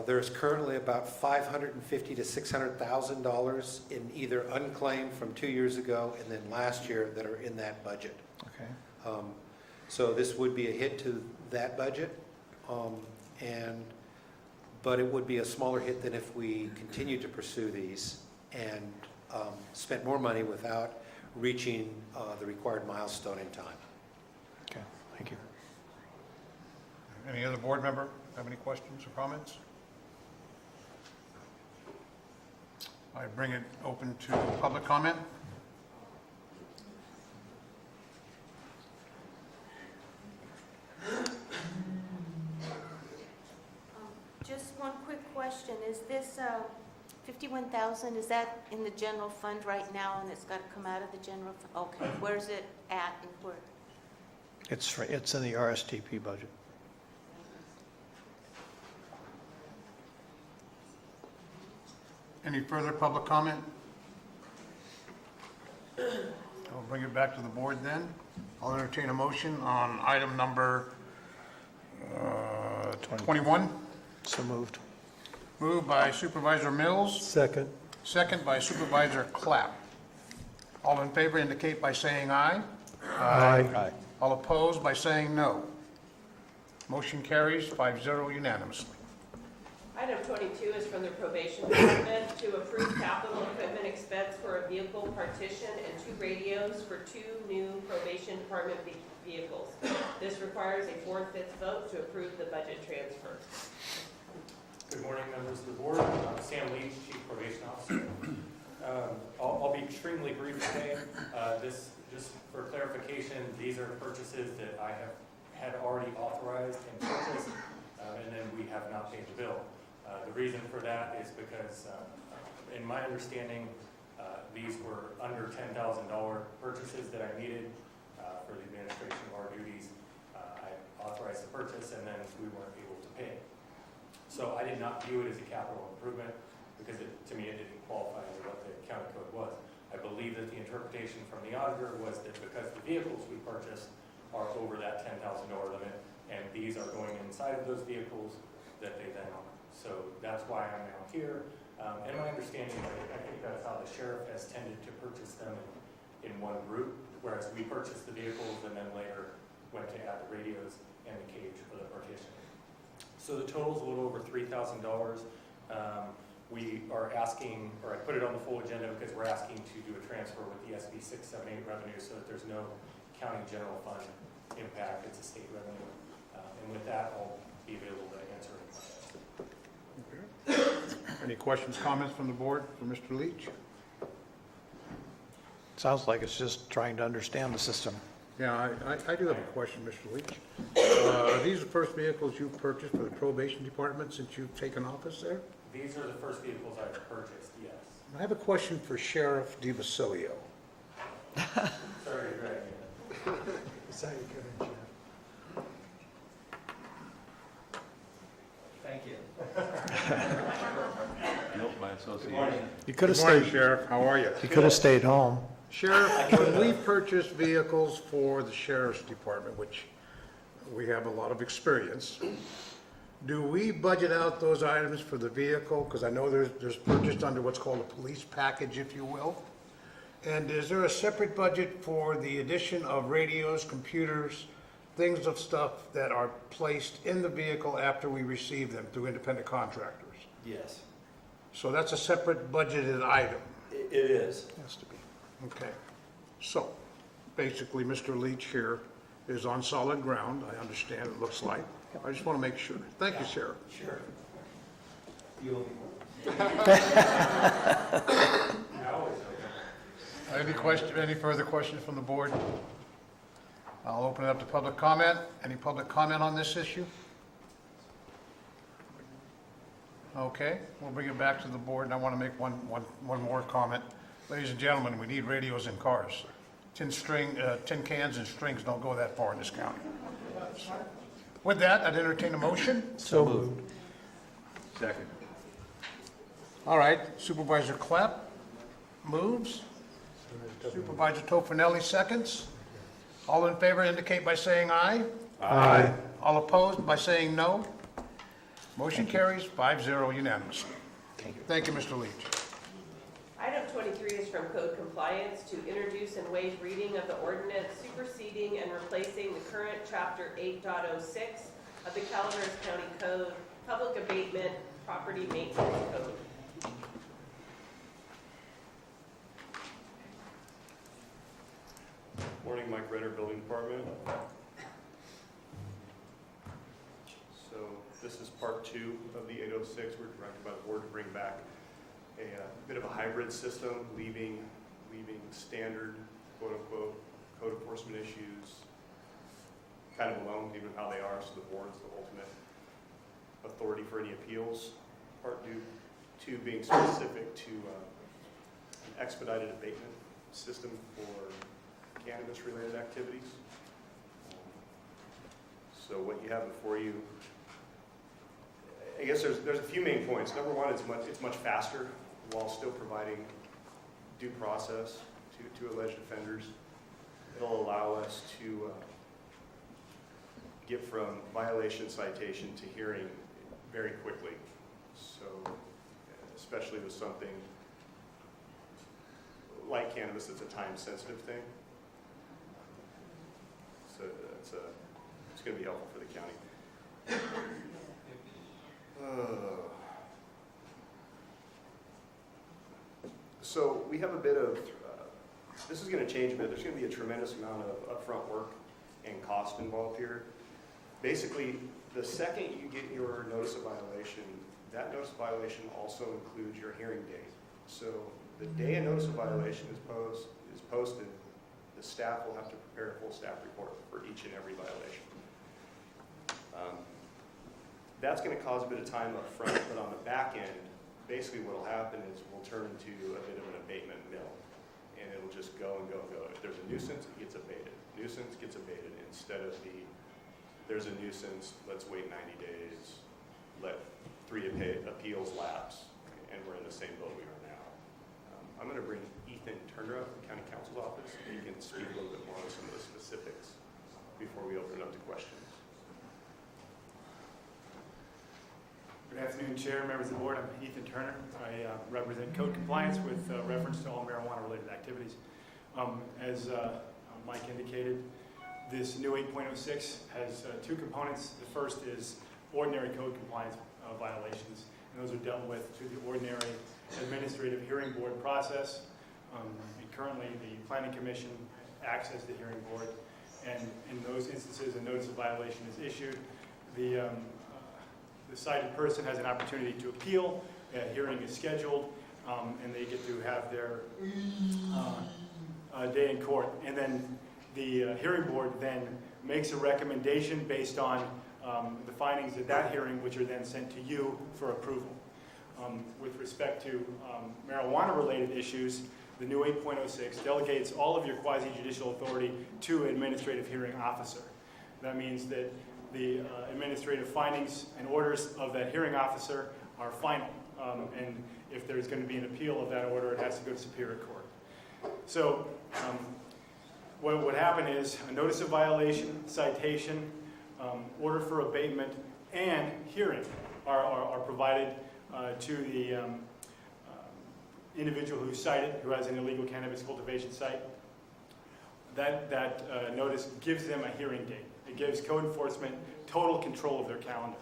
There's currently about $550,000 to $600,000 in either unclaimed from 2 years ago and then last year that are in that budget. Okay. So this would be a hit to that budget, but it would be a smaller hit than if we continue to pursue these and spent more money without reaching the required milestone in time. Okay, thank you. Any other board member have any questions or comments? I bring it open to public comment. Just one quick question. Is this 51,000, is that in the general fund right now and it's got to come out of the general fund? Okay, where's it at and where? It's in the RSTP budget. Any further public comment? I'll bring it back to the board then. I'll entertain a motion on item number 21. So moved. Moved by Supervisor Mills. Second. Second by Supervisor Clapp. All in favor indicate by saying aye. Aye. All opposed by saying no. Motion carries 5-0 unanimously. Item 22 is from the Probation Department to approve capital equipment expense for a vehicle partition and 2 radios for 2 new Probation Department vehicles. This requires a 4/5 vote to approve the budget transfer. Good morning, members of the board. I'm Sam Leach, Chief Probation Officer. I'll be extremely brief today. This, just for clarification, these are purchases that I have had already authorized and purchased, and then we have not paid the bill. The reason for that is because, in my understanding, these were under $10,000 purchases that I needed for the administration of our duties. I authorized the purchase, and then we weren't able to pay. So I did not view it as a capital improvement because to me it didn't qualify under what the county code was. I believe that the interpretation from the auditor was that because the vehicles we purchased are over that $10,000 limit, and these are going inside of those vehicles, that they then are. So that's why I'm now here. And my understanding, I think that's how the sheriff has tended to purchase them in one group, whereas we purchased the vehicles and then later went to add the radios and the cage for the partition. So the total's a little over $3,000. We are asking, or I put it on the full agenda because we're asking to do a transfer with the SB 678 revenue so that there's no county general fund impact. It's a state revenue. And with that, I'll be available to answer any questions. Okay. Any questions, comments from the board for Mr. Leach? Sounds like it's just trying to understand the system. Yeah, I do have a question, Mr. Leach. Are these the first vehicles you've purchased for the probation department since you've taken office there? These are the first vehicles I've purchased, yes. I have a question for Sheriff DiBasilio. Sorry, Greg. Thank you. Nope, by association. You could have Good morning, stayed. Sheriff. How are you? You could have stayed home. Sheriff, when we purchase vehicles for the Sheriff's Department, which we have a lot of experience, do we budget out those items for the vehicle? Because I know there's purchased under what's called a police package, if you will. And is there a separate budget for the addition of radios, computers, things of stuff that are placed in the vehicle after we receive them through independent contractors? Yes, So that's a separate budgeted item. it is. Has to be. Okay. So, basically, Mr. Leach here is on solid ground, I understand, it looks like. I just want to make sure. Thank you, Sheriff. Sure. You'll Any further questions from the board? I'll open it up to public comment. Any public comment on this issue? Okay, we'll bring it back to the board, and I want to make one more comment. Ladies and gentlemen, we need radios in cars. Tin cans and strings don't go that far in this county. With that, I'd entertain a motion. So moved. Second. All right, Supervisor Clapp moves. Supervisor Tofinelli seconds. All in favor indicate by saying aye. Aye. All opposed by saying no. Motion carries 5-0 unanimously. Thank you, Mr. Leach. Item 23 is from Code Compliance to introduce and waive reading of the ordinance superseding and replacing the current Chapter 8.06 of the Calaveras County Code, Public Abatement, Property Maintenance Code. Morning, Mike Redder, Building Department. So this is part 2 of the 806. We're directed by the board to bring back a bit of a hybrid system, leaving standard, quote-unquote, code enforcement issues kind of alone, leaving them how they are, so the board's the ultimate authority for any appeals. Part 2 being specific to an expedited abatement system for cannabis-related activities. So what you have before you, I guess there's a few main points. Number one, it's much faster while still providing due process to alleged offenders. It'll allow us to get from violation citation to hearing very quickly. So especially with something like cannabis, it's a time-sensitive thing. So it's going to be helpful for the county. So we have a bit of, this is going to change a bit. There's going to be a tremendous amount of upfront work and cost involved here. Basically, the second you get your notice of violation, That notice of violation also includes your hearing date. So the day a notice of violation is posted, the staff will have to prepare a full staff report for each and every violation. That's going to cause a bit of time up front, but on the back end, basically what will happen is we'll turn into a bit of an abatement mill, and it'll just go and go and go. If there's a nuisance, it gets abated. Nuisance gets abated instead of there's a nuisance, let's wait 90 days, let 3 appeals lapse, and we're in the same boat we are now. I'm going to bring Ethan Turner up from County Counsel's office, and he can speak a little bit more on some of the specifics before we open it up to questions. Good afternoon, Chair, members of the board. I'm Ethan Turner. I represent code compliance with reference to all marijuana-related activities. As Mike indicated, this new 8.06 has 2 components. The first is ordinary code compliance violations, and those are dealt with through the ordinary administrative hearing board process. And currently, the Planning Commission acts as the hearing board, and in those instances, a notice of violation is issued. The cited person has an opportunity to appeal, a hearing is scheduled, and they get to have their day in court. And then the hearing board then makes a recommendation based on the findings at that hearing, which are then sent to you for approval. With respect to marijuana-related issues, the new 8.06 delegates all of your quasi-judicial authority to an administrative hearing officer. That means that the administrative findings and orders of that hearing officer are final. And if there's going to be an appeal of that order, it has to go to Superior Court. So what would happen is a notice of violation, citation, order for abatement, and hearing are provided to the individual who's cited, who has an illegal cannabis cultivation site. That notice gives them a hearing date. It gives code enforcement total control of their calendar.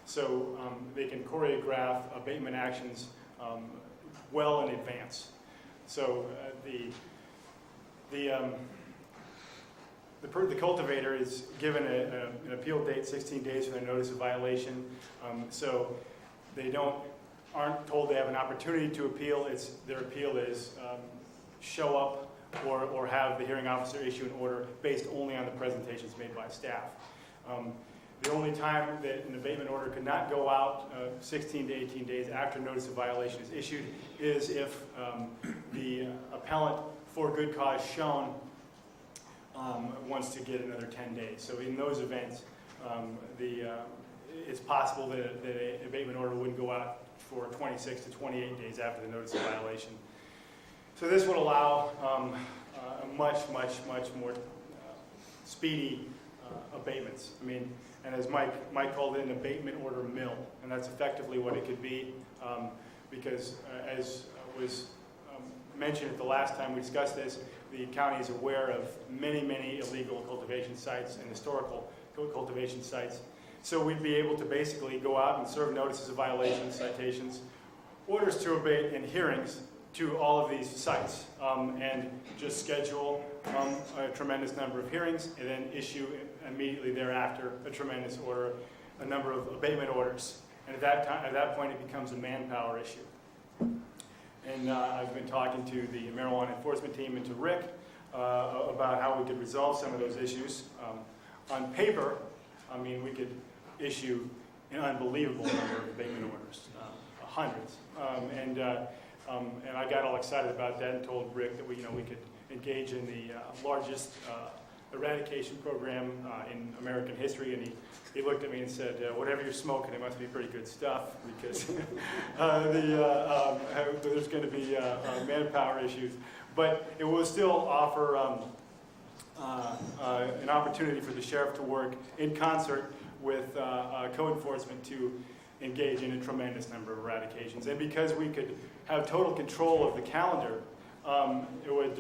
So they can choreograph abatement actions well in advance. So the cultivator is given an appeal date, 16 days from their notice of violation. So they aren't told they have an opportunity to appeal. Their appeal is show up or have the hearing officer issue an order based only on the presentations made by staff. The only time that an abatement order could not go out 16 to 18 days after notice of violation is issued is if the appellant, for good cause shown, wants to get another 10 days. So in those events, it's possible that an abatement order wouldn't go out for 26 to 28 days after the notice of violation. So this would allow a much more speedy abatements. I mean, and as Mike called it, an abatement order mill, and that's effectively what it could be, because as was mentioned at the last time we discussed this, the county is aware of many illegal cultivation sites and historical cultivation sites. So we'd be able to basically go out and serve notices of violations, citations, orders to abate, and hearings to all of these sites, and just schedule a tremendous number of hearings and then issue immediately thereafter a tremendous order, a number of abatement orders. And at that point, it becomes a manpower issue. And I've been talking to the marijuana enforcement team and to Rick about how we could resolve some of those issues. On paper, I mean, we could issue an unbelievable number of abatement orders, hundreds. And I got all excited about that and told Rick that we could engage in the largest eradication program in American history. And he looked at me and said, "Whatever you're smoking, it must be pretty good stuff, because there's going to be manpower issues." But it will still offer an opportunity for the sheriff to work in concert with code enforcement to engage in a tremendous number of eradications. And because we could have total control of the calendar, it would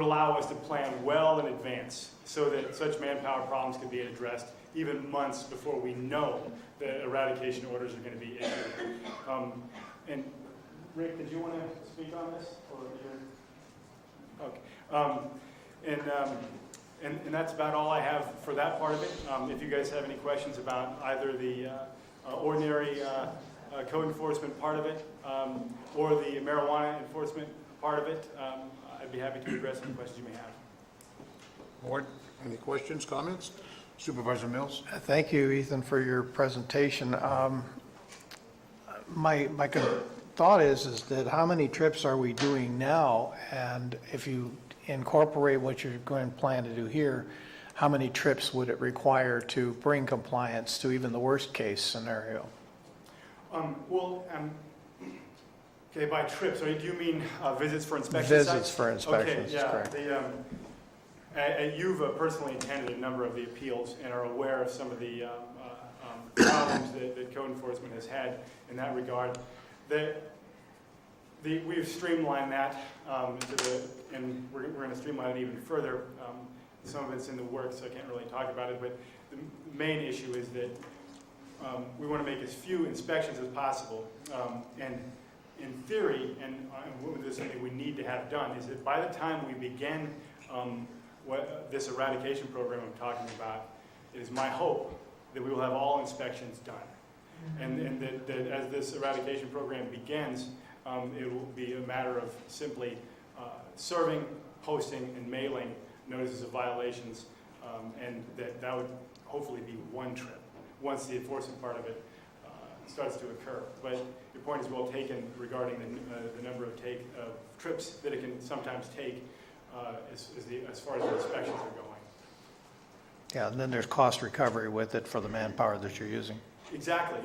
allow us to plan well in advance so that such manpower problems could be addressed even months before we know that eradication orders are going to be issued. And Rick, did you want to speak on this? Or okay. And that's about all I have for that part of it. If you guys have any questions about either the ordinary code enforcement part of it, or the marijuana enforcement part of it, I'd be happy to address any questions you may have. Board, any questions, comments? Supervisor Mills? Thank you, Ethan, for your presentation. My thought is that how many trips are we doing now? And if you incorporate what you're going to plan to do here, how many trips would it require to bring compliance to even the worst case scenario? Okay, by trips, so do you mean visits for inspection Visits sites? for inspections, Okay, yeah. correct. You've personally attended a number of the appeals and are aware of some of the problems that code enforcement has had in that regard. We've streamlined that and we're going to streamline it even further. Some of it's in the works, so I can't really talk about it, but the main issue is that we want to make as few inspections as possible. And in theory, and this is something we need to have done, is that by the time we begin this eradication program I'm talking about, it is my hope that we will have all inspections done. And that as this eradication program begins, it will be a matter of simply serving, posting, and mailing notices of violations, and that would hopefully be one trip once the enforcement part of it starts to occur. But your point is well taken regarding the number of trips that it can sometimes take as far as the inspections are going. Yeah, and then there's cost recovery with it for the manpower that you're using. Exactly.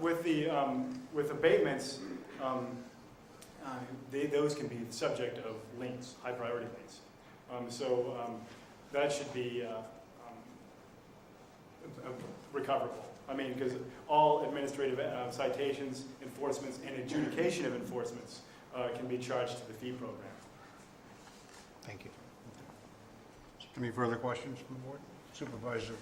With abatements, those can be the subject of liens, high priority liens. So that should be recoverable. I mean, because all administrative citations, enforcements, and adjudication of enforcements can be charged to the fee program. Thank you. Any further questions from the board? Supervisor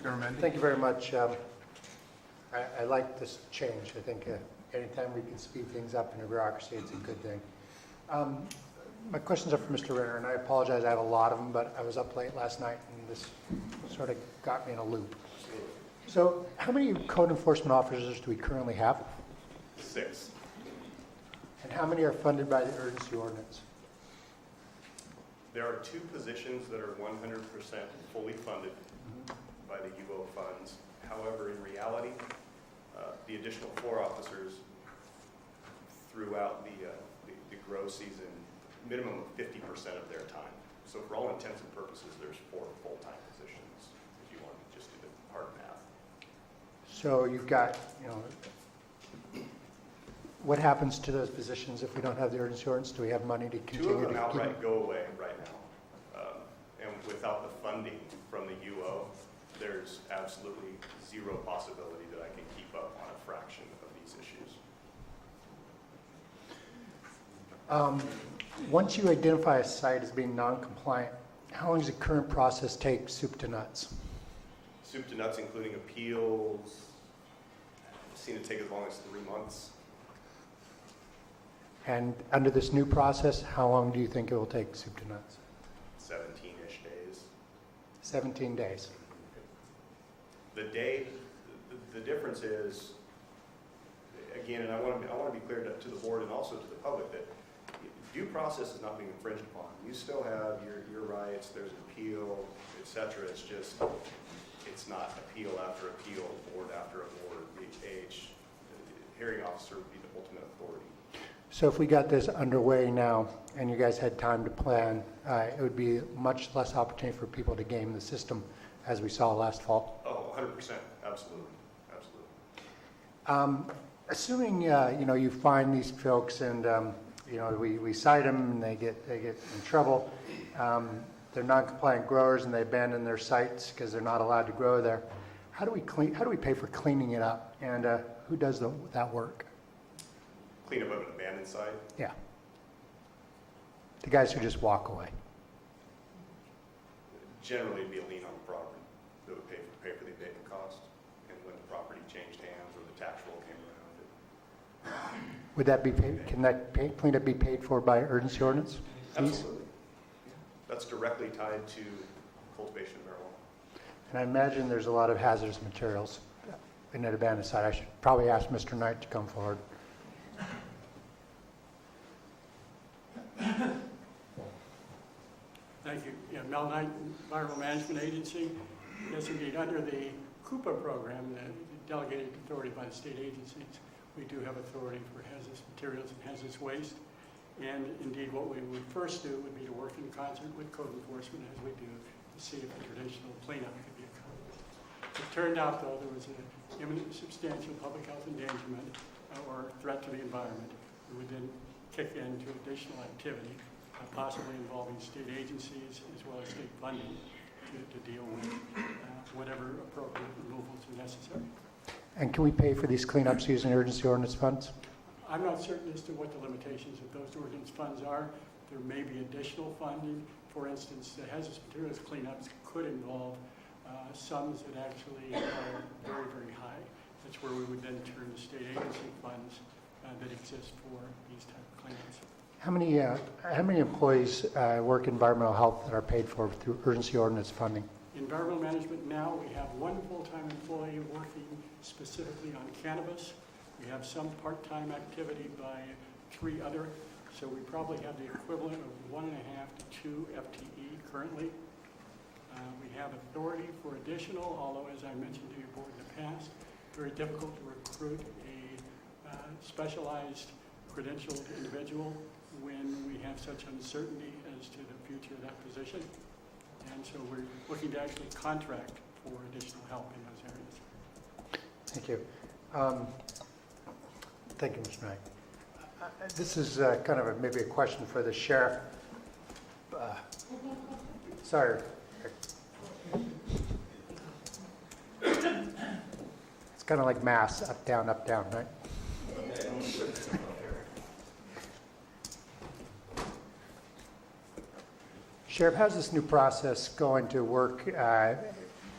Garamendi? Thank you very much. I like this change. I think anytime we can speed things up in a bureaucracy, it's a good thing. My questions are for Mr. Ritter, and I apologize, I have a lot of them, but I was up late last night and this sort of got me in a loop. So how many code enforcement officers do we currently have? 6. And how many are funded by the urgency ordinance? There are 2 positions that are 100% fully funded by the UO funds. However, in reality, the additional 4 officers throughout the grow season, minimum of 50% of their time. So for all intents and purposes, there's 4 full-time positions, if you want to just do the hard math. So you've got, what happens to those positions if we don't have the urgency ordinance? Do we have money to continue 2 of them to keep outright go away right now. And without the funding from the UO, there's absolutely zero possibility that I can keep up on a fraction of these issues. Once you identify a site as being non-compliant, how long does the current process take, soup to nuts? Soup to nuts, including appeals, I've seen it take as long as 3 months. And under this new process, how long do you think it will take, soup to nuts? 17-ish days. 17 days. The difference is, again, and I want to be clear to the board and also to the public that due process is not being infringed upon. You still have your rights, there's an appeal, etc. It's just, it's not appeal after appeal, board after board. The hearing officer would be the ultimate authority. So if we got this underway now and you guys had time to plan, it would be much less opportunity for people to game the system as we saw last fall? Oh, 100%. Absolutely. Absolutely. Assuming, you find these folks and, we cite them and they get in trouble. They're non-compliant growers and they abandon their sites because they're not allowed to grow there. How do we pay for cleaning it up? And who does that work? Clean up of an abandoned site? Yeah. The guys who just walk away. Generally, it'd be a lien on the property that would pay for the abatement cost, and when the property changed hands or the tax roll came around. Would that be paid? Can that cleanup be paid for by urgency ordinance? Absolutely. That's directly tied to cultivation of marijuana. And I imagine there's a lot of hazardous materials in an abandoned site. I should probably ask Mr. Knight to come forward. Thank you. Yeah, Mel Knight, Environmental Management Agency. Yes, indeed, under the CUPA program, the delegated authority by the state agencies, we do have authority for hazardous materials and hazardous waste. And indeed, what we would first do would be to work in concert with code enforcement, as we do, to see if the traditional cleanup could be accomplished. It turned out, though, there was an imminent substantial public health endangerment or threat to the environment. We would then kick into additional activity, possibly involving state agencies as well as state funding to deal with whatever appropriate removals are necessary. And can we pay for these cleanups using urgency ordinance funds? I'm not certain as to what the limitations of those ordinance funds are. There may be additional funding. For instance, the hazardous materials cleanups could involve sums that actually are very, very high. That's where we would then turn to state agency funds that exist for these type of cleanups. How many employees work environmental health that are paid for through urgency ordinance funding? Environmental management now, we have one full-time employee working specifically on cannabis. We have some part-time activity by 3 other, so we probably have the equivalent of 1.5 to 2 FTE currently. We have authority for additional, although as I mentioned to your board in the past, very difficult to recruit a specialized credentialed individual when we have such uncertainty as to the future of that position. And so we're looking to actually contract for additional help in those areas. Thank you. Thank you, Mr. Knight. This is kind of maybe a question for the sheriff. Sorry. It's kind of like mass, up, down, right? Sheriff, how's this new process going to work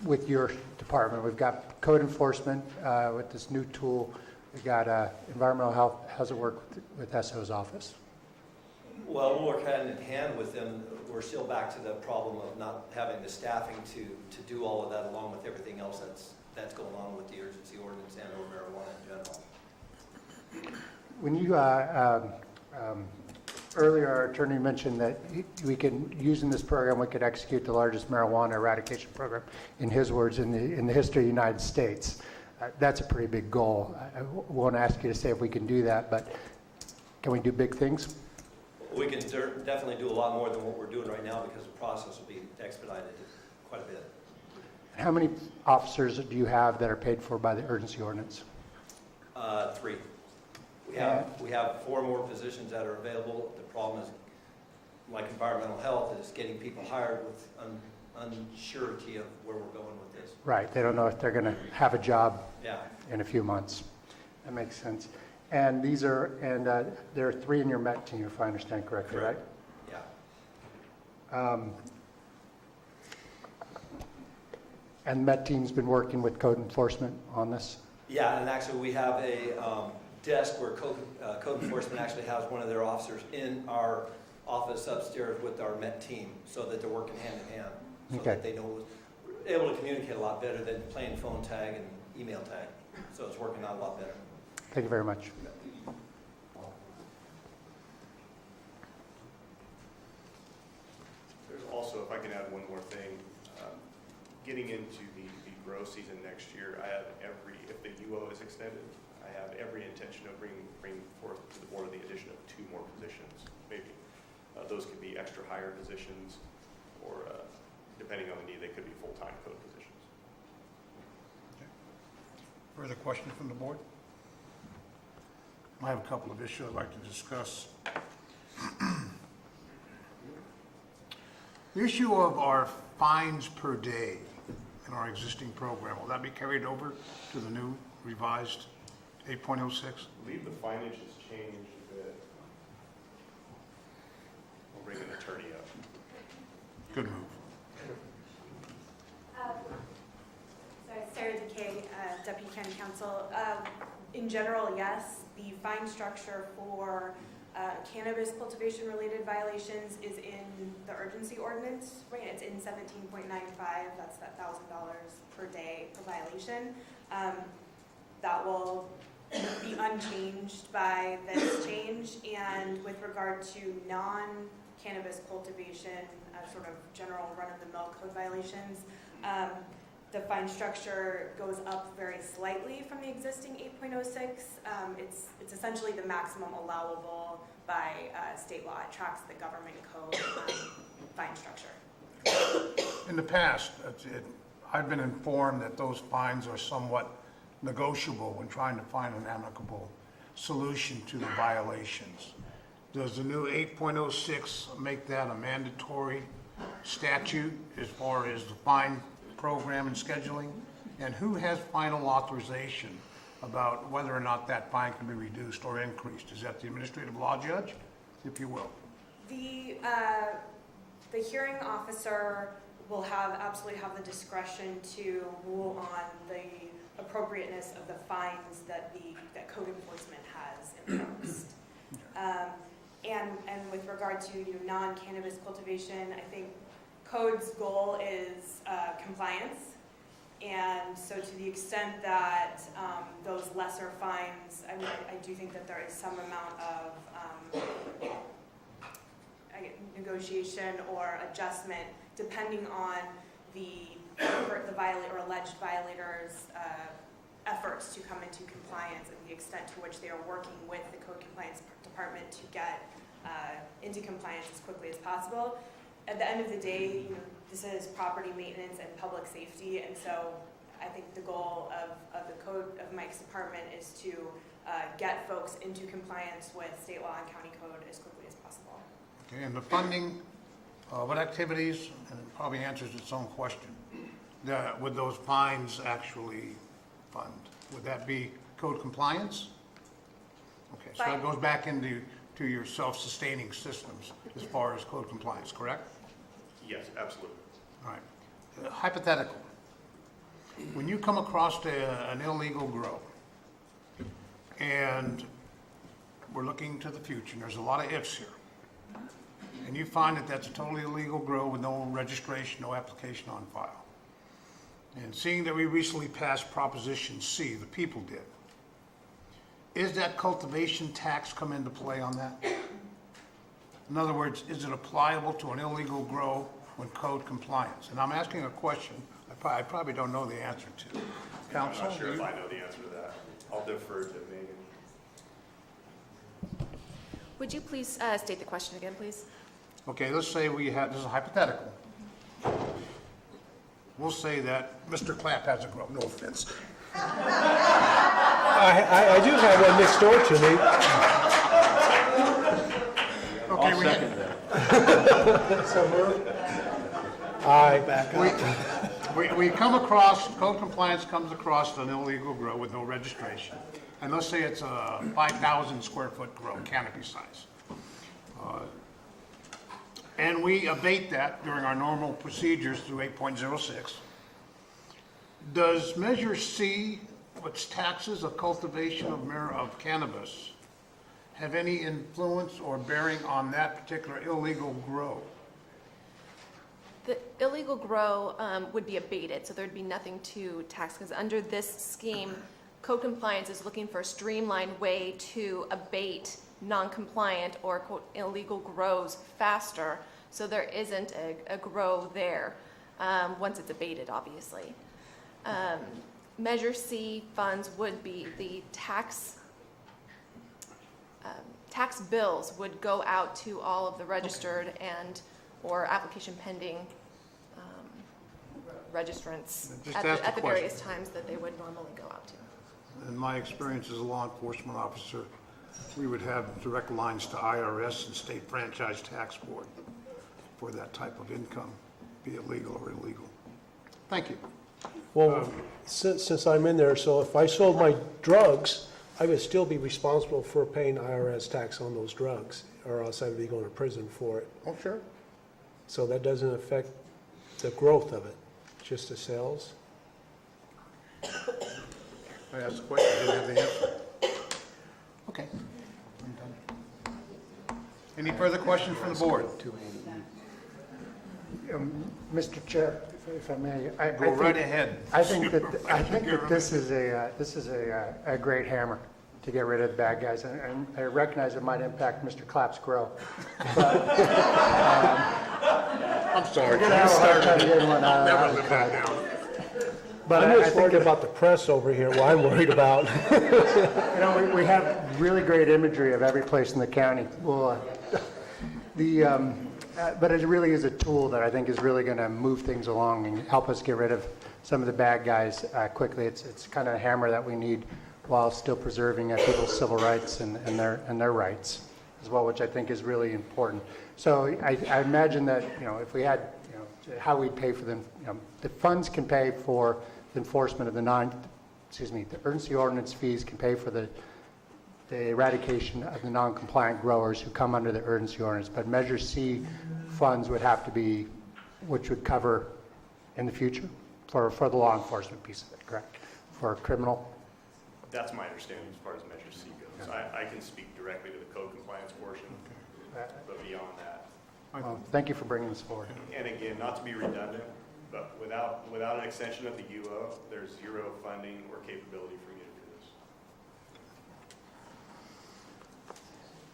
with your department? We've got code enforcement with this new tool. We've got environmental health. How's it work with SO's office? Well, we'll work hand in hand with them. We're still back to the problem of not having the staffing to do all of that, along with everything else that's going on with the urgency ordinance and or marijuana in general. When you earlier, our attorney mentioned that we can, using this program, we could execute the largest marijuana eradication program, in his words, in the history of the United States. That's a pretty big goal. I won't ask you to say if we can do that, but can we do big things? We can definitely do a lot more than what we're doing right now, because the process will be expedited quite a bit. How many officers do you have that are paid for by the urgency ordinance? 3. We have 4 more positions that are available. The problem is, like environmental health, is getting people hired with unsurety of where we're going with this. Right. They don't know if they're going to have a job Yeah. in a few months. That makes sense. And these are, and there are 3 in your MET team, if I understand correctly, right? Yeah. And MET team's been working with code enforcement on this? Yeah, and actually we have a desk where code enforcement actually has one of their officers in our office upstairs with our MET team, so that they're working hand in hand, so that they know, able to communicate a lot better than playing phone tag and email tag. So it's working out a lot better. Thank you very much. There's also, if I can add one more thing, getting into the grow season next year, I have if the UO is extended, I have every intention of bringing forth to the board the addition of 2 more positions, maybe. Those could be extra hire positions, or depending on the need, they could be full-time code positions. Okay. Further questions from the board? I have a couple of issues I'd like to discuss. The issue of our fines per day in our existing program, will that be carried over to the new revised 8.06? I believe the fineage has changed a bit. I'll bring an attorney up. Good move. Sarah DeKay, Deputy County Counsel. In general, yes, the fine structure for cannabis cultivation related violations is in the urgency ordinance, right? It's in 17.95, that's that $1,000 per day per violation. That will be unchanged by this change. And with regard to non-cannabis cultivation, sort of general run-of-the-mill code violations, the fine structure goes up very slightly from the existing 8.06. It's essentially the maximum allowable by state law. It tracks the government code fine structure. In the past, I've been informed that those fines are somewhat negotiable when trying to find an amicable solution to the violations. Does the new 8.06 make that a mandatory statute as far as the fine program and scheduling? And who has final authorization about whether or not that fine can be reduced or increased? Is that the administrative law judge, if you will? The hearing officer will absolutely have the discretion to rule on the appropriateness of the fines that code enforcement has imposed. And with regard to non-cannabis cultivation, I think code's goal is compliance. And so to the extent that those lesser fines, I do think that there is some amount of negotiation or adjustment depending on the violator or alleged violators' efforts to come into compliance and the extent to which they are working with the code compliance department to get into compliance as quickly as possible. At the end of the day, this is property maintenance and public safety, and so I think the goal of the code of Mike's department is to get folks into compliance with state law and county code as quickly as possible. Okay, and the funding, what activities, and it probably answers its own question, would those fines actually fund? Would that be code compliance? Okay, so that goes back into your self-sustaining systems as far as code compliance, correct? Yes, absolutely. All right. Hypothetical. When you come across an illegal grow, and we're looking to the future, and there's a lot of ifs here, and you find that that's a totally illegal grow with no registration, no application on file, and seeing that we recently passed Proposition C, the people did, is that cultivation tax come into play on that? In other words, is it applicable to an illegal grow when code compliance? And I'm asking a question I probably don't know the answer to. Counsel? I'm not sure if I know the answer to that. I'll defer to Megan. Would you please state the question again, please? Okay, let's say this is a hypothetical. We'll say that Mr. Clapp has a grow, no offense. I do have one next door to me. Okay, I'll second that. So moved. Aye. Back up. We come across, code compliance comes across an illegal grow with no registration. And let's say it's a 5,000 square foot grow, canopy size. And we abate that during our normal procedures through 8.06. Does Measure C, which taxes of cultivation of cannabis, have any influence or bearing on that particular illegal grow? The illegal grow would be abated, so there'd be nothing to tax, because under this scheme, code compliance is looking for a streamlined way to abate non-compliant or quote illegal grows faster, so there isn't a grow there once it's abated, obviously. Measure C funds would be the tax bills would go out to all of the registered and or application pending registrants at the various times that they would normally go out to. In my experience as a law enforcement officer, we would have direct lines to IRS and state franchise tax board for that type of income, be it legal or illegal. Thank you. Well, since I'm in there, so if I sold my drugs, I would still be responsible for paying IRS tax on those drugs, or else I would be going to prison for it. Oh, sure. So that doesn't affect the growth of it, just the sales? I asked the question, I didn't have the answer. Okay. I'm done. Any further questions from the board? Mr. Chair, If I may, Go right ahead. I think that this is a great hammer to get rid of the bad guys, and I recognize it might impact Mr. Clapp's grow. But, I'm sorry. we're gonna have a hard time getting one out Never of live the that crowd. down. But I'm I just think worried about the press over here, what I'm worried about. You know, we have really great imagery of every place in the county. Well, but it really is a tool that I think is really going to move things along and help us get rid of some of the bad guys quickly. It's kind of a hammer that we need while still preserving people's civil rights and their rights as well, which I think is really important. So I imagine that, you know, if we had, you know, how we pay for them, you know, the funds can pay for the enforcement of the urgency ordinance fees can pay for the eradication of the non-compliant growers who come under the urgency ordinance, but Measure C funds would have to be, which would cover in the future for the law enforcement piece of it, correct? For criminal? That's my understanding as far as Measure C goes. I can speak directly to the code compliance portion, but beyond that. Well, thank you for bringing this forward. And again, not to be redundant, but without an extension of the UO, there's zero funding or capability for me to do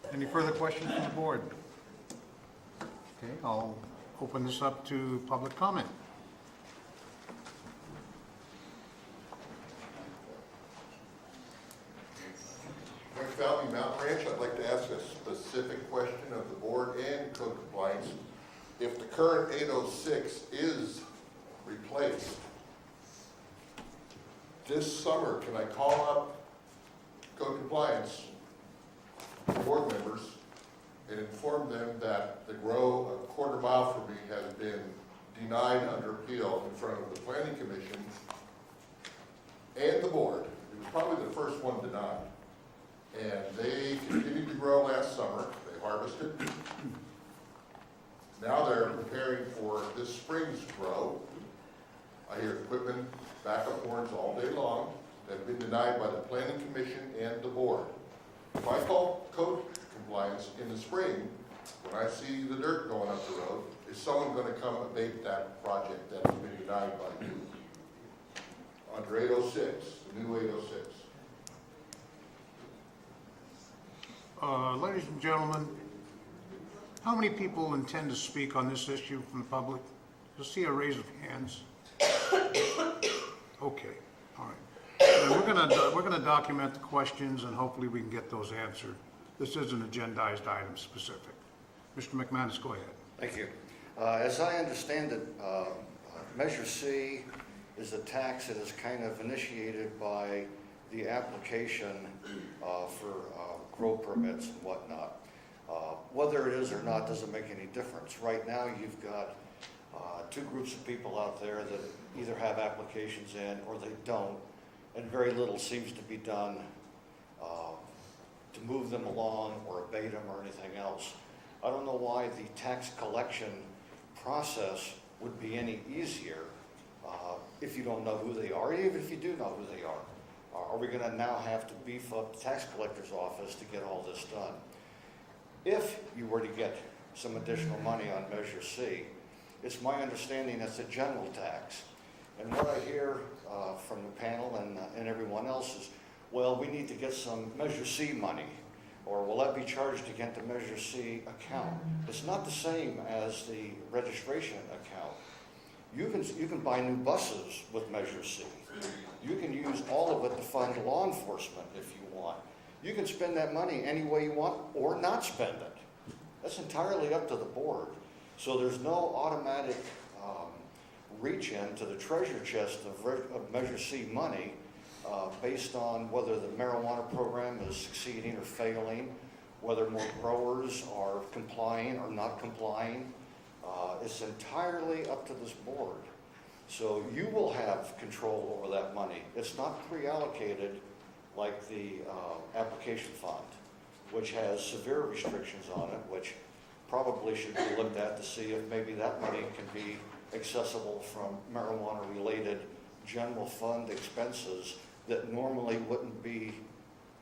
this. Any further questions from the board? Okay, I'll open this up to public comment. Mike Falvey, Mountain Ranch, I'd like to ask a specific question of the board and code compliance. If the current 806 is replaced, this summer, can I call up code compliance board members and inform them that the grow a quarter mile from me has been denied under appeal in front of the planning commission and the board? It was probably the first one denied. And they continued to grow last summer. They harvested. Now they're preparing for this spring's grow. I hear equipment, backup horns all day long that have been denied by the planning commission and the board. If I call code compliance in the spring, when I see the dirt going up the road, is someone going to come abate that project that has been denied by you? Under 806, the new 806. Ladies and gentlemen, how many people intend to speak on this issue from the public? You'll see a raise of hands. Okay, all right. And we're gonna document the questions and hopefully we can get those answered. This is an agendized item specific. Mr. McManus, go ahead. Thank you. As I understand it, Measure C is a tax that is kind of initiated by the application for grow permits and whatnot. Whether it is or not doesn't make any difference. Right now you've got two groups of people out there that either have applications in or they don't, and very little seems to be done to move them along or abate them or anything else. I don't know why the tax collection process would be any easier if you don't know who they are, even if you do know who they are. Are we going to now have to beef up the tax collector's office to get all this done? If you were to get some additional money on Measure C, it's my understanding that's a general tax. And what I hear from the panel and everyone else is, well, we need to get some Measure C money, or will that be charged against the Measure C account? It's not the same as the registration account. You can buy new buses with Measure C. You can use all of it to fund law enforcement if you want. You can spend that money any way you want or not spend it. That's entirely up to the board. So there's no automatic reach into the treasure chest of Measure C money based on whether the marijuana program is succeeding or failing, whether more growers are complying or not complying. It's entirely up to this board. So you will have control over that money. It's not pre-allocated like the application fund, which has severe restrictions on it, which probably should be looked at to see if maybe that money can be accessible from marijuana-related general fund expenses that normally wouldn't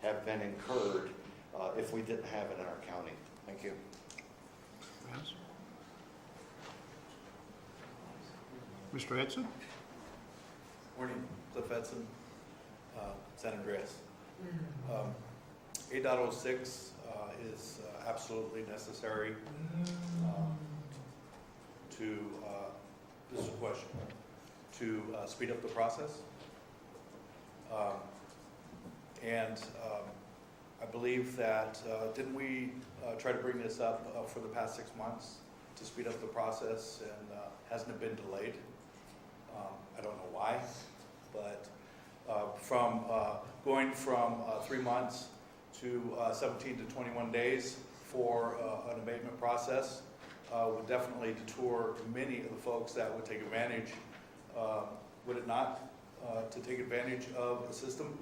have been incurred if we didn't have it in our county. Thank you. Yes. Mr. Edson? Morning, Cliff Edson, San Andreas. 8.06 is absolutely necessary to, this is a question, to speed up the process. I believe that, didn't we try to bring this up for the past 6 months to speed up the process, and hasn't it been delayed? I don't know why, but from going from 3 months to 17 to 21 days for an abatement process would definitely detour many of the folks that would take advantage, would it not, to take advantage of the system?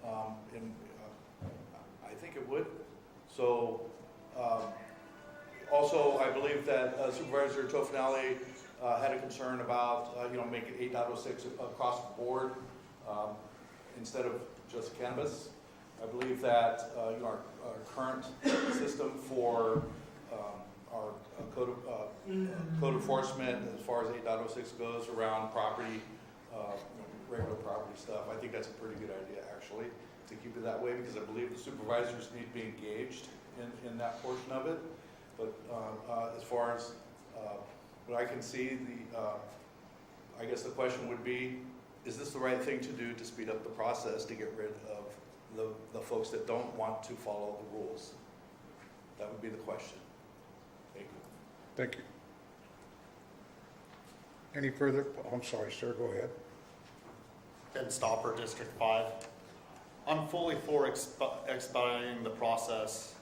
I think it would. So also, I believe that Supervisor Tofinelli had a concern about, making 8.06 across the board instead of just cannabis. I believe that our current system for our code enforcement, as far as 8.06 goes, around property, regular property stuff, I think that's a pretty good idea, actually, to keep it that way, because I believe the supervisors need to be engaged in that portion of it. But as far as what I can see, I guess the question would be, is this the right thing to do to speed up the process to get rid of the folks that don't want to follow the rules? That would be the question. Thank you. Thank you. Any further? Oh, I'm sorry, sir, go ahead. Ben Stopper, District 5. I'm fully for expediting the process.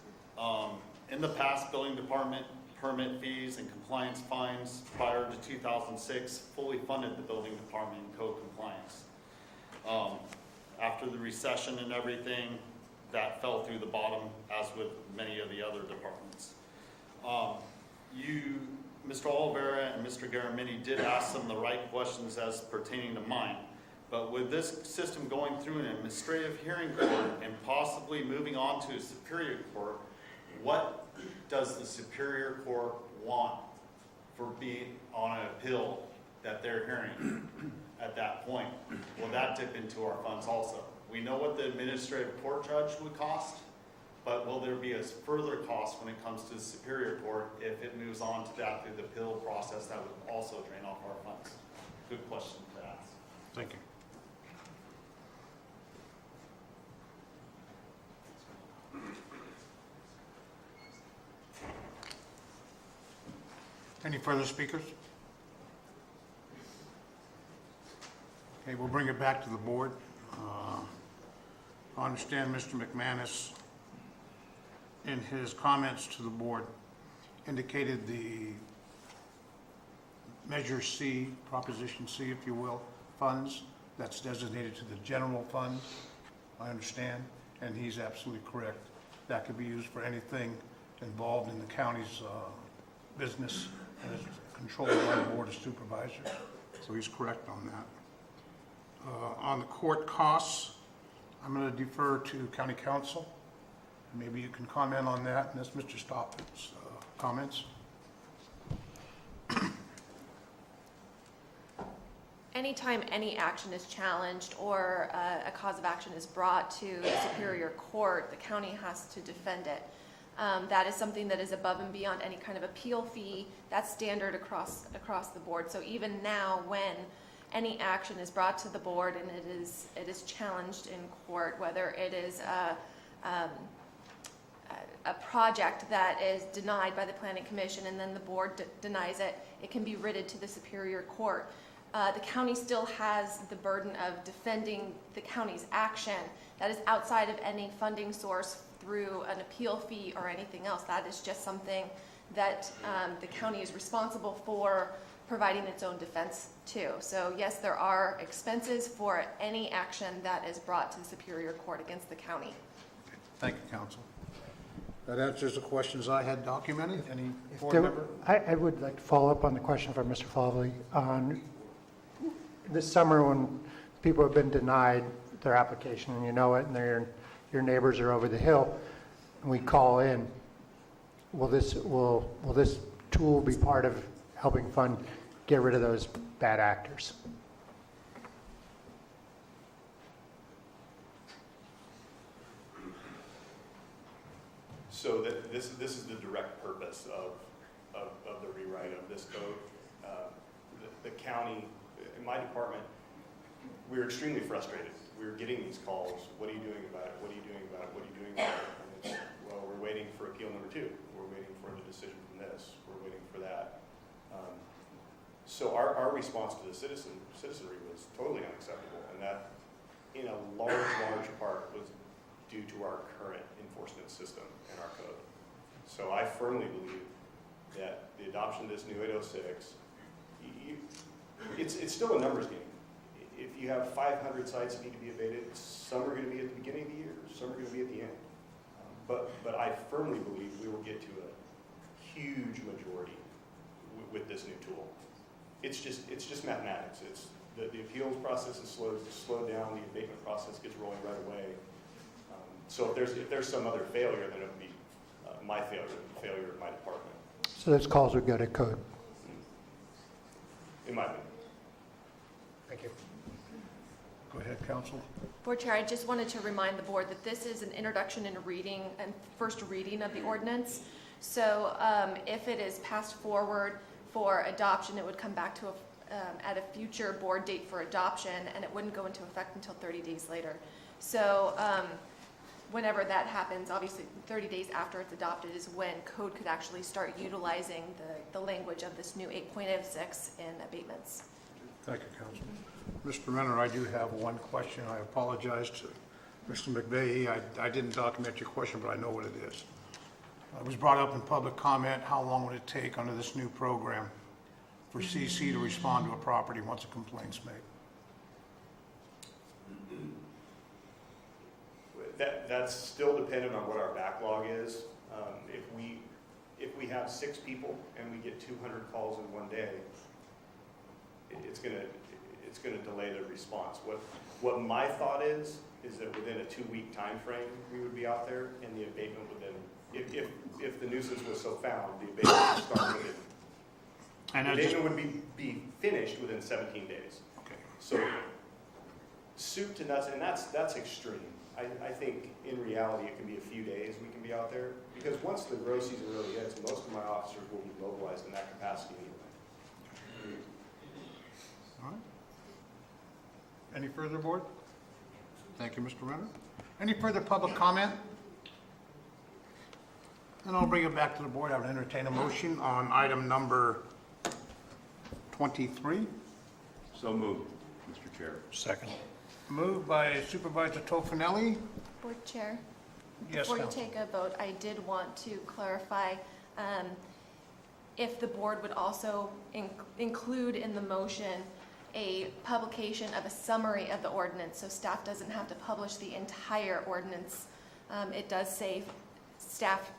In the past, building department permit fees and compliance fines prior to 2006 fully funded the building department in code compliance. After the recession and everything, that fell through the bottom, as with many of the other departments. Mr. Oliveira and Mr. Garamini did ask some of the right questions as pertaining to mine. But with this system going through an administrative hearing court and possibly moving on to a superior court, what does the superior court want for being on an appeal that they're hearing at that point? Will that dip into our funds also? We know what the administrative court judge would cost, but will there be a further cost when it comes to the superior court if it moves on to that through the appeal process that would also drain off our funds? Good question to ask. Thank you. Any further speakers? Okay, we'll bring it back to the board. I understand Mr. McManus, in his comments to the board, indicated the Measure C, Proposition C, if you will, funds, that's designated to the general fund, I understand, and he's absolutely correct. That could be used for anything involved in the county's business and is controlled by the Board of Supervisors. So he's correct on that. On the court costs, I'm going to defer to County Counsel. Maybe you can comment on that, and that's Mr. Stoppard's comments. Anytime any action is challenged or a cause of action is brought to the Superior Court, the county has to defend it. That is something that is above and beyond any kind of appeal fee. That's standard across the board. So even now, when any action is brought to the board and it is challenged in court, whether it is a project that is denied by the Planning Commission and then the board denies it, it can be writted to the Superior Court. The county still has the burden of defending the county's action. That is outside of any funding source through an appeal fee or anything else. That is just something that the county is responsible for providing its own defense to. So yes, there are expenses for any action that is brought to the Superior Court against the county. Thank you, Counsel. That answers the questions I had documented. Any board member? I would like to follow up on the question from Mr. Favli. On this summer, when people have been denied their application, and you know it, and your neighbors are over the hill, and we call in, will this tool be part of helping fund get rid of those bad actors. So this is the direct purpose of the rewrite of this code. The county, in my department, we were extremely frustrated. We were getting these calls, what are you doing about it? What are you doing about it? What are you doing about it? And it's, well, we're waiting for appeal number 2. We're waiting for the decision from this. We're waiting for that. So our response to the citizenry was totally unacceptable, and that, in a large part, was due to our current enforcement system and our code. So I firmly believe that the adoption of this new 806, it's still a numbers game. If you have 500 sites that need to be abated, some are going to be at the beginning of the year, some are going to be at the end. But I firmly believe we will get to a huge majority with this new tool. It's just mathematics. It's the appeals process is slowed down. The abatement process gets rolling right away. So if there's some other failure, then it would be my failure, the failure of my department. So those calls would go to code. In my opinion. Thank you. Go ahead, counsel. Board Chair, I just wanted to remind the board that this is an introduction and reading and first reading of the ordinance. So if it is passed forward for adoption, it would come back to at a future board date for adoption, and it wouldn't go into effect until 30 days later. So whenever that happens, obviously 30 days after it's adopted is when code could actually start utilizing the language of this new 8.06 in abatements. Thank you, counsel. Mr. Renner, I do have one question. I apologize to Mr. McVeigh. I didn't document your question, but I know what it is. It was brought up in public comment, how long would it take under this new program for CC to respond to a property once a complaint's made? That's still dependent on what our backlog is. If we have 6 people and we get 200 calls in one day, it's gonna delay the response. What my thought is that within a 2-week time frame we would be out there, and the abatement within, if the nuisance was so found, the abatement would start within. And the abatement would be finished within 17 days. Okay. So soup to nuts, and that's extreme. I think in reality it can be a few days we can be out there, because once the grow season really hits, most of my officers will be mobilized in that capacity anyway. All right. Any further, board? Thank you, Mr. Renner. Any further public comment? And I'll bring it back to the board. I would entertain a motion on item number 23. So moved, Mr. Chair. Second. Moved by Supervisor Tofinelli. Board Chair? Yes, Before you Counsel. take a vote, I did want to clarify if the board would also include in the motion a publication of a summary of the ordinance, so staff doesn't have to publish the entire ordinance. It does save staff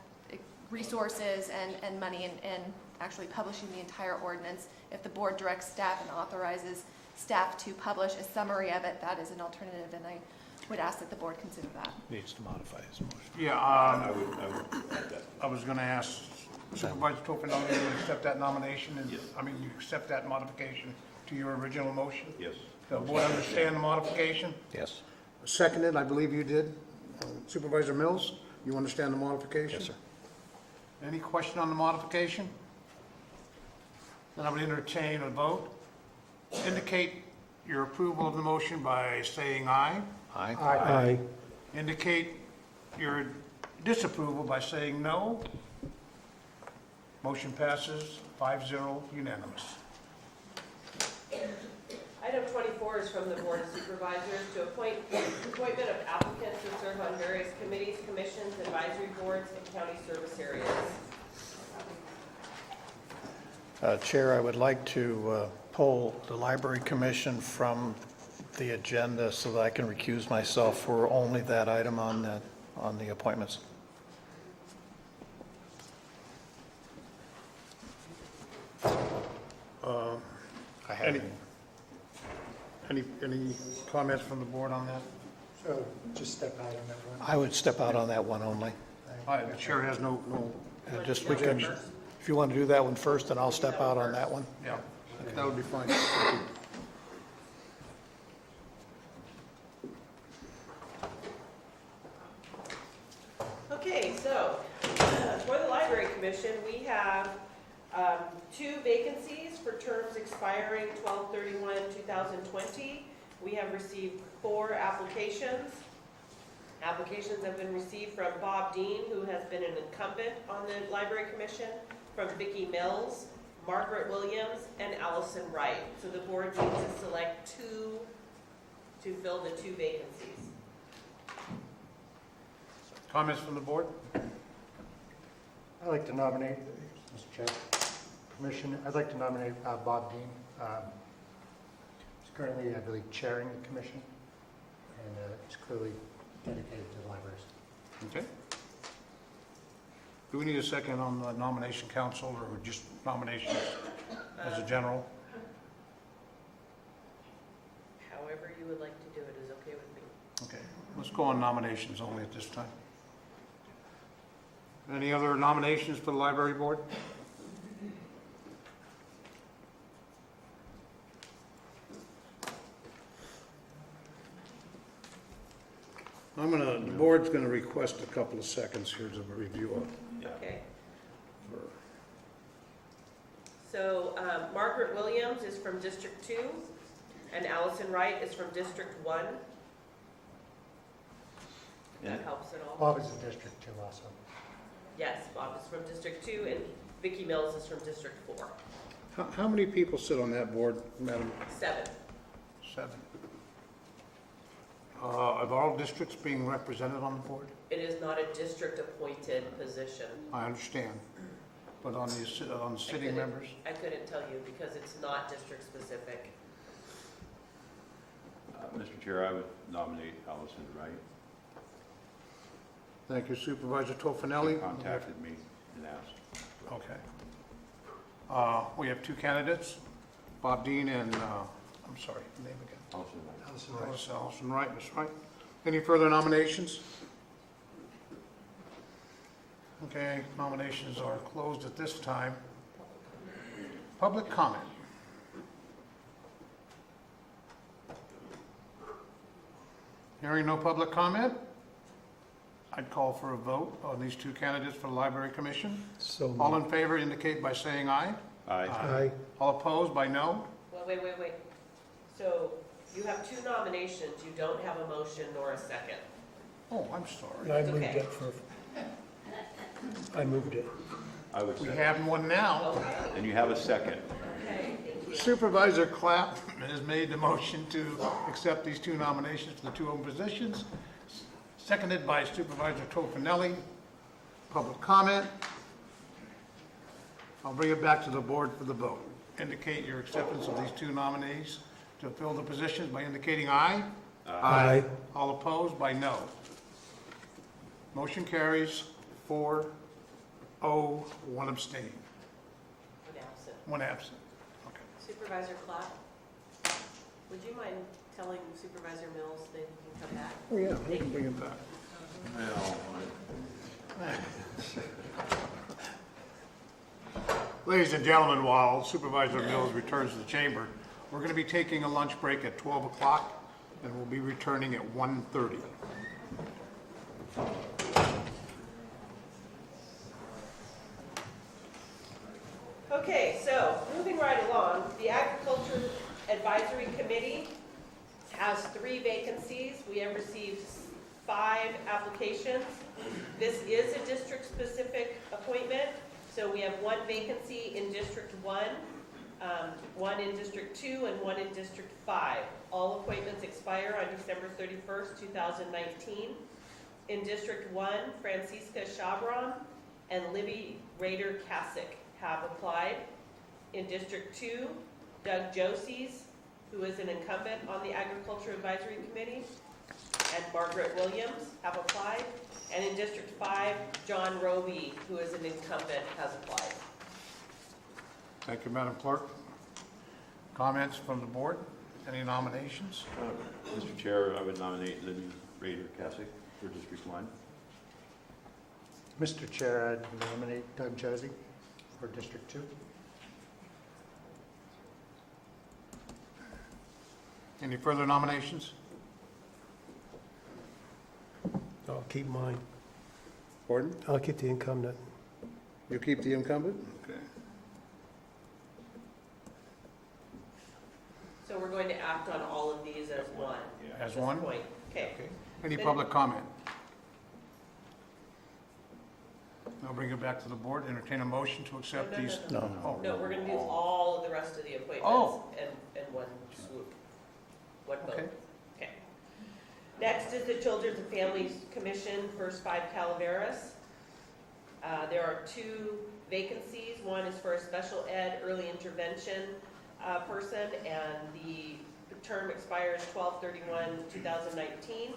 resources and money in actually publishing the entire ordinance. If the board directs staff and authorizes staff to publish a summary of it, that is an alternative, and I would ask that the board consider that. Needs to modify his motion. Yeah, I was going to ask Supervisor Tofinelli, you accept that nomination? And, Yes. I mean, you accept that modification to your original motion? Yes. The board understand the modification? Yes. Seconded, I believe you did. Supervisor Mills, you understand the modification? Yes, sir. Any question on the modification? Then I would entertain a vote. Indicate your approval of the motion by saying aye. Aye. Aye. Indicate your disapproval by saying no. Motion passes 5-0 unanimous. Item 24 is from the Board of Supervisors to appointment of applicants to serve on various committees, commissions, advisory boards, and county service areas. Chair, I would like to pull the Library Commission from the agenda so that I can recuse myself for only that item on the appointments. I have Any comments from the board on that? So just step out on that one. I would step out on that one only. The chair has no, Just we can, if you want to do that one first, then I'll step out on that one. yeah. That would be fine. Thank you. Okay, so for the Library Commission, we have 2 vacancies for terms expiring 12/31/2020. We have received 4 applications. Applications have been received from Bob Dean, who has been an incumbent on the Library Commission, from Vicki Mills, Margaret Williams, and Allison Wright. So the board needs to select 2 to fill the 2 vacancies. Comments from the board? I'd like to nominate, Mr. Chair, permission, I'd like to nominate Bob Dean. He's currently, I believe, chairing the commission, and he's clearly dedicated to the libraries. Okay. Do we need a second on the nomination council, or just nominations as a general? However you would like to do it is okay with me. Okay, let's go on nominations only at this time. Any other nominations for the library board? The board's gonna request a couple of seconds here to review it. Okay. So Margaret Williams is from District 2, and Allison Wright is from District 1. That helps at all? Bob is in District 2 also. Yes, Bob is from District 2, and Vicki Mills is from District 4. How many people sit on that board, Madam? 7. 7. Are all districts being represented on the board? It is not a district-appointed position. I understand. But on the sitting members? I couldn't tell you because it's not district-specific. Mr. Chair, I would nominate Allison Wright. Thank you, Supervisor Tofinelli. She contacted me and asked. Okay. We have 2 candidates, Bob Dean and, I'm sorry, name again. Allison Wright. Allison Wright, Ms. Wright. Any further nominations? Okay, nominations are closed at this time. Public comment. Hearing no public comment, I'd call for a vote on these 2 candidates for the Library Commission. So All in favor indicate by saying aye. Aye. Aye. All opposed by no. Well, wait. So you have 2 nominations. You don't have a motion nor a second. Oh, I'm sorry. I moved okay. it I moved it. I would We second. have one now. Okay. And you have a second. Okay, thank you. Supervisor Clapp has made the motion to accept these 2 nominations for the 2 open positions, seconded by Supervisor Tofinelli. Public comment. I'll bring it back to the board for the vote. Indicate your acceptance of these 2 nominees to fill the positions by indicating aye. Aye. All opposed by no. Motion carries 4-0, 1 abstain, One absent. 1 absent. Okay. Supervisor Clark, would you mind telling Supervisor Mills that he can come back? Oh, yeah, we can bring it back. Ladies and gentlemen, while Supervisor Mills returns to the chamber, we're going to be taking a lunch break at 12 o'clock, and we'll be returning at 1:30. Okay, so moving right along, the Agriculture Advisory Committee has 3 vacancies. We have received 5 applications. This is a district-specific appointment, so we have 1 vacancy in District 1, 1 in District 2, and 1 in District 5. All appointments expire on December 31st, 2019. In District 1, Francisca Chabron and Libby Rader-Kasich have applied. In District 2, Doug Josies, who is an incumbent on the Agriculture Advisory Committee, and Margaret Williams have applied. And in District 5, John Roby, who is an incumbent, has applied. Thank you, Madam Clerk. Comments from the board? Any nominations? Mr. Chair, I would nominate Libby Rader-Kasich for District 1. Mr. Chair, I'd nominate Doug Josie for District 2. Any further nominations? I'll keep mine. Gordon? I'll keep the incumbent. You keep the incumbent? Okay. So we're going to act on all of these as one. As at this one? point. Okay. Any Then- public comment? I'll bring it back to the board. Entertain a motion to accept these. Oh. No, we're gonna do all of the rest of the appointments Oh. and one swoop, one vote. Okay. Okay. Next is the Children's and Families Commission, first 5 Calaveras. There are 2 vacancies. One is for a special ed early intervention person, and the term expires 12/31/2019.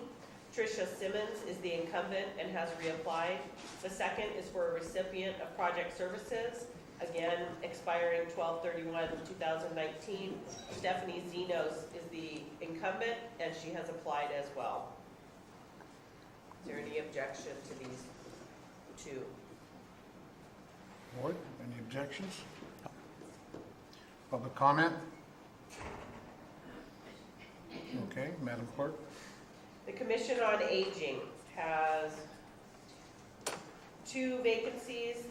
Tricia Simmons is the incumbent and has reapplied. The second is for a recipient of project services, again expiring 12/31/2019. Stephanie Zenos is the incumbent and she has applied as well. Is there any objection to these 2? Board, any objections? Public comment? Okay, Madam Clerk? The Commission on Aging has 2 vacancies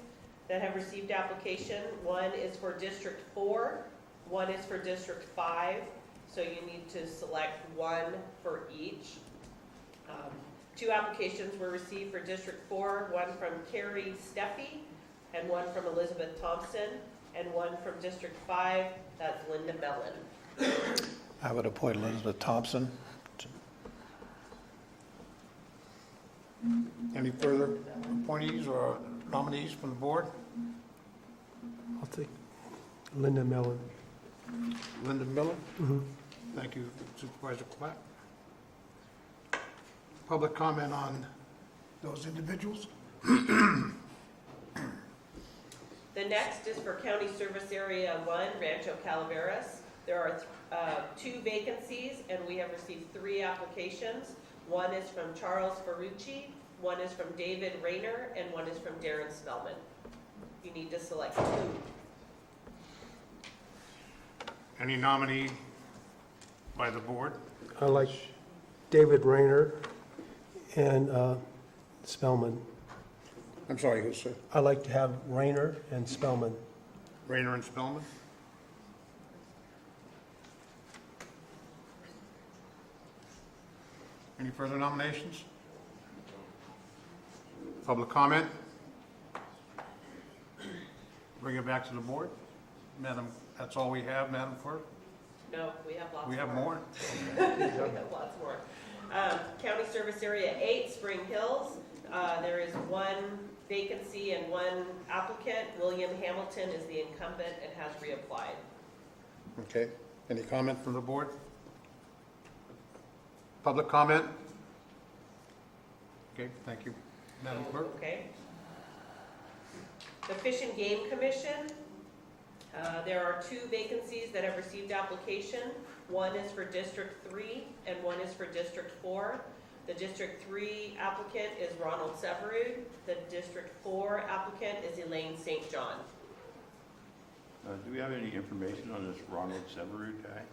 that have received application. One is for District 4, one is for District 5, so you need to select one for each. 2 applications were received for District 4, one from Carrie Steffi and one from Elizabeth Thompson, and one from District 5, that's Linda Mellon. I would appoint Elizabeth Thompson. Any further appointees or nominees from the board? I'll take Linda Mellon. Linda Miller? Mhm. Thank you, Supervisor Clapp. Public comment on those individuals? The next is for County Service Area 1, Rancho Calaveras. There are 2 vacancies, and we have received 3 applications. One is from Charles Ferrucci, one is from David Rayner, and one is from Darren Spellman. You need to select 2. Any nominee by the board? I like David Rayner and Spellman. I'm sorry, who's sir? I like to have Rayner and Spellman. Rayner and Spellman? Any further nominations? Public comment? Bring it back to the board. Madam, that's all we have, Madam Clerk? No, we have lots more. We have more? We have lots more. County Service Area 8, Spring Hills. There is 1 vacancy and 1 applicant. William Hamilton is the incumbent and has reapplied. Okay. Any comment from the board? Public comment? Okay, thank you. Madam Clerk? Okay. The Fish and Game Commission, there are 2 vacancies that have received application. One is for District 3 and one is for District 4. The District 3 applicant is Ronald Severud. The District 4 applicant is Elaine St. John. Do we have any information on this Ronald Severud guy?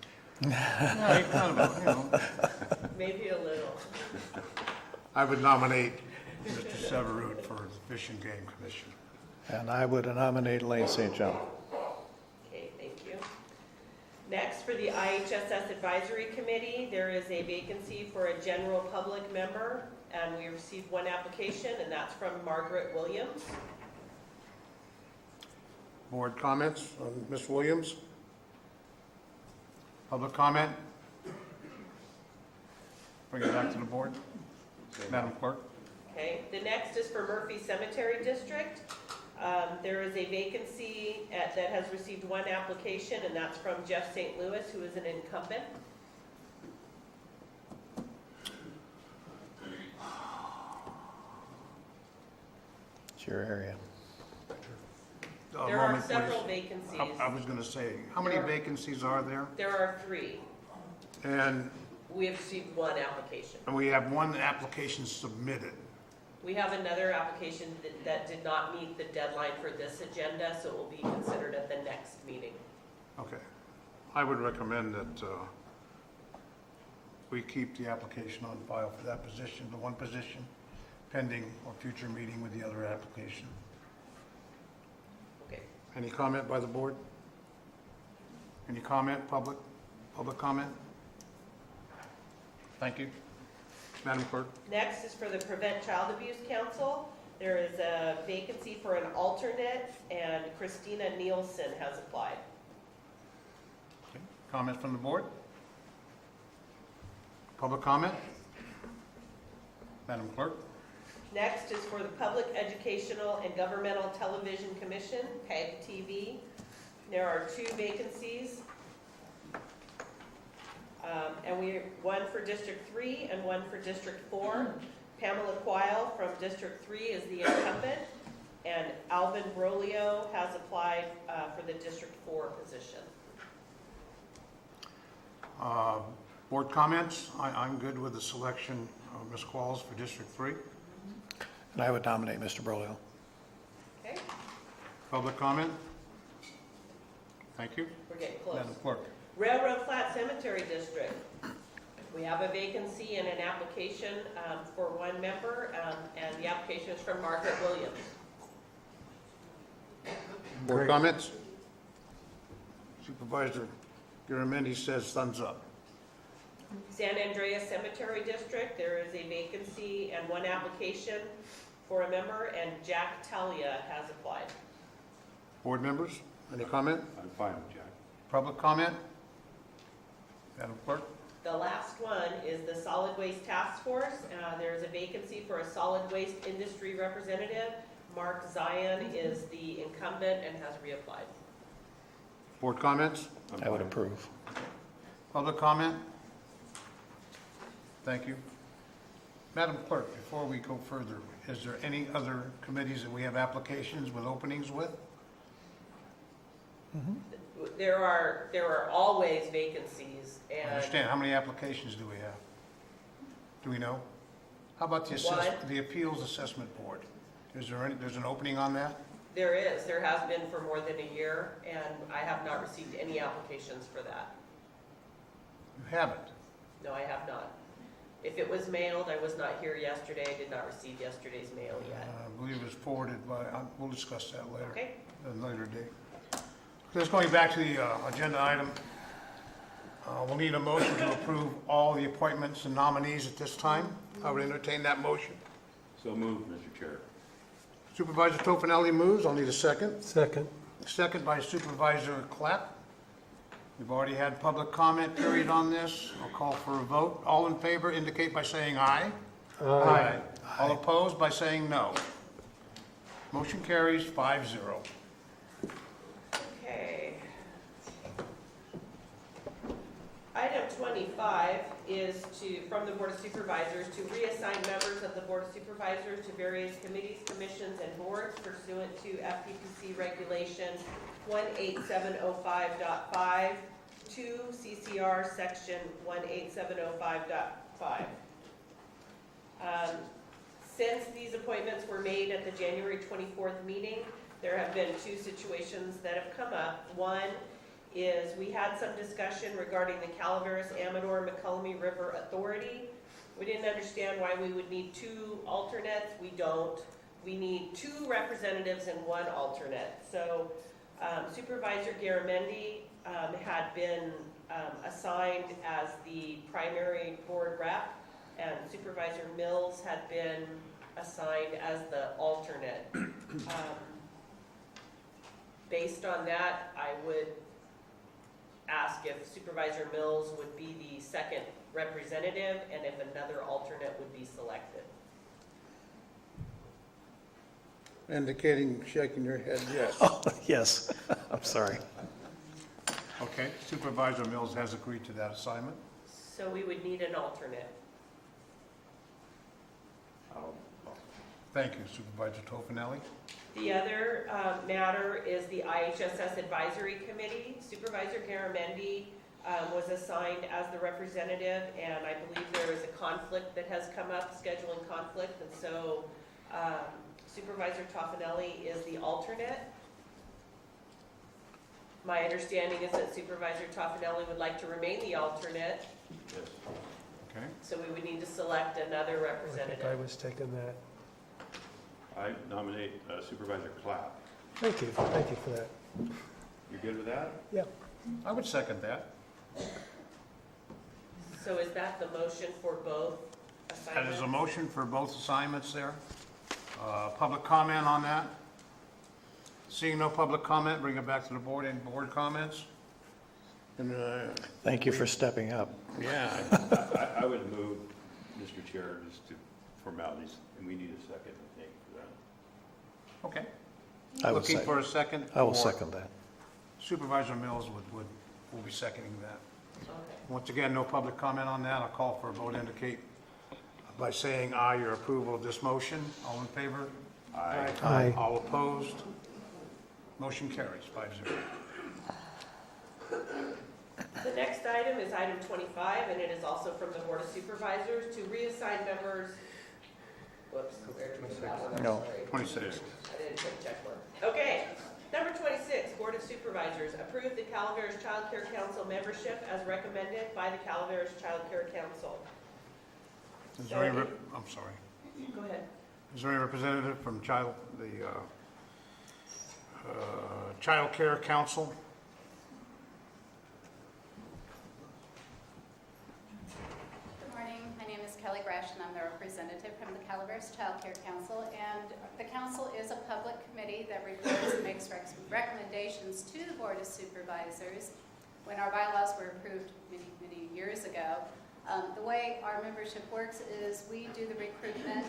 Maybe a little. I would nominate Mr. Severud for the Fish and Game Commission. And I would nominate Elaine St. John. Okay, thank you. Next, for the IHSS Advisory Committee, there is a vacancy for a general public member, and we received 1 application, and that's from Margaret Williams. Board comments on Ms. Williams? Public comment? Bring it back to the board. Madam Clerk? Okay, the next is for Murphy Cemetery District. There is a vacancy that has received 1 application, and that's from Jeff St. Louis, who is an incumbent. It's your area. There are several vacancies. I was going to say, how many vacancies are there? There are 3. And We have received 1 application. we have 1 application submitted. We have another application that did not meet the deadline for this agenda, so it will be considered at the next meeting. Okay. I would recommend that we keep the application on file for that position, the one position, pending or future meeting with the other application. Okay. Any comment by the board? Any comment, public comment? Thank you. Madam Clerk? Next is for the Prevent Child Abuse Council. There is a vacancy for an alternate, and Christina Nielsen has applied. Okay. Comments from the board? Public comment? Madam Clerk? Next is for the Public Educational and Governmental Television Commission, PEG-TV. There are 2 vacancies. One for District 3 and one for District 4. Pamela Quile from District 3 is the incumbent, and Alvin Brolio has applied for the District 4 position. Board comments? I'm good with the selection of Ms. Qualls for District 3. And I would nominate Mr. Brolio. Okay, Public comment? Thank you. we're getting close. Madam Clerk? Railroad Flat Cemetery District. We have a vacancy and an application for 1 member, and the application is from Margaret Williams. Board comments? Supervisor Garamendi says thumbs up. San Andreas Cemetery District, there is a vacancy and 1 application for a member, and Jack Talia has applied. Board members, any comment? I'm fine with Jack. Public comment? Madam Clerk? The last one is the Solid Waste Task Force. There is a vacancy for a solid waste industry representative. Mark Zion is the incumbent and has reapplied. Board comments? I would approve. Public comment? Thank you. Madam Clerk, before we go further, is there any other committees that we have applications with openings with? There are always vacancies, I and understand. How many applications do we have? Do we know? How about the Appeals Assessment Board? There's an opening on that? there has been for more than a year, and I have not received any applications for that. You haven't? No, I have not. If it was mailed, I was not here yesterday. I did not receive yesterday's mail yet. I believe it was forwarded by, we'll discuss that later. Okay. At a later date. Just going back to the agenda item, we'll need a motion to approve all the appointments and nominees at this time. I would entertain that motion. So moved, Mr. Chair. Supervisor Tofinelli moves. I'll need a second. Second. Second by Supervisor Clapp. We've already had public comment period on this. I'll call for a vote. All in favor indicate by saying aye. Aye. All opposed by saying no. Motion carries 5-0. Okay. Item 25 is from the Board of Supervisors to reassign members of the Board of Supervisors to various committees, commissions, and boards pursuant to FPPC Regulation 18705.5 to CCR Section 18705.5. Since these appointments were made at the January 24th meeting, there have been 2 situations that have come up. One is we had some discussion regarding the Calaveras Amador McCullum River Authority. We didn't understand why we would need 2 alternates. We don't. We need 2 representatives and 1 alternate. So Supervisor Garamendi had been assigned as the primary board rep, and Supervisor Mills had been assigned as the alternate. Based on that, I would ask if Supervisor Mills would be the second representative and if another alternate would be selected. Indicating, shaking your head, yes. Oh, yes. I'm sorry. Okay, Supervisor Mills has agreed to that assignment. So we would need an alternate. Thank you, Supervisor Tofinelli. The other matter is the IHSS Advisory Committee. Supervisor Garamendi was assigned as the representative, and I believe there is a conflict that has come up, scheduling conflict, and so Supervisor Tofinelli is the alternate. My understanding is that Supervisor Tofinelli would like to remain the alternate. Yes. Okay. So we would need to select another I think I representative. was taking that. I nominate Supervisor Clapp. Thank you for that. You good with that? Yeah. I would second that. So is that the motion for both That assignments? is a motion for both assignments there. Public comment on that? Seeing no public comment, bring it back to the board. Any board comments? And, Thank you for stepping up. yeah, I would move, Mr. Chair, just to formalities, and we need a second, I think, for that. okay. I will Looking sec- for a second? I will for- second that. Supervisor Mills will be seconding that. Okay. Once again, no public comment on that. I'll call for a vote indicate by saying aye your approval of this motion. All in favor? Aye. Aye. All opposed? Motion carries 5-0. The next item is item 25, and it is also from the Board of Supervisors to reassign members. Whoops, where did we put that one? I'm No. sorry. 26. I didn't put check mark. Okay. Number 26, Board of Supervisors, approve the Calaveras Child Care Council membership as recommended by the Calaveras Child Care Council. Is there any, I'm sorry. Go ahead. Is there any representative from the Child Care Council? Good morning. My name is Kelly Grash, and I'm the representative from the Calaveras Child Care Council. And the council is a public committee that reports and makes recommendations to the Board of Supervisors. When our bylaws were approved many years ago, the way our membership works is we do the recruitment,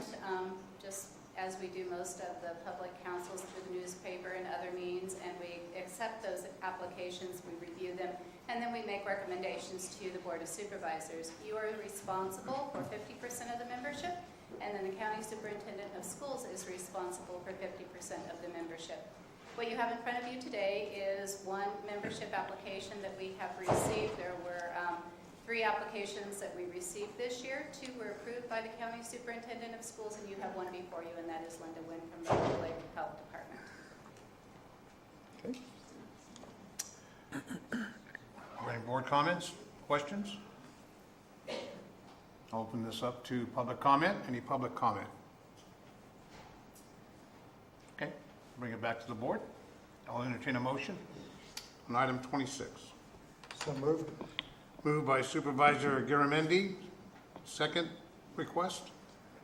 just as we do most of the public councils through the newspaper and other means, and we accept those applications, we review them, and then we make recommendations to the Board of Supervisors. You are responsible for 50% of the membership, and then the County Superintendent of Schools is responsible for 50% of the membership. What you have in front of you today is one membership application that we have received. There were 3 applications that we received this year. 2 were approved by the County Superintendent of Schools, and you have one before you, and that is Linda Wynn from the Local Lake Health Department. Any board comments, questions? I'll open this up to public comment. Any public comment? Okay, bring it back to the board. I'll entertain a motion on item 26. So moved. Moved by Supervisor Garamendi. Second request?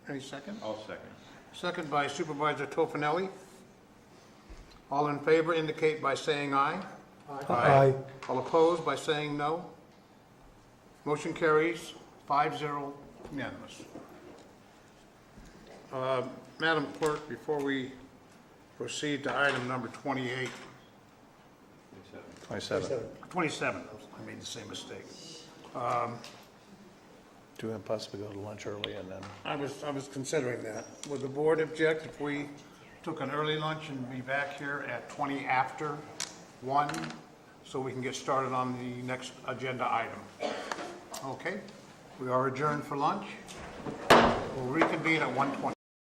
Any second? I'll second. Second by Supervisor Tofinelli. All in favor indicate by saying aye. Aye. All opposed by saying no. Motion carries 5-0 unanimous. Madam Clerk, before we proceed to item number 28, 27. 27, I made the same mistake. Do we possibly go to lunch early and then? I was considering that. Would the board object if we took an early lunch and be back here at 20 after 1, so we can get started on the next agenda item? Okay, we are adjourned for lunch. We'll reconvene at 1:20.